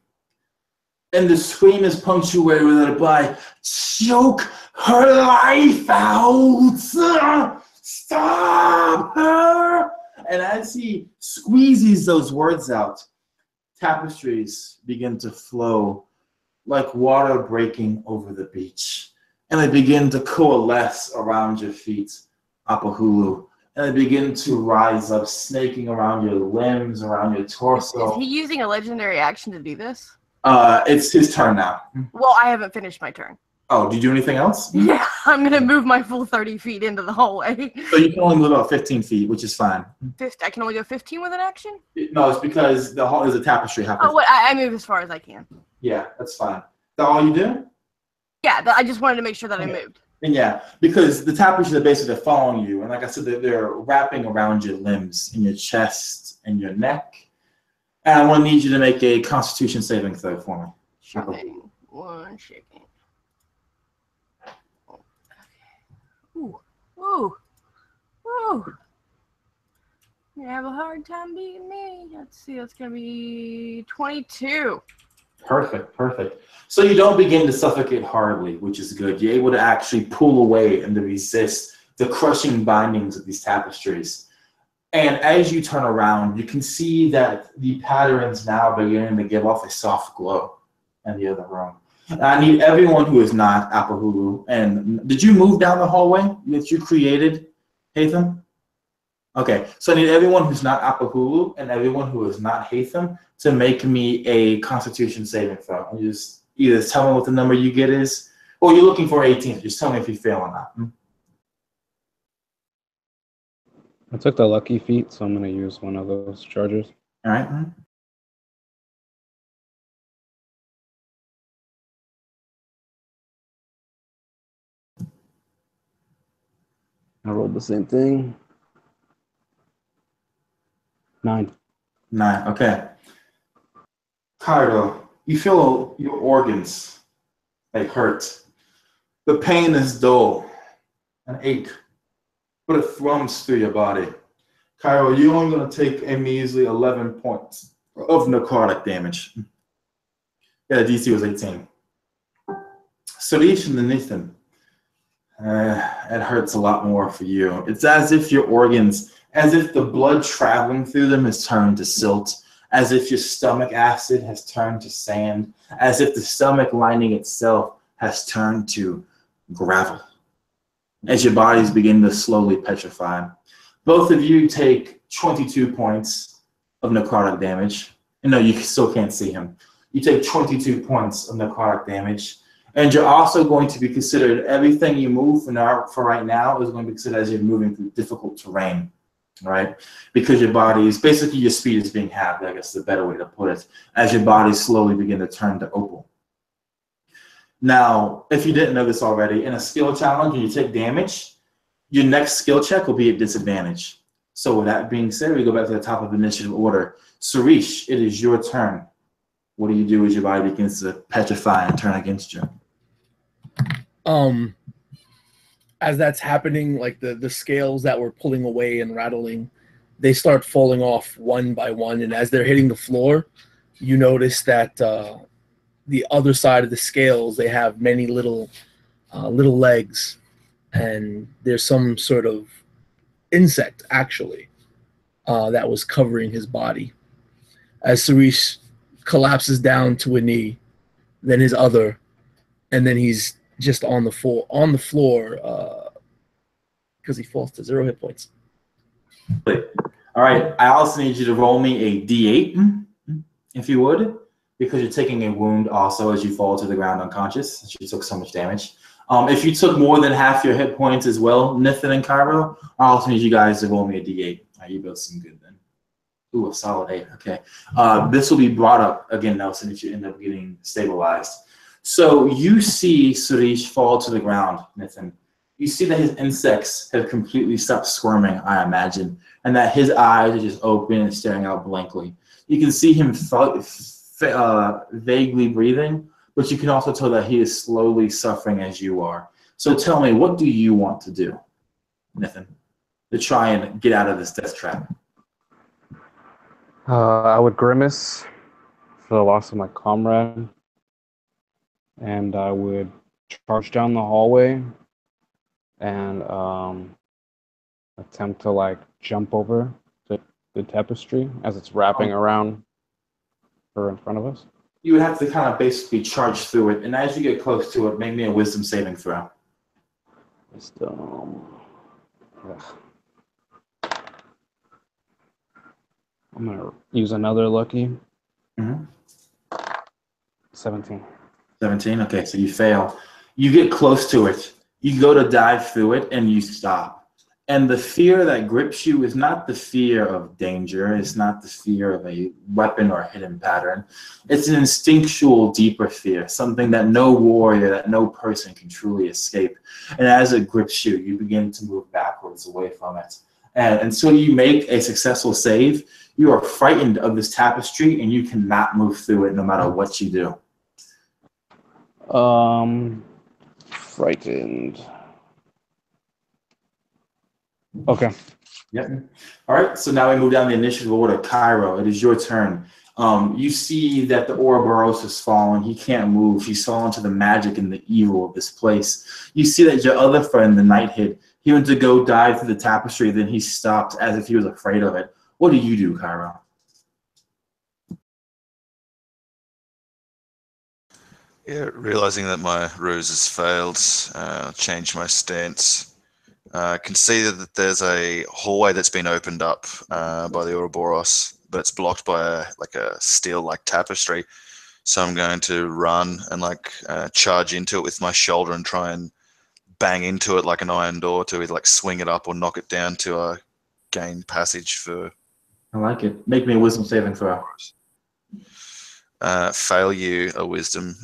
S1: And the scream is punctuated by, choke her life out! Stop her! And as he squeezes those words out, tapestries begin to flow like water breaking over the beach. And they begin to coalesce around your feet, Apahulu. And they begin to rise up, snaking around your limbs, around your torso.
S2: Is he using a legendary action to do this?
S1: It's his turn now.
S2: Well, I haven't finished my turn.
S1: Oh, did you do anything else?
S2: Yeah, I'm going to move my full 30 feet into the hallway.
S1: So you can only move about 15 feet, which is fine.
S2: I can only go 15 with an action?
S1: No, it's because the hall is a tapestry happening.
S2: Oh, wait, I move as far as I can.
S1: Yeah, that's fine. Is that all you do?
S2: Yeah, I just wanted to make sure that I moved.
S1: And yeah, because the tapestries are basically following you. And like I said, they're wrapping around your limbs and your chest and your neck. And I want to need you to make a Constitution saving throw for me.
S2: Sure thing. 1 second. Ooh, ooh, ooh. You have a hard time beating me. Let's see, that's gonna be 22.
S1: Perfect, perfect. So you don't begin to suffocate horribly, which is good. You're able to actually pull away and to resist the crushing bindings of these tapestries. And as you turn around, you can see that the patterns now beginning to give off a soft glow in the other room. I need everyone who is not Apahulu. And did you move down the hallway that you created, Hatham? Okay, so I need everyone who's not Apahulu and everyone who is not Hatham to make me a Constitution saving throw. You just either tell me what the number you get is, or you're looking for 18. Just tell me if you fail or not.
S5: I took the lucky feat, so I'm going to use one of those charges.
S1: All right.
S5: I rolled the same thing. 9.
S1: 9, okay. Cairo, you feel your organs, they hurt. The pain is dull, an ache, but it thrums through your body. Cairo, you're only going to take a measly 11 points of necrotic damage. Yeah, the DC was 18. Sarish and the Nathan, it hurts a lot more for you. It's as if your organs, as if the blood traveling through them has turned to silt, as if your stomach acid has turned to sand, as if the stomach lining itself has turned to gravel, as your bodies begin to slowly petrify. Both of you take 22 points of necrotic damage. And no, you still can't see him. You take 22 points of necrotic damage. And you're also going to be considered, everything you move for right now is going to be considered as you're moving through difficult terrain, right? Because your body is, basically your speed is being halved, I guess is a better way to put it, as your body slowly begin to turn to opal. Now, if you didn't know this already, in a skill challenge, when you take damage, your next skill check will be at disadvantage. So with that being said, we go back to the top of initiative order. Sarish, it is your turn. What do you do as your body begins to petrify and turn against you?
S3: As that's happening, like the scales that were pulling away and rattling, they start falling off one by one. And as they're hitting the floor, you notice that the other side of the scales, they have many little legs, and there's some sort of insect actually that was covering his body. As Sarish collapses down to a knee, then his other, and then he's just on the floor because he falls to 0 hit points.
S1: All right. I also need you to roll me a D8, if you would, because you're taking a wound also as you fall to the ground unconscious, since you took so much damage. If you took more than half your hit points as well, Nathan and Cairo, I also need you guys to roll me a D8. All right, you both seem good then. Ooh, a solid 8. Okay. This will be brought up again, Nelson, if you end up getting stabilized. So you see Suresh fall to the ground, Nathan. You see that his insects have completely stopped squirming, I imagine, and that his eyes are just open and staring out blankly. You can see him vaguely breathing, but you can also tell that he is slowly suffering as you are. So tell me, what do you want to do, Nathan, to try and get out of this death trap?
S5: I would grimace for the loss of my comrade, and I would charge down the hallway and attempt to like jump over the tapestry as it's wrapping around her in front of us.
S1: You would have to kind of basically charge through it, and as you get close to it, make me a wisdom saving throw.
S5: Wisdom. I'm gonna use another lucky. 17.
S1: 17. Okay, so you fail. You get close to it. You go to dive through it, and you stop. And the fear that grips you is not the fear of danger. It's not the fear of a weapon or a hidden pattern. It's an instinctual, deeper fear, something that no warrior, that no person can truly escape. And as it grips you, you begin to move backwards away from it. And until you make a successful save, you are frightened of this tapestry, and you cannot move through it no matter what you do.
S5: Frightened. Okay.
S1: Yep. All right. So now we move down the initiative order. Cairo, it is your turn. You see that the Ouroboros has fallen. He can't move. He's fallen to the magic and the evil of this place. You see that your other friend, the Nighthid, he went to go dive through the tapestry, then he stopped as if he was afraid of it. What do you do, Cairo?
S4: Yeah, realizing that my ruse has failed, change my stance. I can see that there's a hallway that's been opened up by the Ouroboros, but it's blocked by a steel-like tapestry. So I'm going to run and charge into it with my shoulder and try and bang into it like an iron door to either swing it up or knock it down to gain passage for.
S1: I like it. Make me a wisdom saving throw.
S4: Fail you a wisdom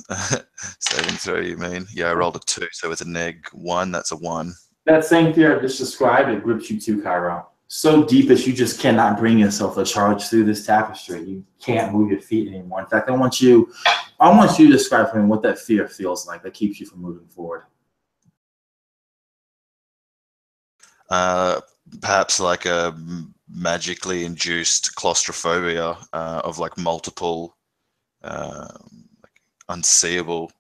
S4: saving throw, you mean? Yeah, I rolled a 2, so with a neg 1, that's a 1.
S1: That same fear I just described, it grips you too, Cairo. So deep that you just cannot bring yourself to charge through this tapestry. You can't move your feet anymore. In fact, I want you to describe for me what that fear feels like that keeps you from moving forward.
S4: Perhaps like a magically induced claustrophobia of multiple unseeable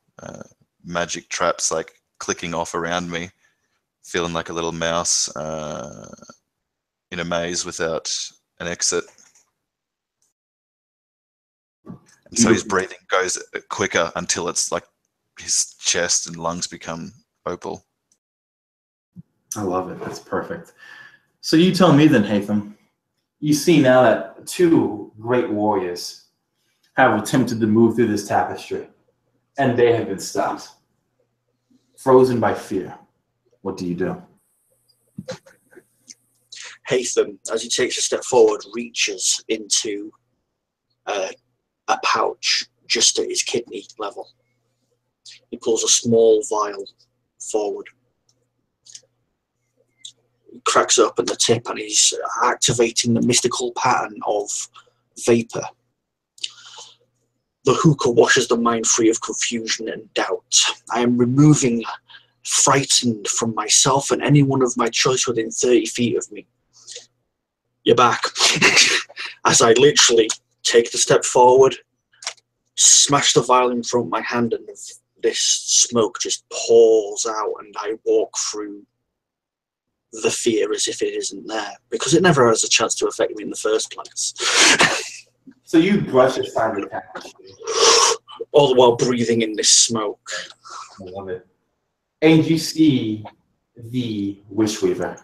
S4: magic traps clicking off around me, feeling like a little mouse in a maze without an exit. And so his breathing goes quicker until it's his chest and lungs become opal.
S1: I love it. That's perfect. So you tell me then, Hatham. You see now that 2 great warriors have attempted to move through this tapestry, and they have been stopped, frozen by fear. What do you do?
S6: Hatham, as he takes a step forward, reaches into a pouch just at his kidney level. He pulls a small vial forward. He cracks it up at the tip, and he's activating the mystical pattern of vapor. The hookah washes the mind free of confusion and doubt. I am removing frightened from myself and anyone of my choice within 30 feet of me. You're back. As I literally take the step forward, smash the vial in front of my hand, and this smoke just pours out, and I walk through the fear as if it isn't there, because it never has a chance to affect me in the first place.
S1: So you brush aside the tapestry,
S6: all the while breathing in this smoke.
S1: I love it. And you see the Wishweaver,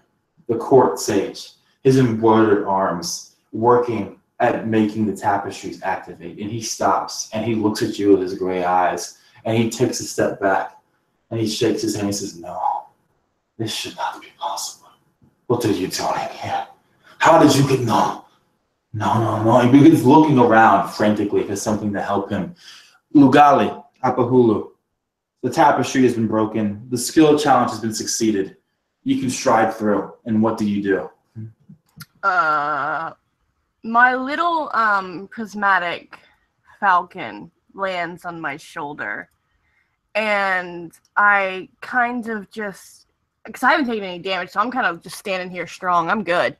S1: the court sage. his embroidered arms working at making the tapestries activate. And he stops and he looks at you with his gray eyes and he takes a step back and he shakes his hand and says, no, this should not be possible. What are you doing here? How did you get no? No. He begins looking around frantically for something to help him. Lugali, Apahulu, the tapestry has been broken. The skill challenge has been succeeded. You can stride through. And what do you do?
S2: My little prismatic falcon lands on my shoulder. And I kind of just, because I haven't taken any damage, so I'm kind of just standing here strong. I'm good.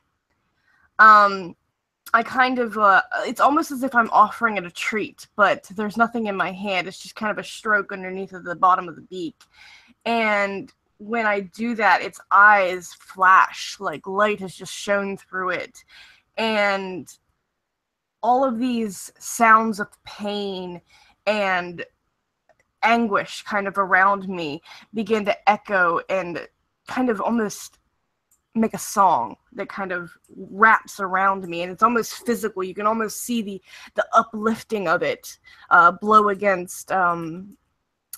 S2: I kind of, it's almost as if I'm offering it a treat, but there's nothing in my hand. It's just kind of a stroke underneath of the bottom of the beak. And when I do that, its eyes flash, like light has just shone through it. And all of these sounds of pain and anguish kind of around me begin to echo and kind of almost make a song that kind of wraps around me, and it's almost physical. You can almost see the uplifting of it blow against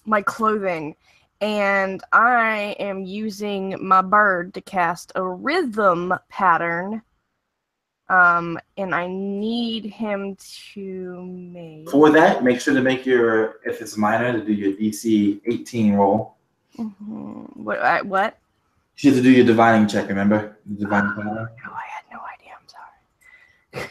S2: my clothing, and I am using my bird to cast a rhythm pattern, and I need him to make...
S1: For that, make sure to make your, if it's minor, to do your DC 18 roll.
S2: Mm-hmm. What?
S1: You have to do your divining check, remember? The divining power.
S2: No, I had no idea. I'm sorry.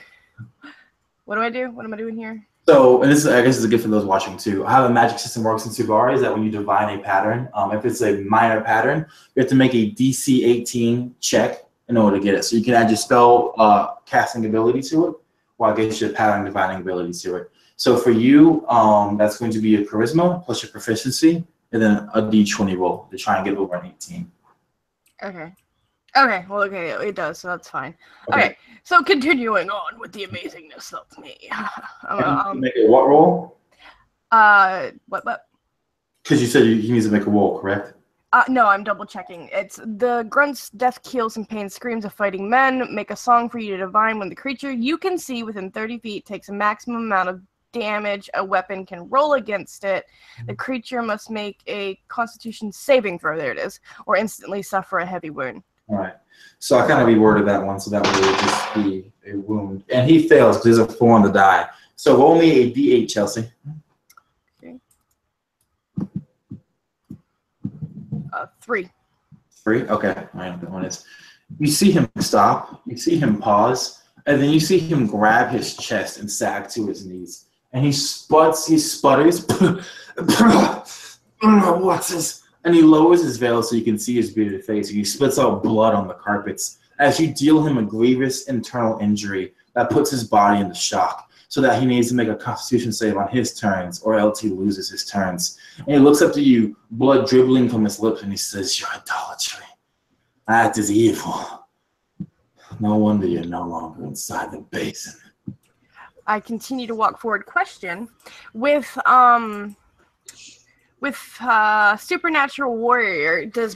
S2: What do I do? What am I doing here?
S1: So, and this is, I guess, is a gift for those watching too. How the magic system works in Subari is that when you divine a pattern, if it's a minor pattern, you have to make a DC 18 check in order to get it. So you can add your spell casting ability to it, or I guess your pattern divining ability to it. So for you, that's going to be your charisma plus your proficiency, and then a D20 roll to try and get over an 18.
S2: Okay. Well, okay, it does, so that's fine. Okay, so continuing on with the amazingness of me.
S1: Make a what roll?
S2: What?
S1: Because you said you need to make a roll, correct?
S2: No, I'm double checking. It's the grunts, death keels, and pain screams of fighting men make a song for you to divine when the creature you can see within 30 feet takes a maximum amount of damage a weapon can roll against it. The creature must make a Constitution saving throw, there it is, or instantly suffer a heavy wound.
S1: All right. So I kind of reworded that one, so that way it would just be a wound. And he fails because there's a 4 on the die. So roll me a D8, Chelsea.
S2: Okay. 3.
S1: 3? Okay. All right, that one is. You see him stop, you see him pause, and then you see him grab his chest and sag to his knees. And he sputters, what's this? And he lowers his veil so you can see his bearded face. And he spits out blood on the carpets as you deal him a grievous internal injury that puts his body into shock, so that he needs to make a Constitution save on his turns, or else he loses his turns. And he looks up to you, blood dribbling from his lips, and he says, "Your idolatry, that is evil. No wonder you're no longer inside the basin."
S2: I continue to walk forward. Question: with Supernatural Warrior, is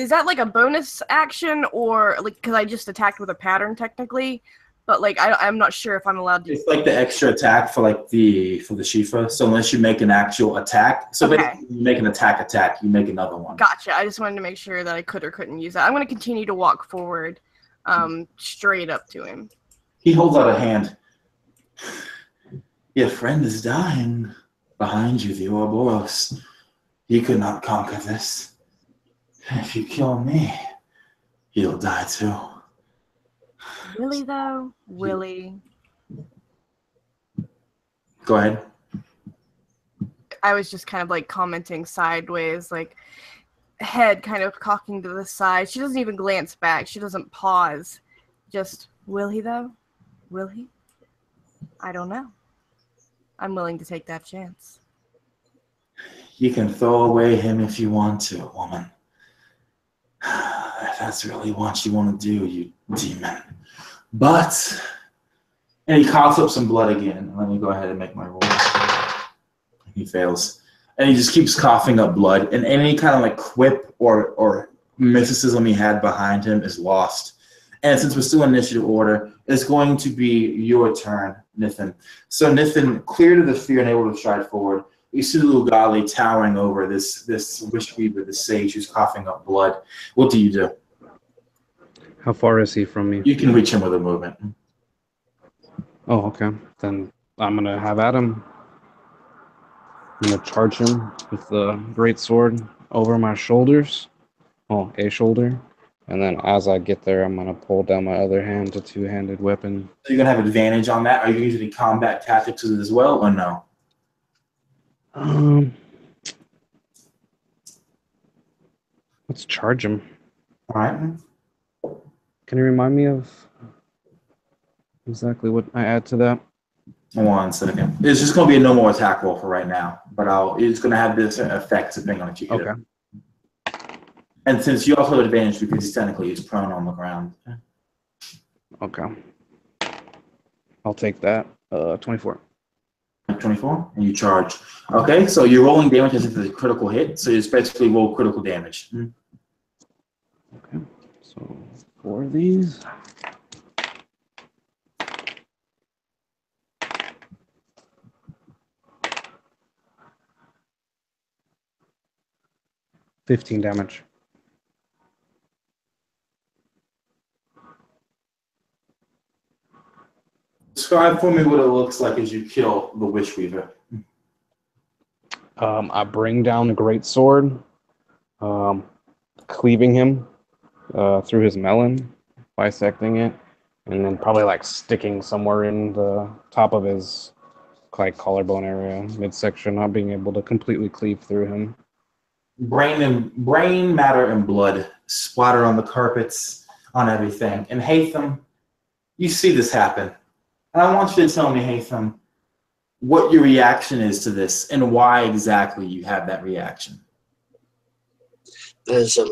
S2: that like a bonus action, or like, because I just attacked with a pattern technically, but like I'm not sure if I'm allowed to.
S1: It's like the extra attack for like for the Shifa. So unless you make an actual attack, so basically you make an attack, you make another one.
S2: Gotcha. I just wanted to make sure that I could or couldn't use that. I'm going to continue to walk forward, straight up to him.
S1: He holds out a hand. Your friend is dying. Behind you, the Ouroboros. You could not conquer this. If you kill me, he'll die too.
S2: Really, though? Really?
S1: Go ahead.
S2: I was just kind of like commenting sideways, like head kind of cocking to the side. She doesn't even glance back. She doesn't pause. Just, will he, though? Will he? I don't know. I'm willing to take that chance.
S1: You can throw away him if you want to, woman. If that's really what you want to do, you demon. But, and he coughs up some blood again. Let me go ahead and make my roll. He fails. And he just keeps coughing up blood. And any kind of like quip or mysticism he had behind him is lost. And since we're still in initiative order, it's going to be your turn, Nithin. So Nithin, clear to the fear and able to stride forward. You see the Lugali towering over this wish weaver, the sage who's coughing up blood. What do you do?
S5: How far is he from me?
S1: You can reach him with a movement.
S5: Oh, okay. Then I'm gonna have at him. I'm gonna charge him with the great sword over my shoulders. Oh, a shoulder. And then as I get there, I'm gonna pull down my other hand, a two-handed weapon.
S1: So you're gonna have advantage on that. Are you using combat tactics as well, or no?
S5: Let's charge him.
S1: All right.
S5: Can you remind me of exactly what I add to that?
S1: 1 second. It's just gonna be a no more attack roll for right now, but it's gonna have this effect depending on what you hit.
S5: Okay.
S1: And since you also have advantage because technically he's prone on the ground.
S5: Okay. I'll take that. 24.
S1: 24, and you charge. Okay, so you're rolling damage as if it's a critical hit, so you just basically roll critical damage.
S5: Okay, so 4 of these. $15 damage.
S1: Describe for me what it looks like as you kill the Wish Weaver.
S5: I bring down the great sword, cleaving him through his melon, bisecting it, and then probably like sticking somewhere in the top of his like collarbone area, midsection, not being able to completely cleave through him.
S1: Brain matter and blood splattered on the carpets, on everything. And Hatham, you see this happen. And I want you to tell me, Hatham, what your reaction is to this and why exactly you have that reaction.
S6: There's a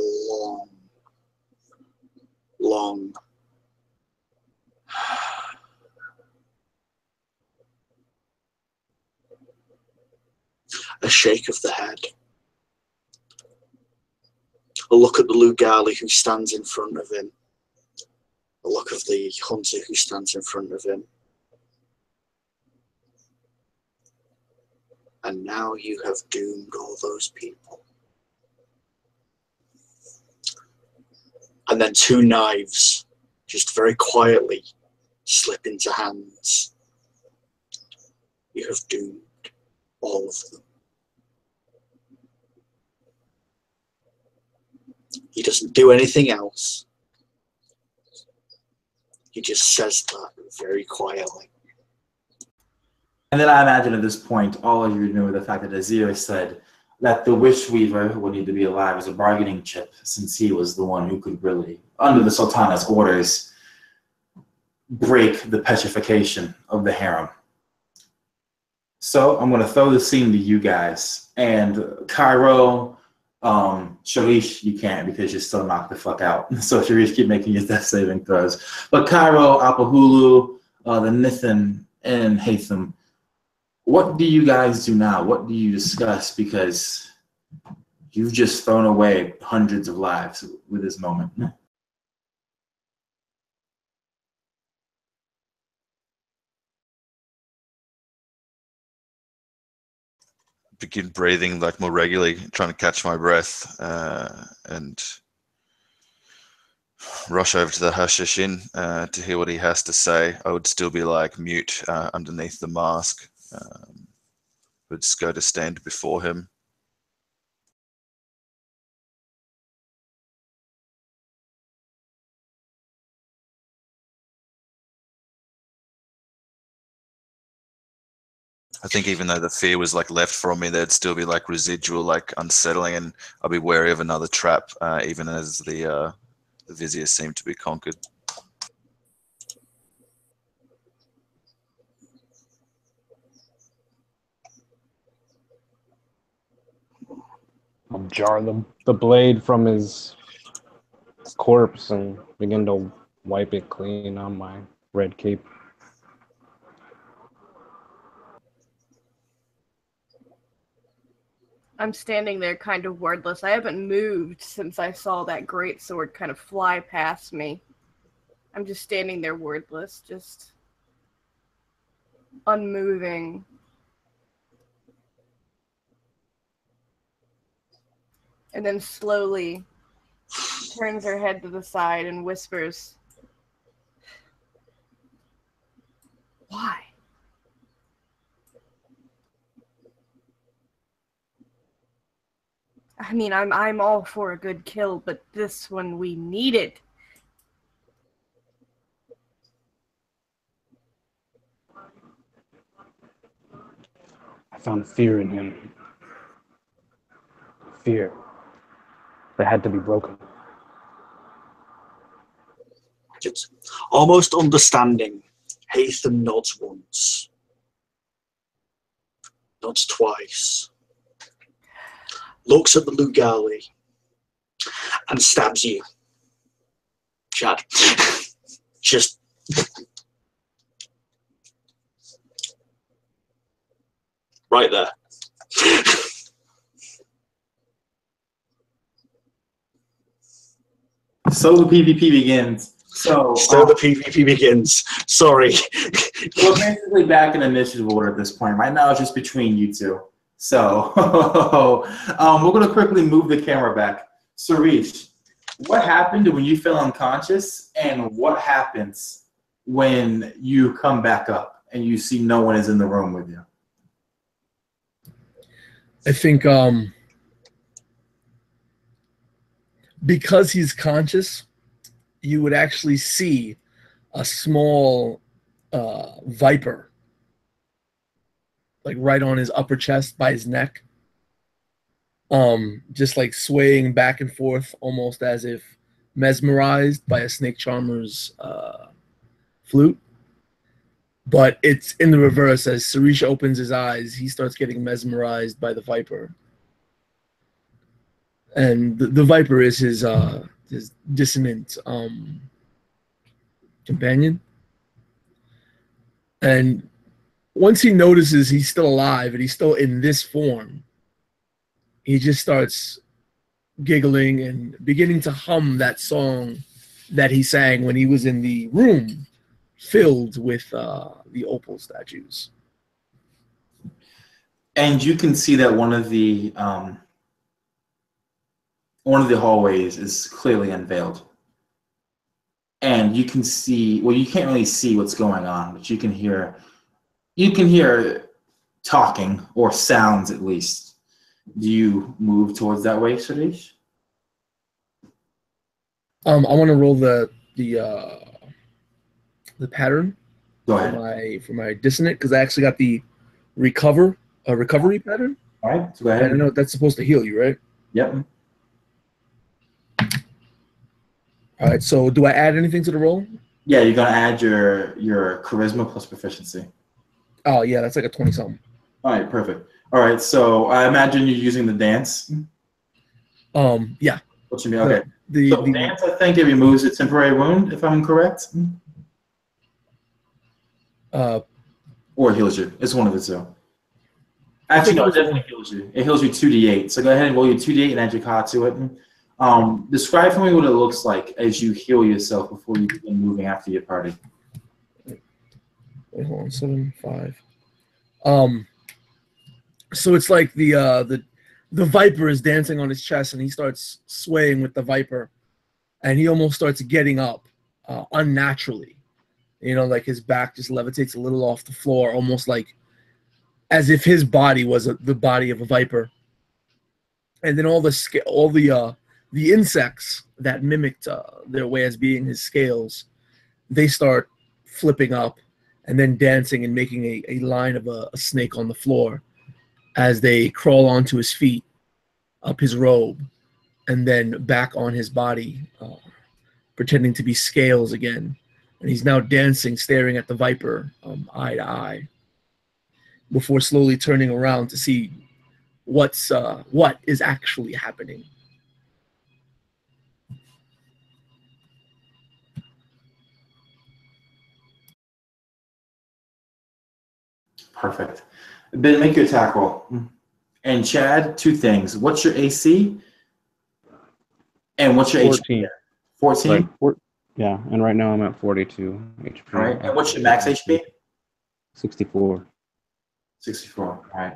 S6: long a shake of the head, a look at the Lugali who stands in front of him, a look of the hunter who stands in front of him. And now you have doomed all those people. And then 2 knives just very quietly slip into hands. You have doomed all of them. He doesn't do anything else. He just says that very quietly.
S1: And then I imagine at this point, all of you know the fact that Azir said that the Wish Weaver would need to be alive as a bargaining chip, since he was the one who could really, under the Sultana's orders, break the petrification of the harem. So I'm going to throw the scene to you guys. And Cairo, Sharish, you can't because you're still knocked the fuck out. So Sharish, keep making your death saving throws. But Cairo, Apahulu, the Nithin, and Hatham, what do you guys do now? What do you discuss? Because you've just thrown away hundreds of lives with this moment.
S4: Begin breathing like more regularly, trying to catch my breath, and rush over to the Hashashin to hear what he has to say. I would still be like mute underneath the mask. Would just go to stand before him. I think even though the fear was like left from me, there'd still be like residual, like unsettling, and I'll be wary of another trap, even as the vizier seemed to be conquered.
S5: I'll jar the blade from his corpse and begin to wipe it clean on my red cape.
S2: I'm standing there kind of wordless. I haven't moved since I saw that great sword kind of fly past me. I'm just standing there wordless, just unmoving. And then slowly turns her head to the side and whispers, "Why?" I mean, I'm all for a good kill, but this one we needed.
S5: I found fear in him. Fear that had to be broken.
S6: It's almost understanding. Hatham nods once. Nods twice. Looks at the Lugali and stabs you. Chad. Just right there.
S1: So the PvP begins. So
S6: the PvP begins. Sorry.
S1: we're basically back in initiative order at this point. Right now it's just between you two. So we're going to quickly move the camera back. Sarish, what happened when you fell unconscious, and what happens when you come back up and you see no one is in the room with you?
S3: I think because he's conscious, you would actually see a small viper, like right on his upper chest by his neck, just like swaying back and forth, almost as if mesmerized by a snake charmer's flute. But it's in the reverse. As Sarish opens his eyes, he starts getting mesmerized by the viper. And the viper is his dissonant companion. And once he notices he's still alive and he's still in this form, he just starts giggling and beginning to hum that song that he sang when he was in the room filled with the Opal statues.
S1: And you can see that one of the hallways is clearly unveiled. And you can see, well, you can't really see what's going on, but you can hear talking, or sounds at least. Do you move towards that way, Suresh?
S3: I want to roll the pattern.
S1: Go ahead.
S3: For my dissonant, because I actually got the recovery pattern.
S1: All right, so go ahead.
S3: And I know that's supposed to heal you, right?
S1: Yep.
S3: All right, so do I add anything to the roll?
S1: Yeah, you're gonna add your charisma plus proficiency.
S3: Oh yeah, that's like a 20-something.
S1: All right, perfect. All right, so I imagine you're using the dance.
S3: Yeah.
S1: What you mean? Okay.
S3: The
S1: dance, I think it removes a temporary wound, if I'm correct. Or it heals you. It's one of the two. Actually, no, it definitely heals you. It heals you 2d8. So go ahead and roll your 2d8 and add your card to it. Describe for me what it looks like as you heal yourself before you begin moving after your party.
S3: Wait, hold on, 7, 5. So it's like the viper is dancing on his chest, and he starts swaying with the viper, and he almost starts getting up unnaturally. You know, like his back just levitates a little off the floor, almost like as if his body was the body of a viper. And then all the insects that mimicked their way as being his scales, they start flipping up and then dancing and making a line of a snake on the floor as they crawl onto his feet, up his robe, and then back on his body, pretending to be scales again. And he's now dancing, staring at the viper eye to eye, before slowly turning around to see what is actually happening.
S1: Perfect. Then make your attack roll. And Chad, two things. What's your AC? And what's your
S5: 14.
S1: HP? 14?
S5: Yeah, and right now I'm at 42 HP.
S1: All right. And what's your max HP?
S5: 64.
S1: 64. All right.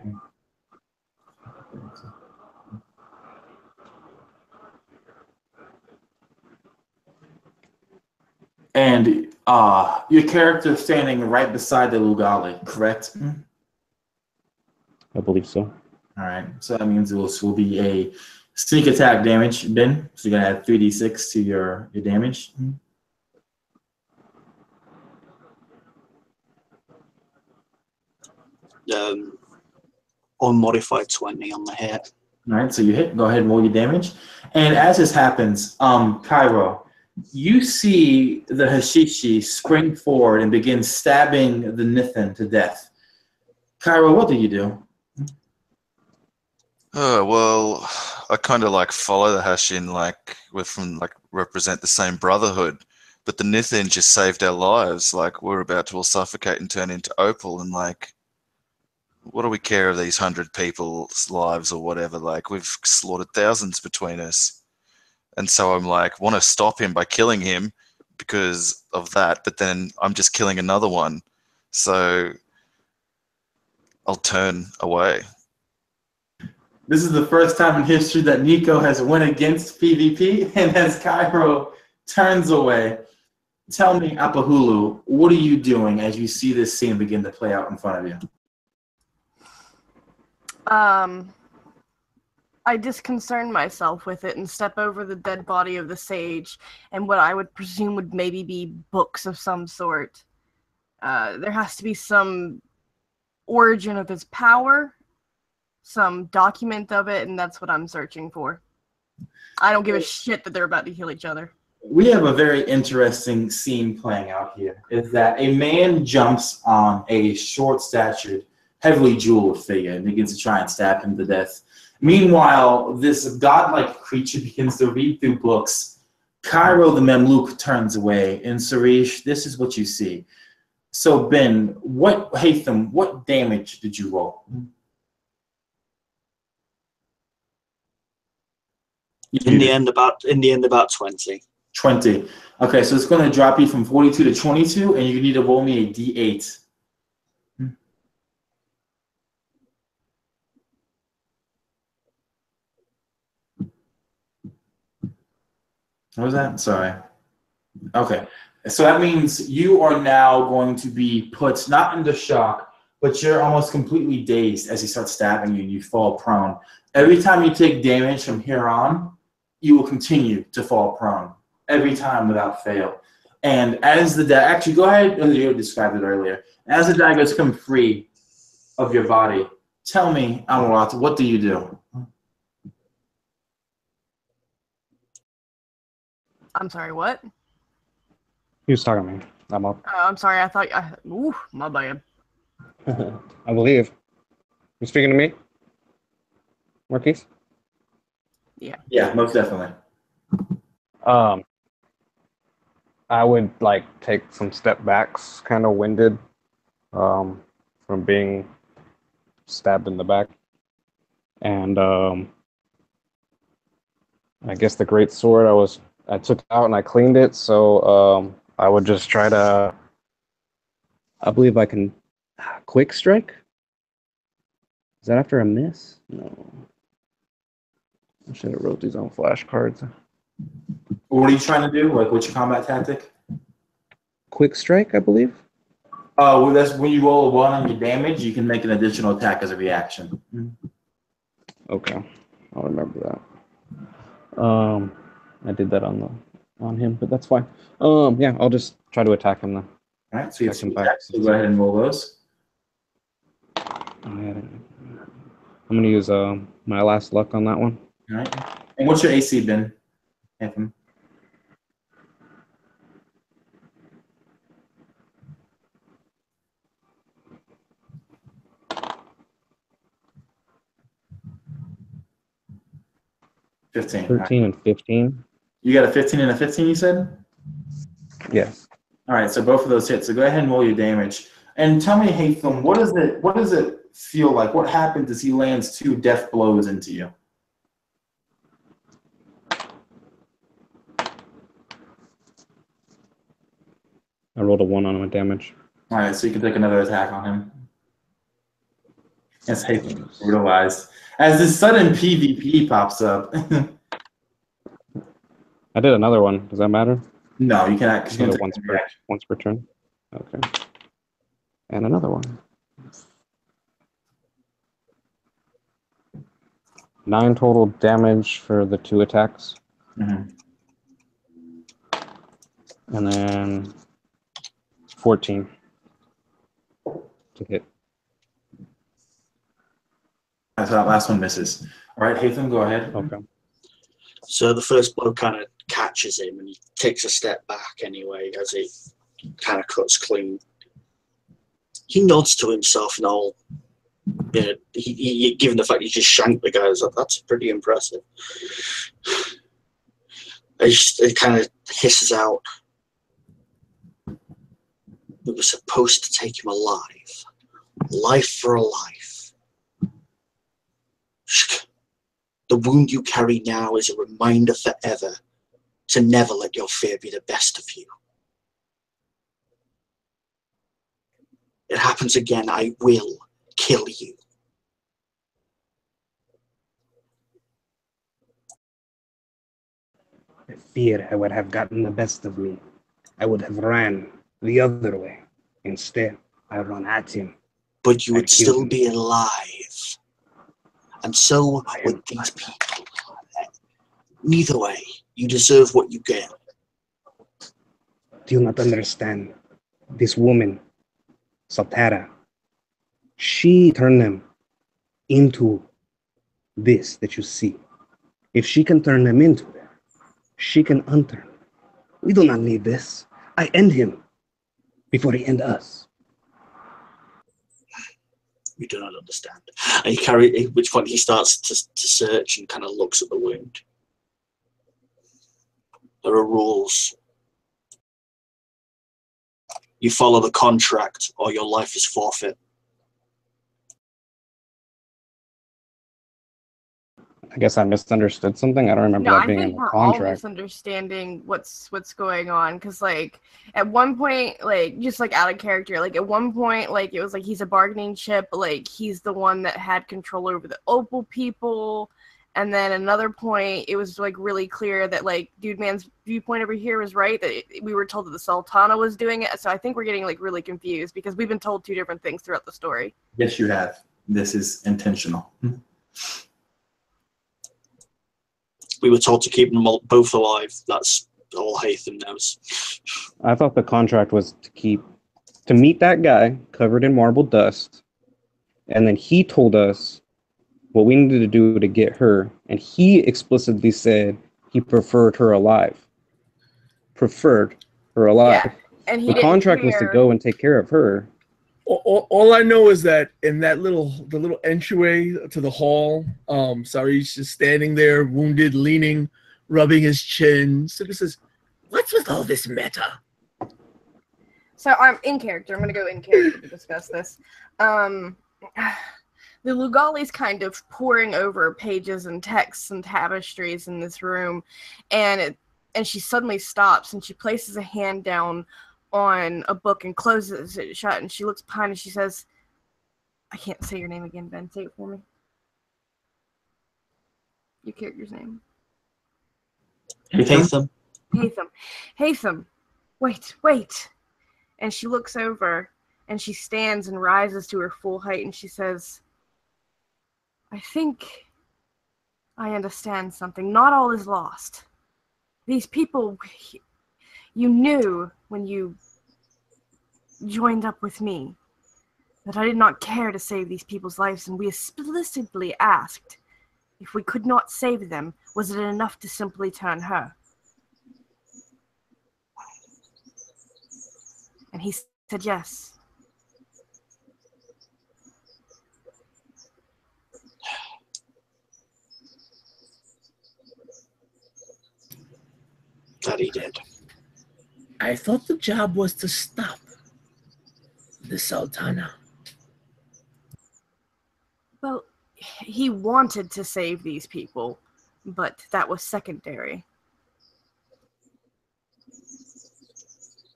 S1: And your character is standing right beside the Lugali, correct?
S5: I believe so.
S1: All right. So that means this will be a sneak attack damage, Ben. So you're gonna add 3d6 to your damage.
S6: Unmodified 20 on the hit.
S1: All right, so you hit. Go ahead and roll your damage. And as this happens, Cairo, you see the Hashishi spring forward and begin stabbing the Nithin to death. Cairo, what do you do?
S4: Oh, well, I kind of like follow the Hashin, like we're from like represent the same brotherhood, but the Nithin just saved our lives. Like we're about to all suffocate and turn into Opal, and like, what do we care of these 100 people's lives or whatever? Like we've slaughtered thousands between us, and so I'm like, want to stop him by killing him because of that, but then I'm just killing another one, so I'll turn away.
S1: This is the first time in history that Nico has went against PvP, and as Cairo turns away, tell me, Apahulu, what are you doing as you see this scene begin to play out in front of you?
S2: I disconcern myself with it and step over the dead body of the sage and what I would presume would maybe be books of some sort. There has to be some origin of his power, some document of it, and that's what I'm searching for. I don't give a shit that they're about to heal each other.
S1: We have a very interesting scene playing out here. Is that a man jumps on a short-statured, heavily jeweled figure and begins to try and stab him to death. Meanwhile, this godlike creature begins to read through books. Cairo the Memluk turns away, and Sarish, this is what you see. So Ben, Hatham, what damage did you roll?
S6: In the end, about 20.
S1: 20. Okay, so it's going to drop you from 42 to 22, and you need to roll me a d8. What was that? Sorry. Okay, so that means you are now going to be put not into shock, but you're almost completely dazed as he starts stabbing you and you fall prone. Every time you take damage from here on, you will continue to fall prone. Every time without fail. And as the actually go ahead, you described it earlier. As the daggers come free of your body, tell me, Amarat, what do you do?
S2: I'm sorry, what?
S5: He was talking to me. I'm up.
S2: I'm sorry, I thought... ooh, my bad.
S5: I believe. You speaking to me? Marquise?
S1: Yeah, most definitely.
S5: I would like take some step backs, kind of winded, from being stabbed in the back, and I guess the great sword I took it out and I cleaned it, so I would just try to. I believe I can quick strike. Is that after a miss? No. I should have wrote these on flashcards.
S1: What are you trying to do? Like, what's your combat tactic?
S5: Quick strike, I believe.
S1: Oh, well, that's when you roll a 1 on your damage, you can make an additional attack as a reaction.
S5: Okay, I'll remember that. I did that on him, but that's fine. Yeah, I'll just try to attack him then.
S1: All right, so you have some attacks, so go ahead and roll those.
S5: I'm gonna use my last luck on that one.
S1: All right, and what's your AC, Ben? Anthem. $15.
S5: 13 and 15.
S1: You got a 15 and a 15, you said?
S5: Yes.
S1: All right, so both of those hit. So go ahead and roll your damage. And tell me, Hatham, what does it feel like? What happens as he lands 2 death blows into you?
S5: I rolled a 1 on my damage.
S1: All right, so you can take another attack on him. As Haytham brutalized. As this sudden PvP pops up.
S5: I did another one. Does that matter?
S1: No, you cannot.
S5: I did it once per turn. Okay. And another one. 9 total damage for the 2 attacks.
S1: Mm-hmm.
S5: And then 14 to hit.
S1: So that last one misses. All right, Haytham, go ahead.
S5: Okay.
S6: So the first blow kind of catches him, and he takes a step back anyway as it kind of cuts clean. He nods to himself and all. You know, given the fact he just shanked the guy, that's pretty impressive. It kind of hisses out. We were supposed to take him alive. Life for a life. The wound you carry now is a reminder forever to never let your fear be the best of you. It happens again, I will kill you.
S7: I fear I would have gotten the best of me. I would have ran the other way. Instead, I run at him.
S6: But you would still
S7: him.
S6: be alive. And so would these people. Neither way, you deserve what you get.
S7: Do you not understand? This woman, Sultana, she turned them into this that you see. If she can turn them into that, she can unturn them. We do not need this. I end him before he end us.
S6: You do not understand. And at which point he starts to search and kind of looks at the wound. There are rules. You follow the contract or your life is forfeit.
S5: I guess I misunderstood something. I don't remember
S2: No,
S5: that
S2: I
S5: being
S2: think
S5: in the
S2: we're all
S5: contract.
S2: misunderstanding what's going on, because like at one point, like just like out of character, like at one point, like it was like he's a bargaining chip, like he's the one that had control over the Opal people, and then another point, it was like really clear that like Dude Man's viewpoint over here was right, that we were told that the Sultana was doing it. So I think we're getting like really confused because we've been told 2 different things throughout the story.
S1: Yes, you have. This is intentional.
S6: We were told to keep them both alive. That's all Haytham knows.
S5: I thought the contract was to meet that guy covered in marble dust, and then he told us what we needed to do to get her, and he explicitly said he preferred her alive. Preferred her alive.
S2: Yeah, and he
S5: the
S2: didn't
S5: contract was to
S2: care.
S5: go and take care of her.
S3: All I know is that in that the little entryway to the hall, Sari's just standing there, wounded, leaning, rubbing his chin. Suga says, "What's with all this meta?"
S2: So I'm in character. I'm going to go in character to discuss this. The Lugali's kind of poring over pages and texts and tapestries in this room, and she suddenly stops and she places a hand down on a book and closes it shut, and she looks behind and she says, I can't say your name again, Ben. Say it for me. Your character's name.
S6: Haytham.
S2: Haytham. Wait. And she looks over and she stands and rises to her full height and she says, I think I understand something. Not all is lost. These people, you knew when you joined up with me that I did not care to save these people's lives, and we explicitly asked if we could not save them, was it enough to simply turn her? And he said yes.
S6: That he did.
S3: I thought the job was to stop the Sultana.
S2: Well, he wanted to save these people, but that was secondary.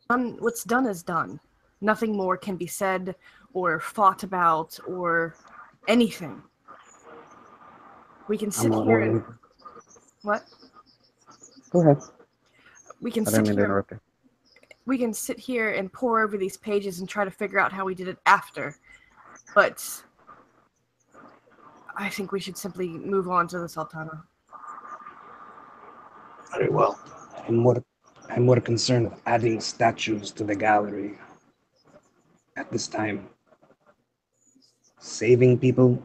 S2: What's done is done. Nothing more can be said or fought about or anything. We can sit here and... What?
S5: Go ahead.
S2: We can
S5: I
S2: sit
S5: didn't mean to
S2: here.
S5: interrupt you.
S2: We can sit here and pore over these pages and try to figure out how we did it after. But I think we should simply move on to the Sultana.
S6: Very well.
S7: I'm more concerned with adding statues to the gallery at this time. Saving people,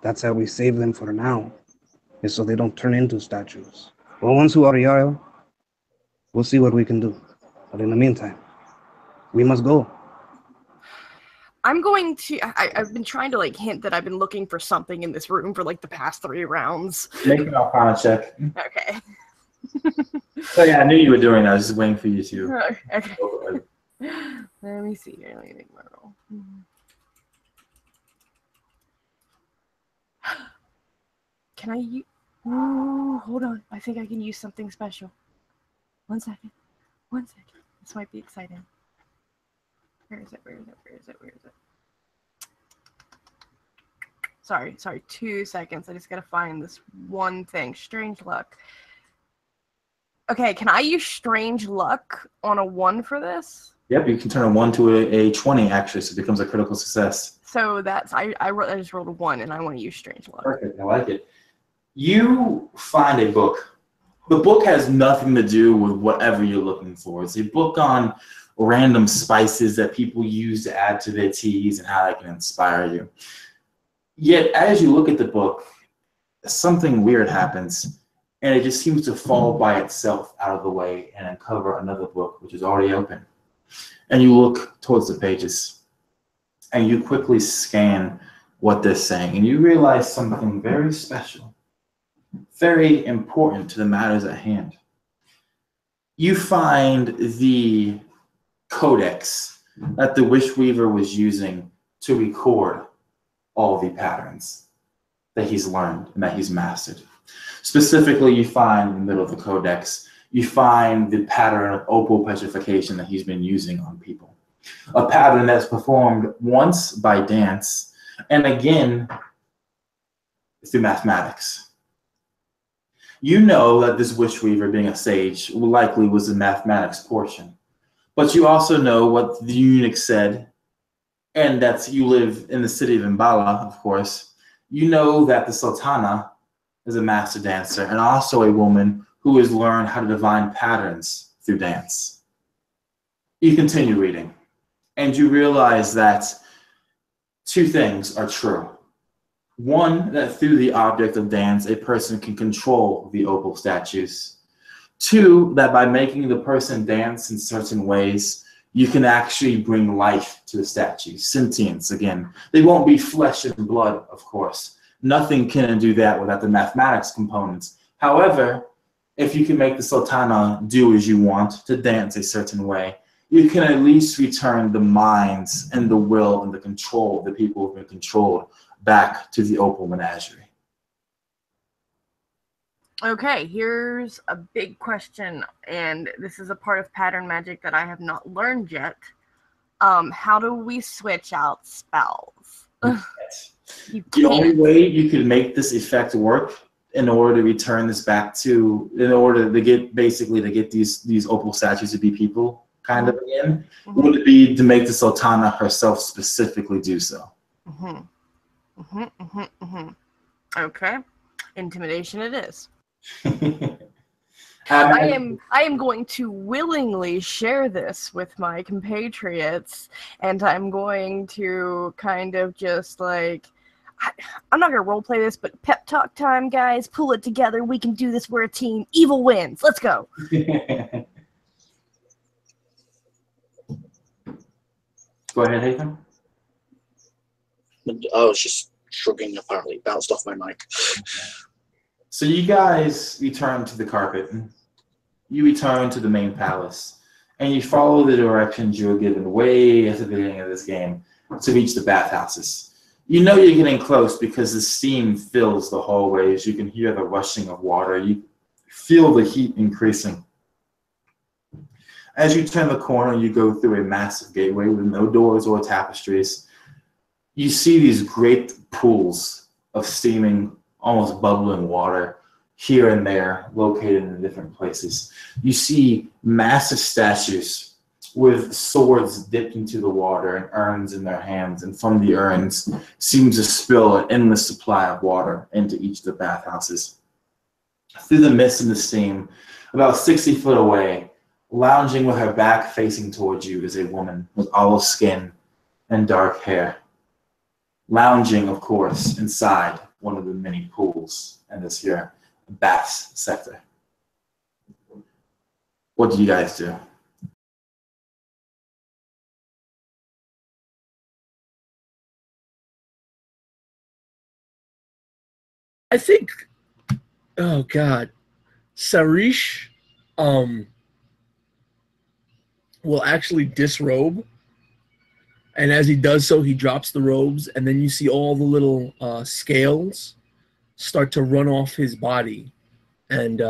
S7: that's how we save them for now, is so they don't turn into statues. Well, once we are, we'll see what we can do. But in the meantime, we must go.
S2: I'm going to... I've been trying to, like, hint that I've been looking for something in this room for, like, the past 3 rounds.
S1: Make an Arcana check.
S2: Okay.
S1: So yeah, I knew you were doing that. I was just waiting for you to.
S2: Okay. Let me see here. Let me make my roll. Can I use... Ooh, hold on. I think I can use something special. 1 second. 1 second. This might be exciting. Where is it? Where is it? Where is it? Where is it? Sorry. 2 seconds. I just gotta find this one thing. Strange luck. Okay, can I use strange luck on a 1 for this?
S1: Yep, you can turn a 1 to a 20 actually, so it becomes a critical success.
S2: So that's I just rolled a 1 and I want to use strange luck.
S1: Perfect, I like it. You find a book. The book has nothing to do with whatever you're looking for. It's a book on random spices that people use to add to their teas and how they can inspire you. Yet, as you look at the book, something weird happens, and it just seems to fall by itself out of the way and uncover another book, which is already open. And you look towards the pages, and you quickly scan what they're saying, and you realize something very special, very important to the matters at hand. You find the codex that the Wishweaver was using to record all the patterns that he's learned and that he's mastered. Specifically, you find in the middle of the codex, you find the pattern of opal petrification that he's been using on people. A pattern that's performed once by dance and again through mathematics. You know that this Wishweaver, being a sage, likely was the mathematics portion. But you also know what the eunuch said, and that you live in the city of Mbala, of course. You know that the Sultana is a master dancer and also a woman who has learned how to divine patterns through dance. You continue reading, and you realize that 2 things are true. 1, that through the object of dance, a person can control the opal statues. 2, that by making the person dance in certain ways, you can actually bring life to the statue, sentience again. They won't be flesh and blood, of course. Nothing can do that without the mathematics components. However, if you can make the Sultana do as you want, to dance a certain way, you can at least return the minds and the will and the control of the people who've been controlled back to the Opal Menagerie.
S2: Okay, here's a big question, and this is a part of pattern magic that I have not learned yet. How do we switch out spells?
S1: The only way you could make this effect work in order to return this back to, in order to get, basically to get these opal statues to be people kind of again, would be to make the Sultana herself specifically do so.
S2: Okay, intimidation it is. I am going to willingly share this with my compatriots, and I'm going to kind of just like, I'm not gonna roleplay this, but pep talk time, guys. Pull it together. We can do this. We're a team. Evil wins. Let's go.
S1: Go ahead, Haytham.
S6: I was just shrugging, apparently. Bounced off my mic.
S1: So you guys return to the carpet. You return to the main palace. And you follow the directions you were given way at the beginning of this game to reach the bathhouses. You know you're getting close because the steam fills the hallways. You can hear the rushing of water. You feel the heat increasing. As you turn the corner, you go through a massive gateway with no doors or tapestries. You see these great pools of steaming, almost bubbling water here and there, located in different places. You see massive statues with swords dipped into the water and urns in their hands, and from the urns seems to spill an endless supply of water into each of the bathhouses. Through the mist and the steam, about 60 foot away, lounging with her back facing towards you, is a woman with olive skin and dark hair. Lounging, of course, inside one of the many pools in this here bath sector. What do you guys do?
S3: I think, oh God, Sarish will actually disrobe. And as he does so, he drops the robes, and then you see all the little scales start to run off his body and,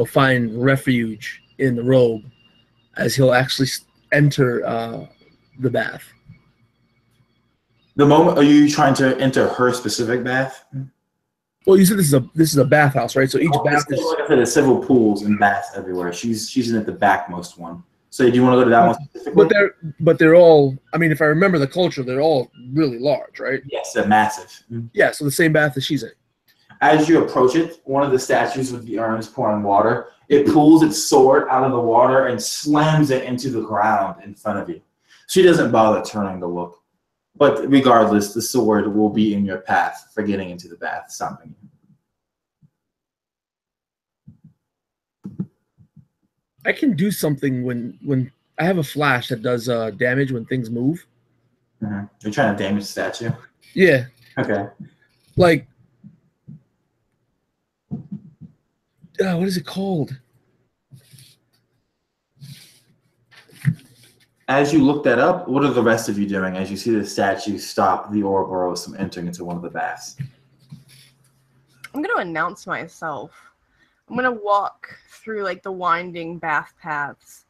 S3: find refuge in the robe as he'll actually enter the bath.
S1: The moment, are you trying to enter her specific bath?
S3: Well, you said this is a bathhouse, right? So each bath is.
S1: Like I said, there's several pools and baths everywhere. She's in at the backmost one. So do you want to go to that one specifically?
S3: But they're all. I mean, if I remember the culture, they're all really large, right?
S1: Yes, they're massive.
S3: Yeah, so the same bath that she's in.
S1: As you approach it, one of the statues with the urns pouring water, it pulls its sword out of the water and slams it into the ground in front of you. She doesn't bother turning to look. But regardless, the sword will be in your path for getting into the bath, stopping you.
S3: I can do something when I have a flash that does damage when things move.
S1: Mm-hmm. You're trying to damage the statue?
S3: Yeah.
S1: Okay.
S3: Like, what is it called?
S1: As you look that up, what are the rest of you doing as you see the statue stop the Ouroboros from entering into one of the baths?
S2: I'm going to announce myself. I'm going to walk through like the winding bath paths.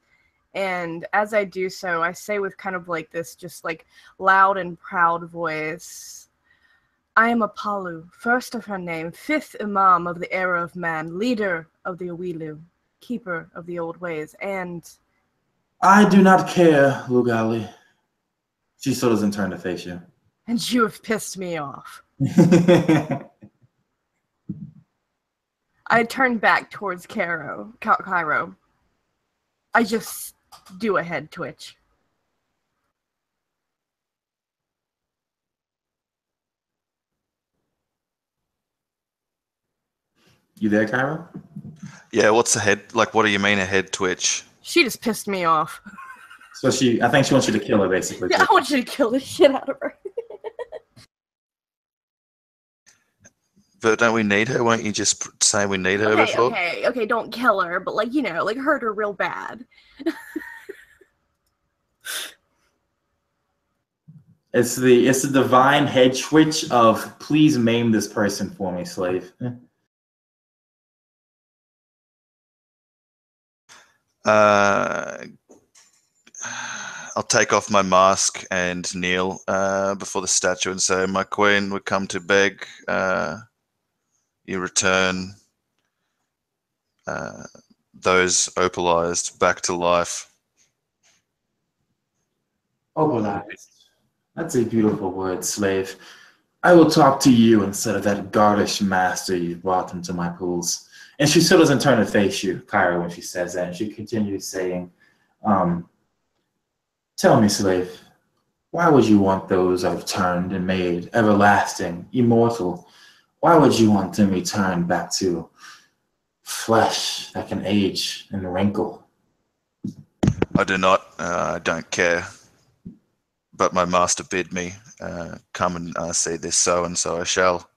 S2: And as I do so, I say with kind of like this just like loud and proud voice, I am Apalu, first of her name, fifth Imam of the era of man, leader of the Awilu, keeper of the old ways, and...
S1: I do not care, Lugali. She still doesn't turn to face you.
S2: And you have pissed me off. I turn back towards Cairo. I just do a head twitch.
S1: You there, Cairo?
S4: Yeah, what's a head? Like, what do you mean a head twitch?
S2: She just pissed me off.
S1: So I think she wants you to kill her, basically.
S2: Yeah, I want you to kill the shit out of her.
S4: But don't we need her? Won't you just say we need her before?
S2: Okay, don't kill her, but like, like hurt her real bad.
S1: It's the divine head twitch of please maim this person for me, slave.
S4: I'll take off my mask and kneel before the statue and say, "My queen, we come to beg you return those opalized back to life."
S1: Opalized. That's a beautiful word, slave. I will talk to you instead of that garnish master you brought into my pools. And she still doesn't turn to face you, Kyra, when she says that. And she continues saying, tell me, slave, why would you want those I've turned and made everlasting, immortal? Why would you want them returned back to flesh that can age and wrinkle?
S4: I do not. I don't care. But my master bid me come and see this, so and so I shall.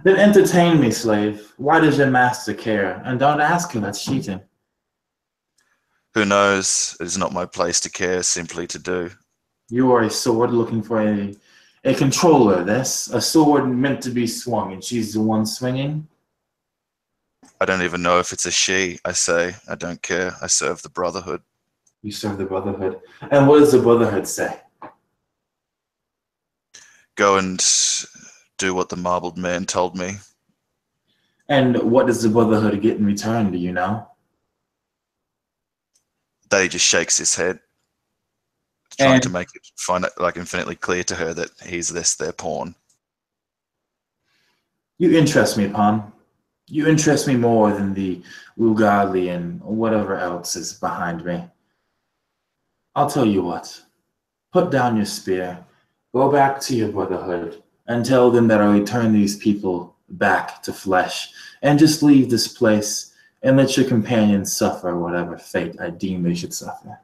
S1: Then entertain me, slave. Why does your master care? And don't ask him, that's cheating.
S4: Who knows? It is not my place to care, simply to do.
S1: You are a sword looking for a controller, this. A sword meant to be swung, and she's the one swinging?
S4: I don't even know if it's a she. I say, I don't care. I serve the Brotherhood.
S1: You serve the Brotherhood. And what does the Brotherhood say?
S4: Go and do what the marbled man told me.
S1: And what does the Brotherhood get in return, do you know?
S4: That he just shakes his head, trying
S1: And
S4: to make it find it like infinitely clear to her that he's their pawn.
S1: you interest me, Pan. You interest me more than the Ugali and whatever else is behind me. I'll tell you what. Put down your spear, go back to your Brotherhood, and tell them that I return these people back to flesh, and just leave this place and let your companions suffer whatever fate I deem they should suffer.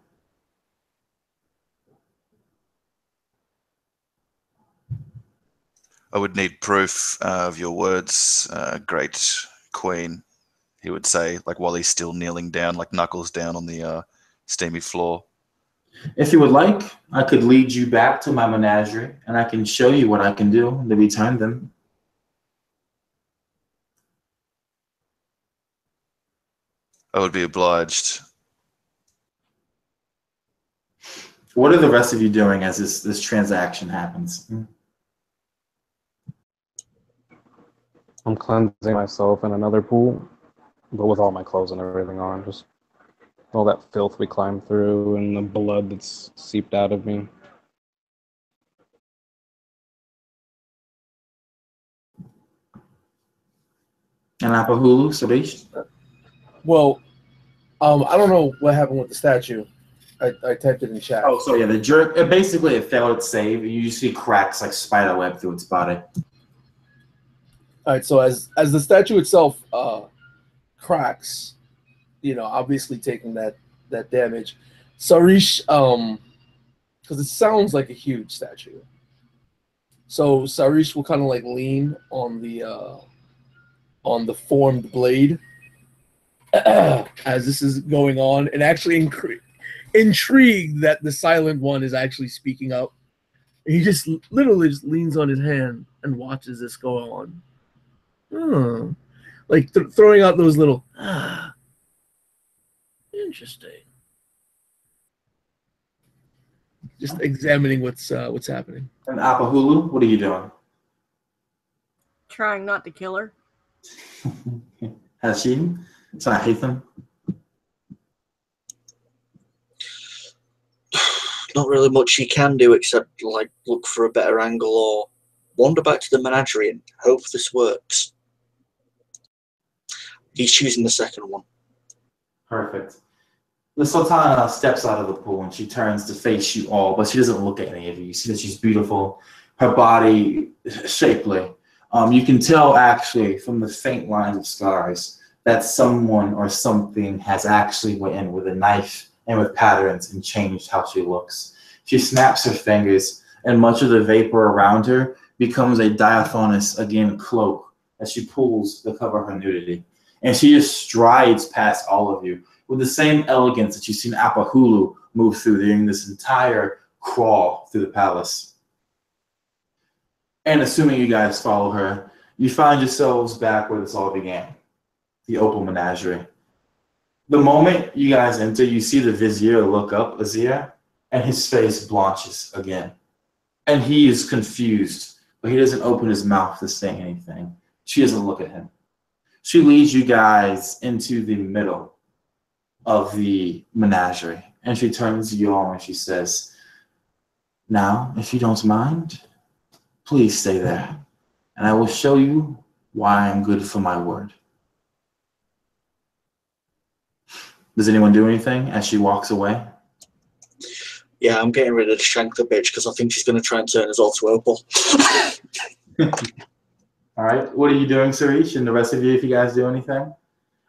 S4: I would need proof of your words, great queen, he would say, like while he's still kneeling down, like knuckles down on the steamy floor.
S1: If you would like, I could lead you back to my menagerie, and I can show you what I can do to return them.
S4: I would be obliged.
S1: What are the rest of you doing as this transaction happens?
S5: I'm cleansing myself in another pool, but with all my clothes and everything on. Just all that filth we climbed through and the blood that's seeped out of me.
S1: And Apahulu, Suresh?
S3: Well, I don't know what happened with the statue. I typed it in chat.
S1: Oh, so yeah, the jerk. Basically, it failed its save. You see cracks like spider web through its body.
S3: All right, so as the statue itself cracks, obviously taking that damage, Sarish, because it sounds like a huge statue. So Sarish will kind of like lean on the formed blade as this is going on, and actually intrigued that the silent one is actually speaking up. He just literally just leans on his hand and watches this go on. Like throwing out those little interesting. Just examining what's happening.
S1: And Apahulu, what are you doing?
S2: Trying not to kill her.
S1: Hashim? Sahitham?
S6: Not really much you can do except like look for a better angle or wander back to the menagerie and hope this works. He's choosing the second one.
S1: Perfect. The Sultana steps out of the pool and she turns to face you all, but she doesn't look at any of you. You see that she's beautiful. Her body shapely. You can tell actually from the faint lines of scars that someone or something has actually went in with a knife and with patterns and changed how she looks. She snaps her fingers and much of the vapor around her becomes a diaphanous, again, cloak as she pulls to cover her nudity. And she just strides past all of you with the same elegance that you've seen Apahulu move through during this entire crawl through the palace. And assuming you guys follow her, you find yourselves back where this all began, the Opal Menagerie. The moment you guys enter, you see the vizier look up, Azir, and his face blanches again. And he is confused, but he doesn't open his mouth to say anything. She doesn't look at him. She leads you guys into the middle of the menagerie, and she turns to you all and she says, "Now, if you don't mind, please stay there, and I will show you why I'm good for my word." Does anyone do anything as she walks away?
S6: Yeah, I'm getting ready to shank the bitch because I think she's going to try and turn us all to Opal.
S1: All right. What are you doing, Sarish, and the rest of you, if you guys do anything?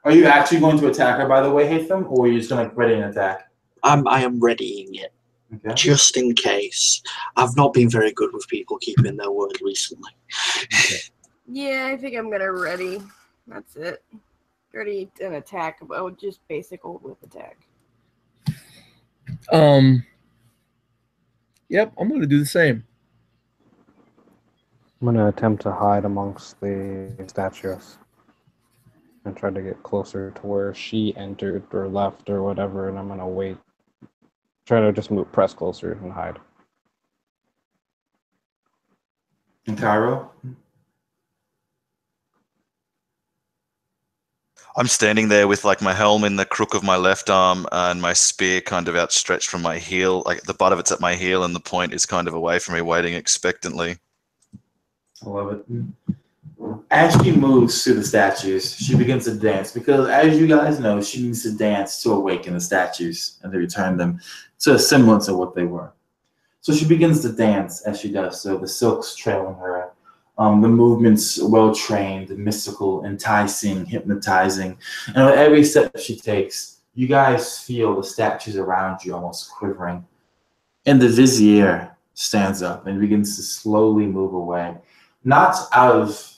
S1: Are you actually going to attack her, by the way, Hatham, or are you just going to ready an attack?
S6: I am readying it,
S1: Okay.
S6: just in case. I've not been very good with people keeping their word recently.
S1: Okay.
S2: Yeah, I think I'm gonna ready. That's it. Ready an attack. Oh, just basic old whip attack.
S3: Yep, I'm gonna do the same.
S5: I'm gonna attempt to hide amongst the statues and try to get closer to where she entered or left or whatever, and I'm gonna wait. Try to just press closer and hide.
S1: And Cairo?
S4: I'm standing there with like my helm in the crook of my left arm and my spear kind of outstretched from my heel. Like the butt of it's at my heel and the point is kind of away from me, waiting expectantly.
S1: I love it. As she moves through the statues, she begins to dance because, as you guys know, she needs to dance to awaken the statues and to return them to a semblance of what they were. So she begins to dance as she does so, the silks trailing her, the movements well-trained, mystical, enticing, hypnotizing. And with every step she takes, you guys feel the statues around you almost quivering. And the vizier stands up and begins to slowly move away, not out of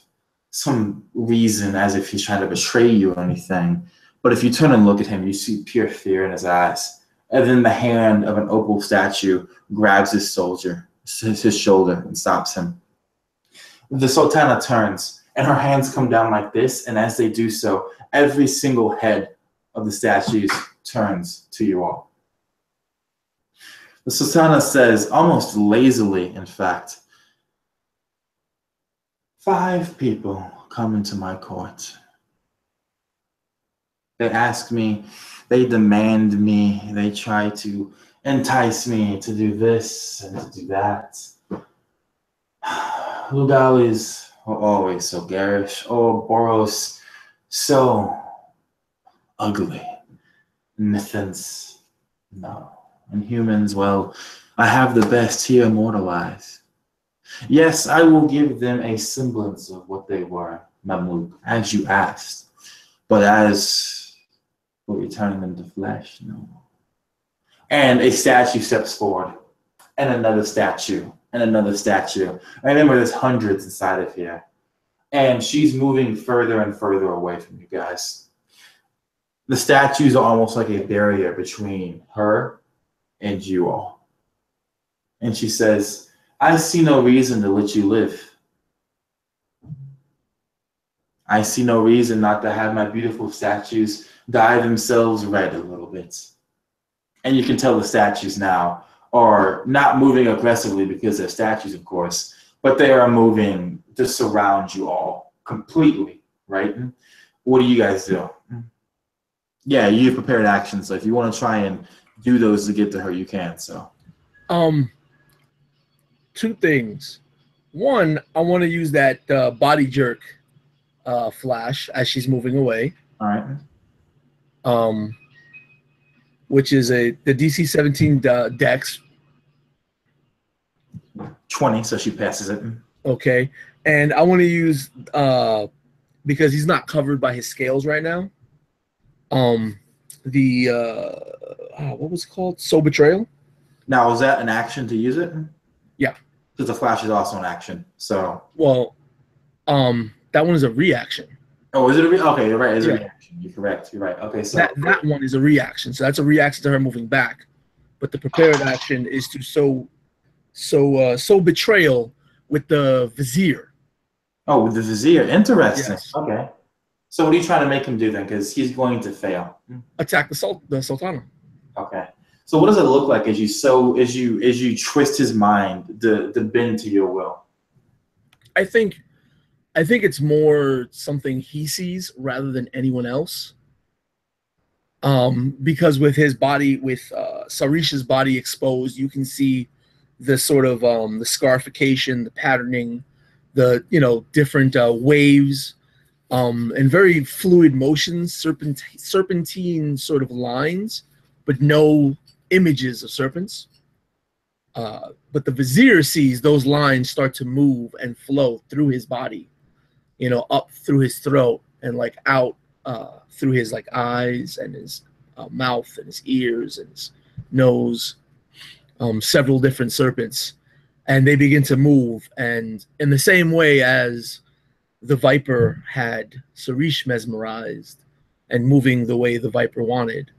S1: some reason as if he's trying to betray you or anything, but if you turn and look at him, you see pure fear in his eyes. And then the hand of an opal statue grabs his shoulder and stops him. The Sultana turns and her hands come down like this, and as they do so, every single head of the statues turns to you all. The Sultana says, almost lazily, in fact, 5 people come into my court. They ask me, they demand me, they try to entice me to do this and to do that. Lugalis are always so garish. Oh, Boros, so ugly. Nithans, no. And humans, well, I have the best here immortalized. Yes, I will give them a semblance of what they were, Mamluk, as you asked. But as for returning them to flesh, no. And a statue steps forward, and another statue, and another statue. I remember there's hundreds inside of here. And she's moving further and further away from you guys. The statues are almost like a barrier between her and you all. And she says, I see no reason to let you live. I see no reason not to have my beautiful statues dye themselves red a little bit. And you can tell the statues now are not moving aggressively because they're statues, of course, but they are moving to surround you all completely, right? What do you guys do? Yeah, you've prepared actions, so if you want to try and do those to get to her, you can, so.
S3: 2 things. One, I want to use that body jerk flash as she's moving away.
S1: All right.
S3: Which is the DC 17 dex.
S1: 20, so she passes it.
S3: Okay. And I want to use, because he's not covered by his scales right now, what was it called? Soul Betrayal?
S1: Now, is that an action to use it?
S3: Yeah.
S1: Because the flash is also an action, so.
S3: Well, that one is a reaction.
S1: Oh, is it a okay, you're right, it's a reaction. You're correct, you're right. Okay, so.
S3: That one is a reaction, so that's a reaction to her moving back. But the prepared action is to sow betrayal with the vizier.
S1: Oh, with the vizier, interesting.
S3: Yes.
S1: Okay. So what are you trying to make him do then? Because he's going to fail.
S3: Attack the Sultana.
S1: Okay. So what does it look like as you twist his mind to bend to your will?
S3: I think it's more something he sees rather than anyone else. Because with his body, with Sarisha's body exposed, you can see the sort of the scarification, the patterning, the different waves, and very fluid motions, serpentine sort of lines, but no images of serpents. But the vizier sees those lines start to move and flow through his body, up through his throat and like out through his like eyes and his mouth and his ears and his nose, several different serpents, and they begin to move. And in the same way as the viper had Sarish mesmerized and moving the way the viper wanted,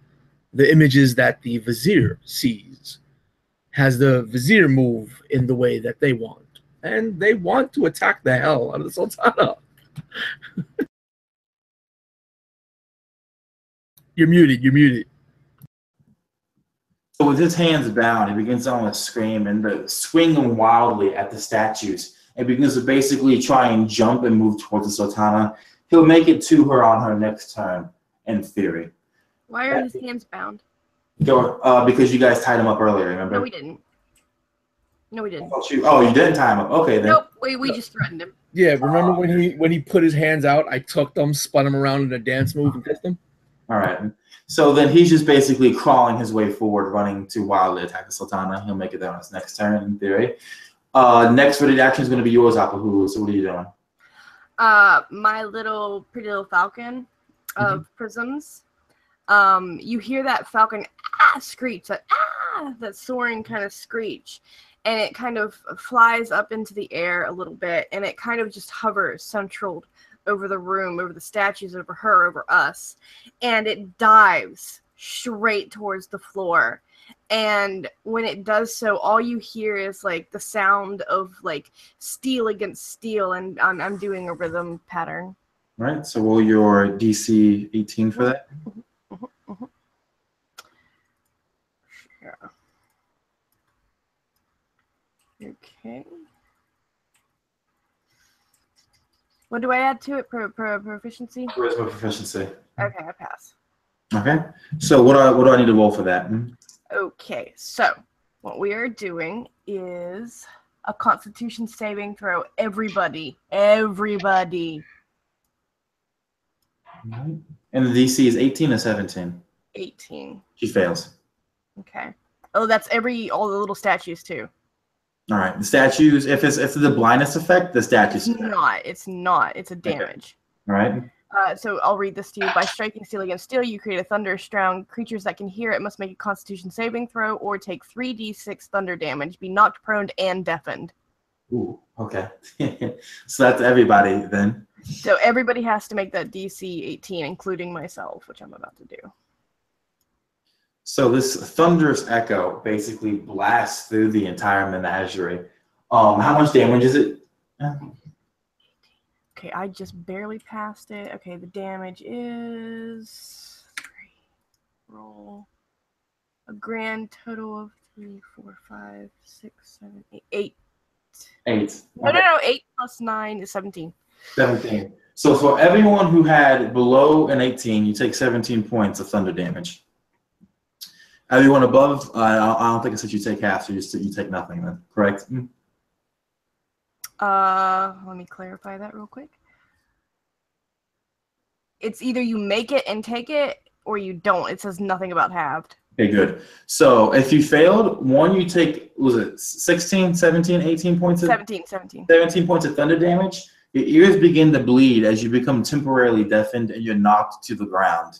S3: the images that the vizier sees has the vizier move in the way that they want. And they want to attack the hell out of the Sultana. You're muted. You're muted.
S1: So with his hands bound, he begins to almost scream and swing wildly at the statues. And begins to basically try and jump and move towards the Sultana. He'll make it to her on her next turn, in theory.
S2: Why are his hands bound?
S1: Because you guys tied him up earlier, remember?
S2: No, we didn't. No, we didn't.
S1: Oh, you didn't tie him up. Okay, then.
S2: Nope, we just threatened him.
S3: Yeah, remember when he put his hands out, I took them, spun him around in a dance move and kissed him?
S1: All right. So then he's just basically crawling his way forward, running to wildly attack the Sultana. He'll make it there on his next turn, in theory. Next ready action is going to be yours, Apahu. So what are you doing?
S2: My pretty little falcon of prisms. You hear that falcon screech, that soaring kind of screech, and it kind of flies up into the air a little bit, and it kind of just hovers central over the room, over the statues, over her, over us, and it dives straight towards the floor. And when it does so, all you hear is like the sound of like steel against steel, and I'm doing a rhythm pattern.
S1: Right. So roll your DC 18 for that.
S2: Yeah. Okay. What do I add to it? Proficiency?
S1: Charisma proficiency.
S2: Okay, I pass.
S1: Okay. So what do I need to roll for that?
S2: Okay, so what we are doing is a Constitution saving throw. Everybody.
S1: And the DC is 18 or 17?
S2: 18.
S1: She fails.
S2: Okay. Oh, that's all the little statues too.
S1: All right. The statues, if it's the blindness effect, the statues.
S2: It's not. It's a damage.
S1: All right.
S2: So I'll read this to you. By striking steel against steel, you create a thunderous sound. Creatures that can hear it must make a Constitution saving throw or take 3d6 thunder damage, be knocked prone and deafened.
S1: Ooh, okay. So that's everybody then.
S2: So everybody has to make that DC 18, including myself, which I'm about to do.
S1: So this thunderous echo basically blasts through the entire menagerie. How much damage is it?
S2: Okay, I just barely passed it. Okay, the damage is 3. Roll a grand total of 3, 4, 5, 6, 7, 8. 8.
S1: 8.
S2: No. 8 plus 9 is 17.
S1: 17. So for everyone who had below an 18, you take 17 points of thunder damage. Everyone above, I don't think it says you take half, so you take nothing then, correct?
S2: Let me clarify that real quick. It's either you make it and take it, or you don't. It says nothing about halved.
S1: Okay, good. So if you failed, you take, was it 16, 17, 18 points?
S2: 17.
S1: 17 points of thunder damage. Your ears begin to bleed as you become temporarily deafened and you're knocked to the ground.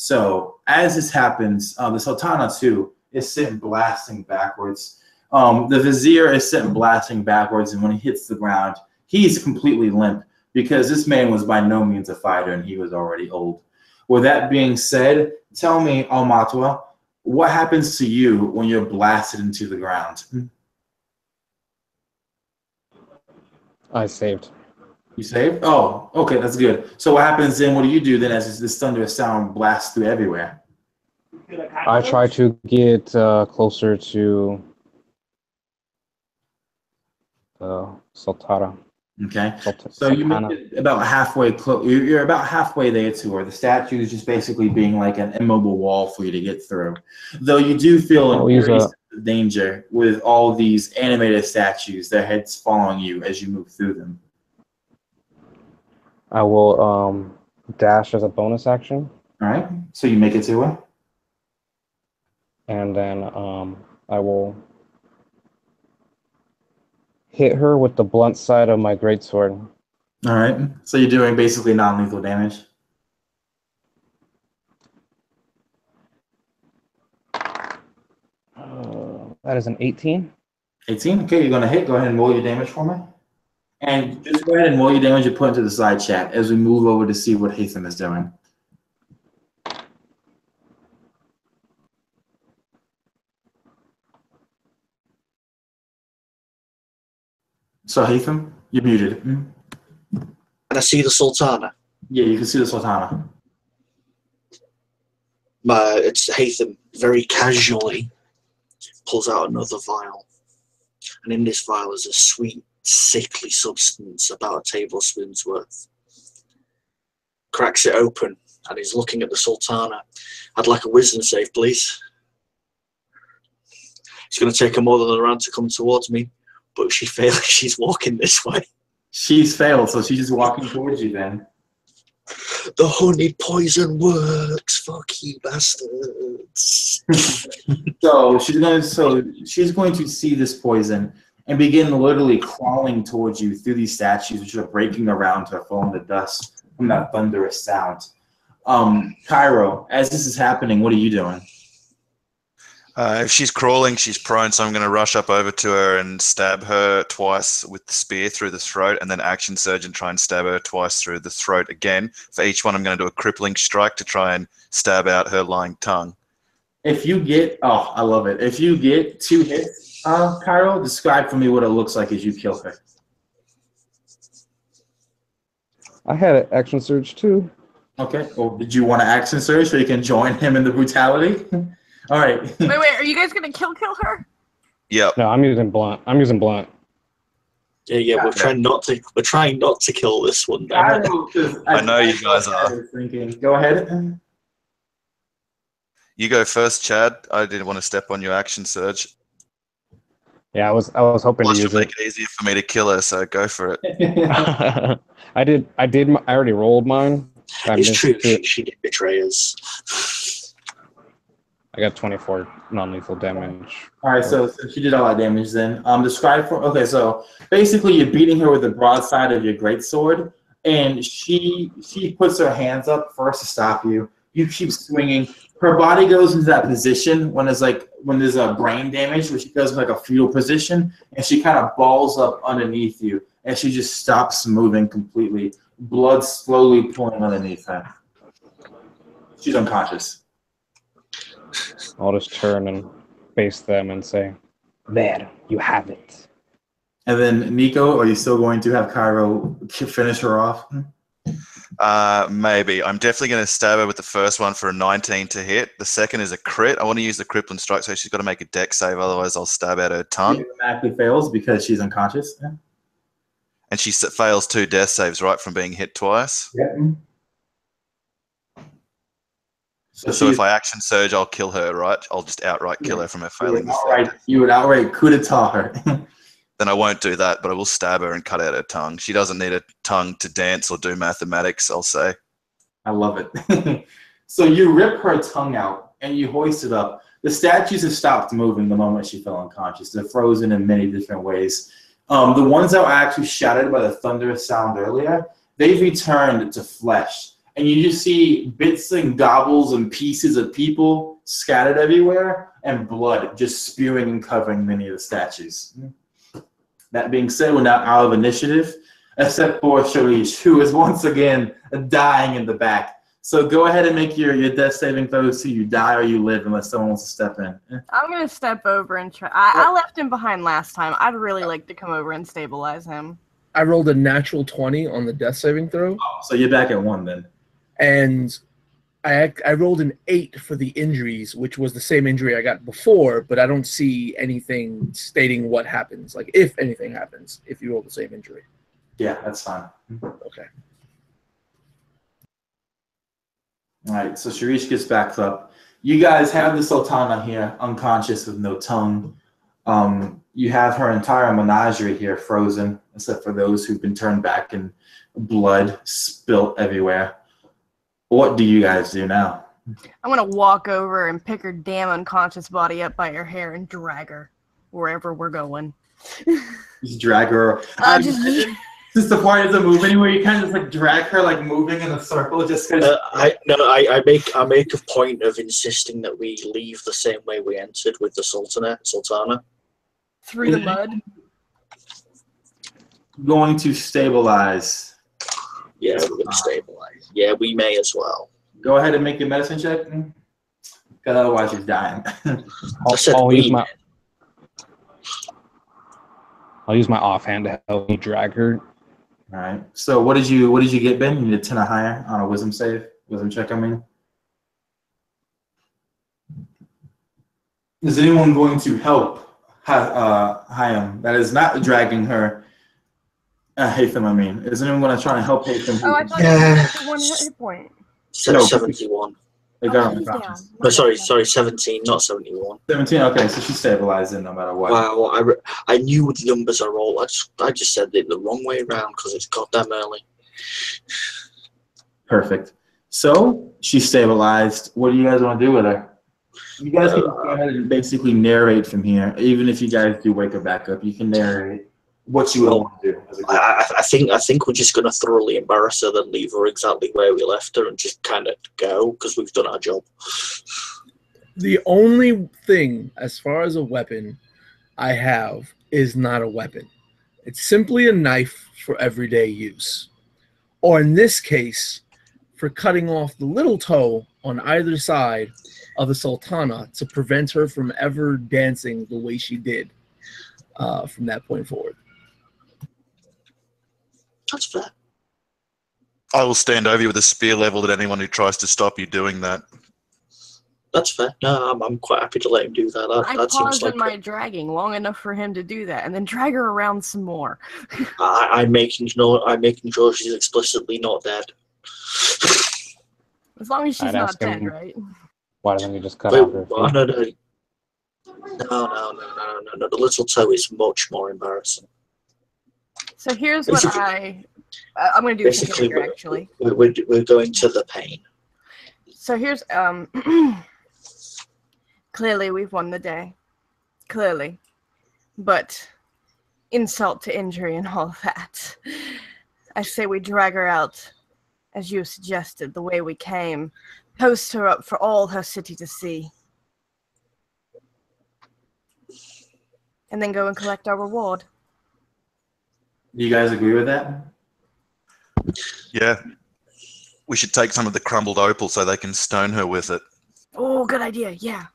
S1: So as this happens, the Sultana too is sent blasting backwards. The Vizier is sent blasting backwards, and when he hits the ground, he's completely limp because this man was by no means a fighter and he was already old. With that being said, tell me, Almatwa, what happens to you when you're blasted into the ground?
S5: I saved.
S1: You saved? Oh, okay, that's good. So what happens then? What do you do then as this thunderous sound blasts through everywhere?
S5: I try to get closer to the Sultana.
S1: Okay. So you make it about halfway close. You're about halfway there to her. The statue is just basically being like an immobile wall for you to get through. Though you do feel an increase of danger with all these animated statues, their heads following you as you move through them.
S5: I will dash as a bonus action.
S1: All right. So you make it to her.
S5: And then I will hit her with the blunt side of my greatsword.
S1: All right. So you're doing basically non-lethal damage.
S5: That is an 18.
S1: 18. Okay, you're gonna hit. Go ahead and roll your damage for me. And just go ahead and roll your damage and put into the side chat as we move over to see what Hatham is doing. So Hatham, you're muted.
S6: Can I see the Sultana?
S1: Yeah, you can see the Sultana.
S6: It's Hatham very casually pulls out another vial, and in this vial is a sweet, sickly substance about a tablespoon's worth. Cracks it open, and he's looking at the Sultana. I'd like a wisdom save, please. It's going to take her more than a round to come towards me, but if she fails, she's walking this way. She's failed, so she's just walking towards you then. The honeyed poison works. Fuck you, bastards. So she's going to see this poison and begin literally crawling towards you through these statues, which are breaking around her, falling to dust from that thunderous sound. Cairo, as this is happening, what are you doing?
S4: If she's crawling, she's prone, so I'm going to rush up over to her and stab her twice with the spear through the throat, and then action surge and try and stab her twice through the throat again. For each one, I'm going to do a crippling strike to try and stab out her lying tongue.
S1: If you get, oh, I love it. If you get 2 hits, Cairo, describe for me what it looks like as you kill her.
S5: I had an action surge too.
S1: Okay. Well, did you want to action surge so you can join him in the brutality? All right.
S2: Wait, are you guys gonna kill her?
S4: Yep.
S5: No, I'm using blunt.
S6: Yeah, we're trying not to kill this one.
S4: I know you guys are.
S1: Go ahead.
S4: You go first, Chad. I didn't want to step on your action surge.
S5: Yeah, I was hoping
S4: Plus,
S5: to use
S4: you'll make it easier for me to kill her, so go for it.
S5: it. I already rolled mine.
S6: It's true. She did betray us.
S5: I got 24 non-lethal damage.
S1: All right, so she did all that damage then. Describe for okay. So basically, you're beating her with the broadside of your greatsword, and she puts her hands up first to stop you. You keep swinging. Her body goes into that position when there's a brain damage, where she goes in like a fetal position, and she kind of balls up underneath you, and she just stops moving completely. Blood slowly pulling underneath her. She's unconscious.
S5: I'll just turn and face them and say, "There, you have it."
S1: And then, Nico, are you still going to have Cairo finish her off?
S4: Maybe. I'm definitely going to stab her with the first one for a 19 to hit. The second is a crit. I want to use the crippling strike, so she's got to make a dex save, otherwise I'll stab out her tongue.
S1: She automatically fails because she's unconscious. Yeah.
S4: And she fails 2 death saves, right, from being hit twice.
S1: Yeah.
S4: So if I action surge, I'll kill her, right? I'll just outright kill her from her failing the third.
S1: You would outright coup d'etat her.
S4: Then I won't do that, but I will stab her and cut out her tongue. She doesn't need a tongue to dance or do mathematics, I'll say.
S1: I love it. So you rip her tongue out and you hoist it up. The statues have stopped moving the moment she fell unconscious. They're frozen in many different ways. The ones that were actually shattered by the thunderous sound earlier, they've returned to flesh. And you just see bits and gobbles and pieces of people scattered everywhere, and blood just spewing and covering many of the statues. That being said, we're now out of initiative, except for Sharish, who is once again dying in the back. So go ahead and make your death saving throws so you die or you live, unless someone wants to step in.
S2: I'm going to step over and try. I left him behind last time. I'd really like to come over and stabilize him.
S3: I rolled a natural 20 on the death saving throw.
S1: Oh, so you're back at 1 then.
S3: And I rolled an 8 for the injuries, which was the same injury I got before, but I don't see anything stating what happens, like if anything happens, if you roll the same injury.
S1: Yeah, that's fine.
S3: Okay.
S1: All right, so Sharish gets back up. You guys have the Sultana here, unconscious with no tongue. You have her entire menagerie here frozen, except for those who've been turned back and blood spilt everywhere. What do you guys do now?
S2: I'm going to walk over and pick her damn unconscious body up by her hair and drag her wherever we're going.
S1: Just drag her. Since the party doesn't move anywhere, you kind of just like drag her, like moving in a circle, just because.
S6: I make a point of insisting that we leave the same way we entered with the Sultana.
S2: Through the mud.
S1: Going to stabilize.
S6: Yeah, we're going to stabilize. Yeah, we may as well.
S1: Go ahead and make your medicine check, because otherwise you're dying.
S5: I'll use my offhand to help me drag her.
S1: All right. So what did you get, Ben? You need a 10 or higher on a wisdom check, I mean. Is anyone going to help Hayam? That is not dragging her. Haytham, I mean. Is anyone going to try and help Haytham?
S2: Oh, I thought
S6: Yeah.
S2: he had one hit point.
S1: No.
S6: 71.
S1: They got
S2: he's
S1: on
S2: down.
S6: No, sorry, 17, not 71.
S1: 17. Okay, so she's stabilizing no matter what.
S6: Wow, I knew the numbers are all. I just said it the wrong way around because it's goddamn early.
S1: Perfect. So she's stabilized. What do you guys want to do with her? You guys can go ahead and basically narrate from here. Even if you guys do wake her back up, you can narrate what you would want to do. As a group.
S6: I think we're just gonna thoroughly embarrass her, then leave her exactly where we left her, and just kind of go because we've done our job.
S3: The only thing, as far as a weapon, I have is not a weapon. It's simply a knife for everyday use. Or in this case, for cutting off the little toe on either side of the Sultana to prevent her from ever dancing the way she did from that point forward.
S6: That's fair.
S4: I will stand over you with a spear leveled at anyone who tries to stop you doing that.
S6: That's fair. No, I'm quite happy to let him do that.
S2: I
S6: That seems
S2: paused
S6: like
S2: in my dragging long enough for him to do that, and then drag her around some more.
S6: I'm making sure she's explicitly not dead.
S2: As long as she's
S5: I'd
S2: not
S5: ask
S2: dead,
S5: him-
S2: right?
S5: Why don't you just cut
S6: Wait,
S5: off her
S6: no,
S5: feet?
S6: no. The little toe is much more embarrassing.
S2: So here's what I'm going to do this
S6: Basically,
S2: here, actually.
S6: we're going to the pain.
S2: So here's clearly we've won the day. Clearly. But insult to injury and all that. I say we drag her out, as you suggested, the way we came. Post her up for all her city to see. And then go and collect our reward.
S1: Do you guys agree with that?
S4: Yeah. We should take some of the crumbled opal so they can stone her with it.
S2: Oh, good idea, yeah.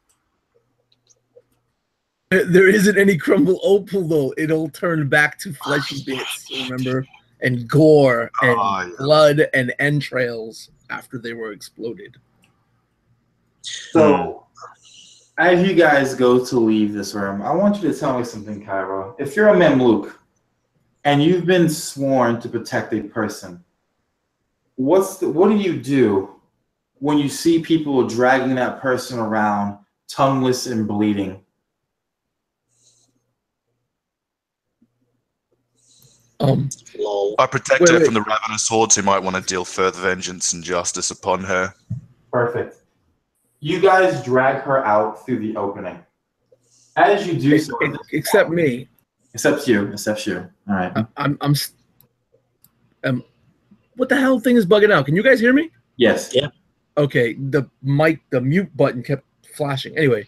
S3: There isn't any crumble opal, though. It'll turn back to fleshy bits, remember? And gore and
S4: Oh, yeah.
S3: blood and entrails after they were exploded.
S1: So, as you guys go to leave this room, I want you to tell me something, Cairo. If you're a Mamluk and you've been sworn to protect a person, what do you do when you see people dragging that person around, tongueless and bleeding?
S6: Lol.
S4: I protect her
S3: Wait.
S4: from the ravenous hordes who might want to deal further vengeance and justice upon her.
S1: Perfect. You guys drag her out through the opening. As you do so,
S3: Except me.
S1: except you. All right.
S3: What the hell thing is bugging out? Can you guys hear me?
S1: Yes.
S6: Yeah.
S3: Okay, the mute button kept flashing. Anyway,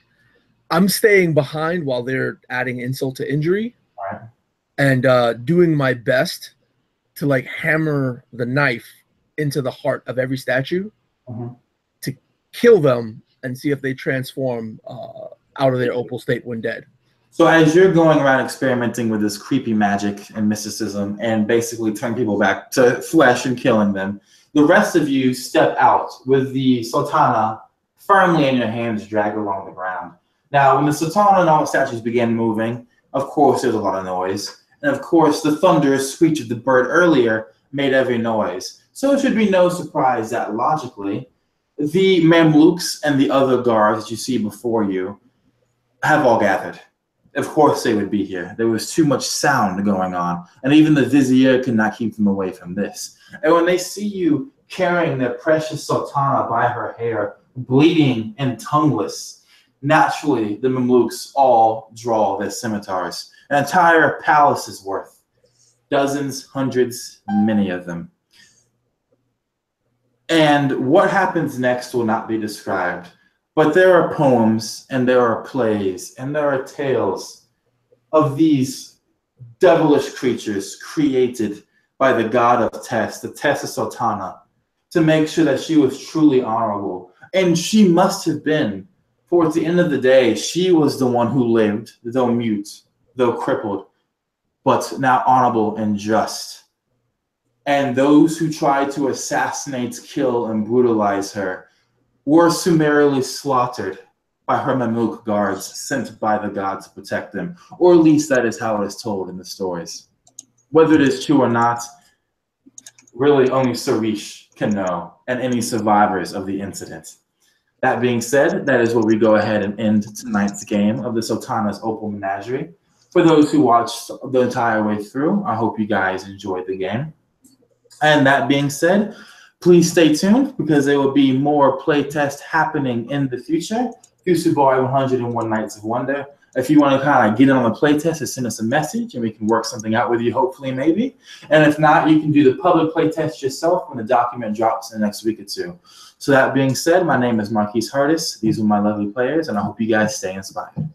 S3: I'm staying behind while they're adding insult to injury.
S1: All right.
S3: And doing my best to like hammer the knife into the heart of every statue to kill them and see if they transform out of their opal state when dead.
S1: So as you're going around experimenting with this creepy magic and mysticism and basically turning people back to flesh and killing them, the rest of you step out with the Sultana firmly in your hands, dragged along the ground. Now, when the Sultana and all the statues began moving, of course, there's a lot of noise. And of course, the thunderous screech of the bird earlier made every noise. So it should be no surprise that logically, the Mamluks and the other guards that you see before you have all gathered. Of course they would be here. There was too much sound going on, and even the vizier could not keep them away from this. And when they see you carrying their precious Sultana by her hair, bleeding and tongueless, naturally the Mamluks all draw their scimitars. An entire palace's worth. Dozens, hundreds, many of them. And what happens next will not be described. But there are poems, and there are plays, and there are tales of these devilish creatures created by the god of Test, the Test of Sultana, to make sure that she was truly honorable. And she must have been, for at the end of the day, she was the one who lived, though mute, though crippled, but now honorable and just. And those who tried to assassinate, kill, and brutalize her were summarily slaughtered by her Mamluk guards sent by the god to protect them, or at least that is how it is told in the stories. Whether it is true or not, really only Sarish can know, and any survivors of the incident. That being said, that is where we go ahead and end tonight's game of the Sultana's Opal Menagerie. For those who watched the entire way through, I hope you guys enjoyed the game. And that being said, please stay tuned because there will be more playtest happening in the future through Subari 101 Nights of Wonder. If you want to kind of get in on the playtest, just send us a message and we can work something out with you, hopefully, maybe. And if not, you can do the public playtest yourself when the document drops in the next week or two. So that being said, my name is Marquise Hardis. These are my lovely players, and I hope you guys stay inspired.